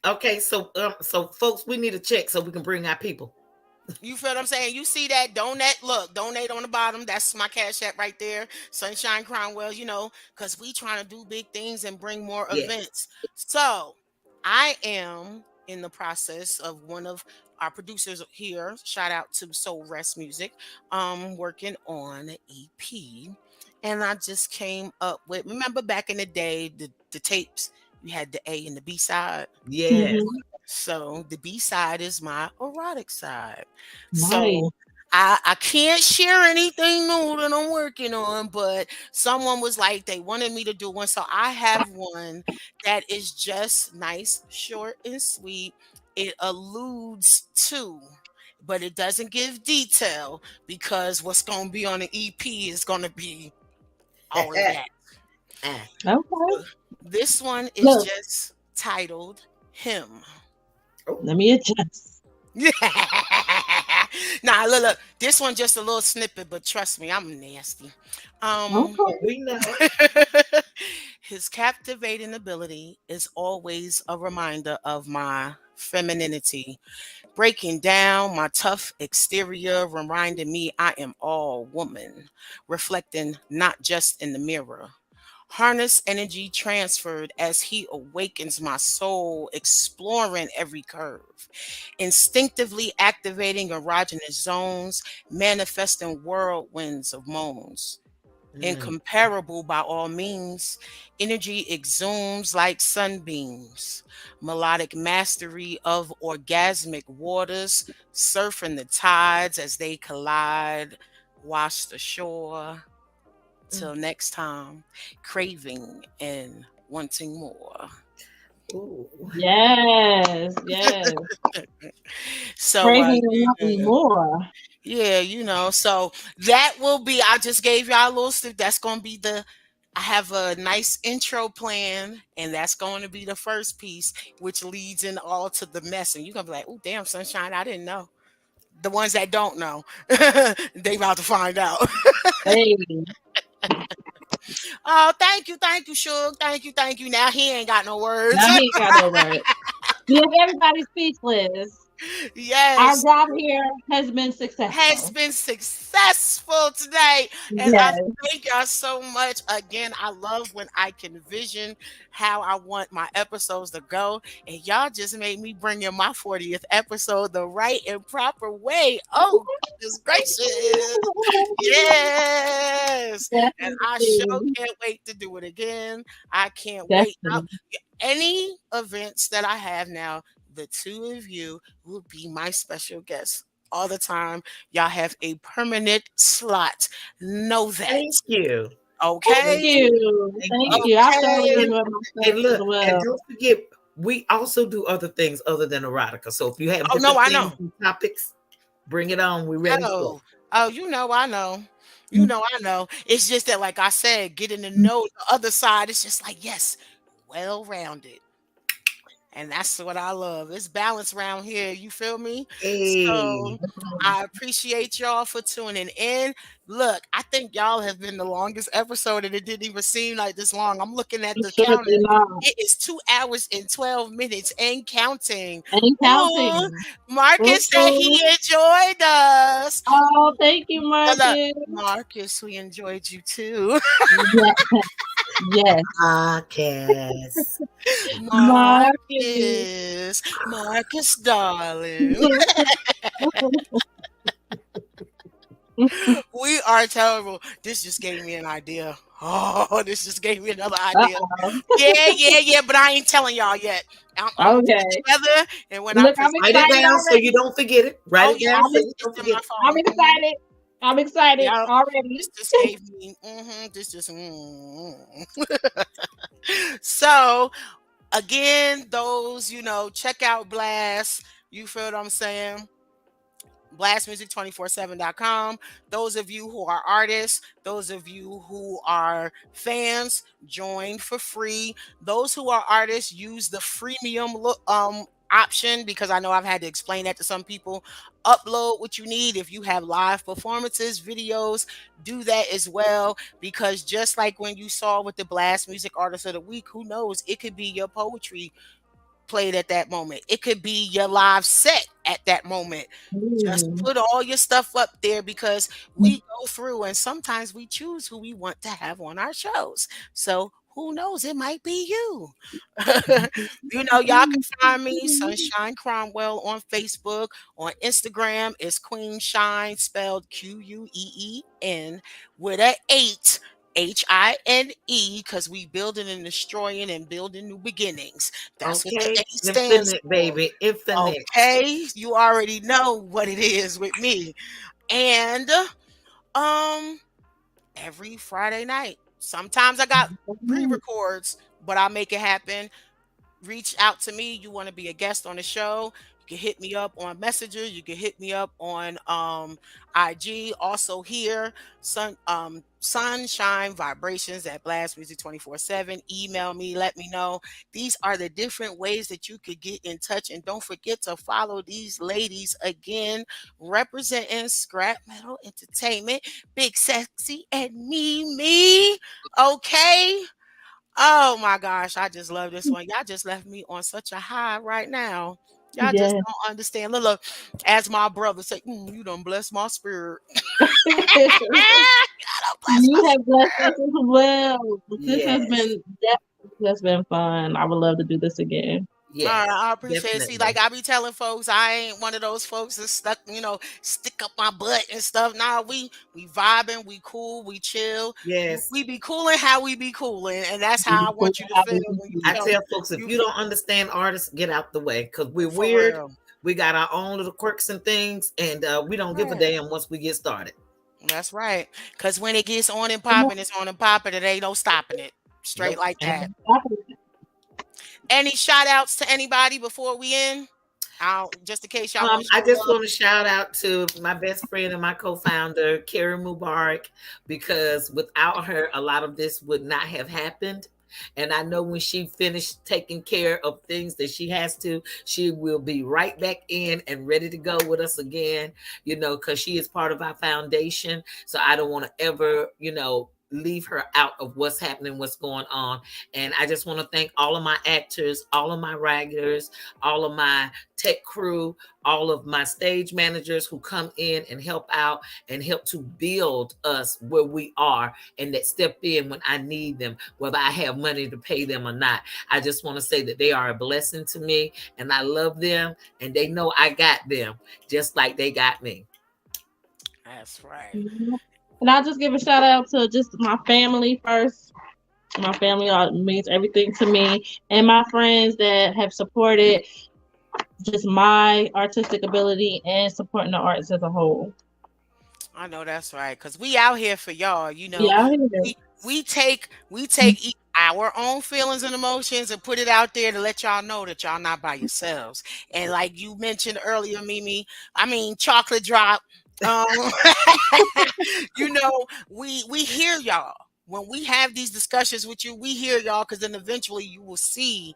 Okay, so folks, we need a check so we can bring our people. you feel what I'm saying? You see that donate? Look, donate on the bottom. That's my cash app right there. Sunshine Crownwell, because we trying to do big things and bring more Yes. events. So I am in the process of one of our producers here. Shout out to Soul Rest Music. Working on an EP. And I just came up with, remember back in the day, the tapes, you had the A and the B side. Yes. Hmm. So the B side is my erotic side. Nice. So I can't share anything new that I'm working on, but someone was like they wanted me to do one. So I have one that is just nice, short and sweet. It alludes to, but it doesn't give detail because what's gonna be on the EP is gonna be all of that. Ah. Okay. This one is Look, just titled Him. Oh, let me adjust. Yeah. Nah, look. This one just a little snippet, but trust me, I'm nasty. Um, Okay. we know. his captivating ability is always a reminder of my femininity, breaking down my tough exterior, reminding me I am all woman, reflecting not just in the mirror. Harness energy transferred as he awakens my soul, exploring every curve, instinctively activating erogenous zones, manifesting whirlwinds of moans. Mm. Incomparable by all means, energy exudes like sunbeams, melodic mastery of orgasmic waters, surfing the tides as they collide, wash the shore. Mm. Till next time, craving and wanting more. Ooh. Yes. Yes. So, Craving and wanting more. Yeah, so that will be, I just gave y'all a little stuff. That's going to be I have a nice intro plan, and that's going to be the first piece, which leads in all to the mess. And you're going to be like, oh, damn, Sunshine, I didn't know. The ones that don't know, they about to find out. Hey, Oh, thank you, Suge. Thank you. Now he ain't got no words. now he ain't got no word. See, if everybody's speechless, our Yes, job here has been has successful. been successful today. And I Yes. thank y'all so much. Again, I love when I can vision how I want my episodes to go. And y'all just made me bring in my 40th episode the right and proper way. Oh, goodness gracious. Yes. And I sure Definitely. can't wait to do it again. I can't wait. Definitely. Any events that I have now, the two of you will be my special guests all the time. Y'all have a permanent slot. Know that. Thank you. Thank Thank Okay? you. you. Thank Thank you. you. I thoroughly Okay. And, enjoyed and myself as look, and well. don't forget, we also do other things other than erotica. So if you have Oh, no, different I themes know. and topics, bring it on. We're ready to go. Oh, oh, I know. I know. It's just that, like I said, getting to know the other side, it's just like, yes, well rounded. And that's what I love. It's balance around here. You feel me? So Hey. I appreciate y'all for tuning in. Look, I think y'all have been the longest episode, and it didn't even seem like this long. I'm looking at You the sure counter. did not. It is 2 hours and 12 minutes and counting. And Ooh, counting. Marcus said Mm-mm. he enjoyed us. Oh, thank you, Look, Marcus. Marcus, we enjoyed you too. Yes. Yes. Podcast. Marcus. Marcus, darling. We are terrible. This just gave me an idea. Oh, this just gave me another idea. Uh-oh. Yeah. But I ain't telling y'all yet. I'm gonna put it Okay. together, and when I Look, present, I'm Write it excited down so you already. don't forget it. Write oh it yeah, down so you it's don't in my forget it. I'm phone. excited. I'm excited Yeah, already. this just gave me. This just. So again, those check out Blast. You feel what I'm saying? Blastmusic247.com. Those of you who are artists, those of you who are fans, join for free. Those who are artists, use the freemium option, because I know I've had to explain that to some people. Upload what you need. If you have live performances, videos, do that as well, because just like when you saw with the Blast Music Artist of the Week, who knows, it could be your poetry played at that moment. It could be your live set at that moment. Just Ooh. put all your stuff up there, because we go through and sometimes we choose who we want to have on our shows. So who knows? It might be you. Y'all can find me, Sunshine Cromwell, on Facebook. On Instagram, it's Queen Shine, spelled Queen, with a 8. Hine, because we building and destroying and building new beginnings. That's what the Okay? A stands Infinite, for. baby. Infinite. Okay, you already know what it is with me. And um every Friday night. Sometimes I got pre-records, but I make it happen. Reach out to me. You want to be a guest on the show, you can hit me up on Messenger. You can hit me up on IG. Also here, Sunshine Vibrations at Blast Music 24/7. Email me, let me know. These are the different ways that you could get in touch. And don't forget to follow these ladies again, representing Scrap Metal Entertainment, Big Sexy and Me. Okay. Oh my gosh, I just love this one. Y'all just left me on such a high right now. Y'all just Yes. don't understand. Look, as my brother say, you done bless my spirit. God done bless my You have blessed us as well. This has Yes. been This has been fun. I would love to do this again. All Yes. right, I appreciate it. See, Definitely. like I be telling folks, I ain't one of those folks that stuck, stick up my butt and stuff. Nah, we vibing, we cool, we chill. Yes. We be cooling how we be cooling, and that's how I want you to feel when you I tell tell folks, if you you don't understand artists, get out the way, because we're for weird. real. We got our own little quirks and things, and we don't give a Right. damn once we get started. That's right. Cause when it gets on and popping, it's on and popping. It ain't no stopping it. Straight Nope. like And that. Any shout outs to anybody before we end? I'll just in case y'all want to I show just love. want to shout out to my best friend and my co-founder, Karen Mubarak, because without her, a lot of this would not have happened. And I know when she finished taking care of things that she has to, she will be right back in and ready to go with us again, because she is part of our foundation. So I don't want to ever, leave her out of what's happening, what's going on. And I just want to thank all of my actors, all of my writers, all of my tech crew, all of my stage managers who come in and help out and help to build us where we are, and that step in when I need them, whether I have money to pay them or not. I just want to say that they are a blessing to me, and I love them, and they know I got them just like they got me. That's right. Mhm. And I'll just give a shout out to just my family first. My family means everything to me, and my friends that have supported just my artistic ability and supporting the arts as a whole. I know that's right, cause we out here for y'all. Yeah, I hear We take our own feelings and emotions and put it out there to let y'all know that y'all not by yourselves. And like you mentioned earlier, Mimi, I mean chocolate drop. Um, we hear y'all when we have these discussions with you. We hear y'all, cause then eventually you will see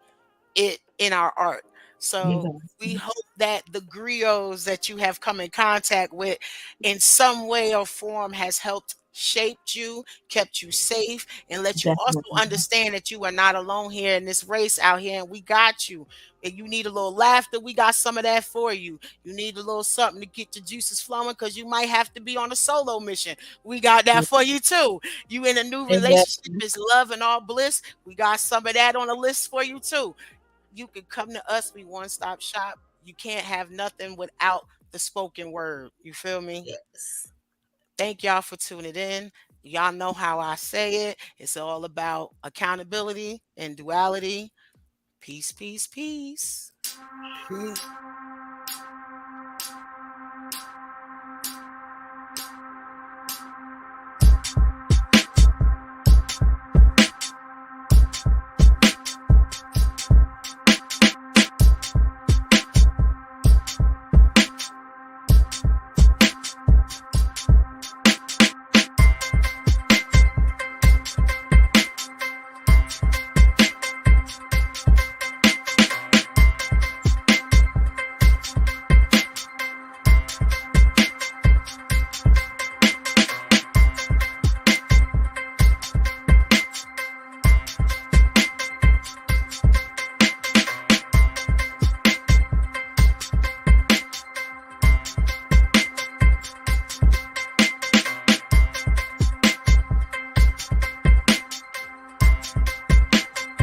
it in our art. So you. we hope that the griots that you have come in contact with in some way or form has helped shaped you, kept you safe, and let you also Definitely. understand that you are not alone here in this race out here, and we got you. If you need a little laughter, we got some of that for you. You need a little something to get your juices flowing because you might have to be on a solo mission. We got that for you too. You in a new relationship, Exactly. is love and all bliss. We got some of that on the list for you too. You can come to us. We one stop shop. You can't have nothing without the spoken word. You feel me? Yes. Thank y'all for tuning in. Y'all know how I say it. It's all about accountability and duality. Peace, peace, peace. Peace.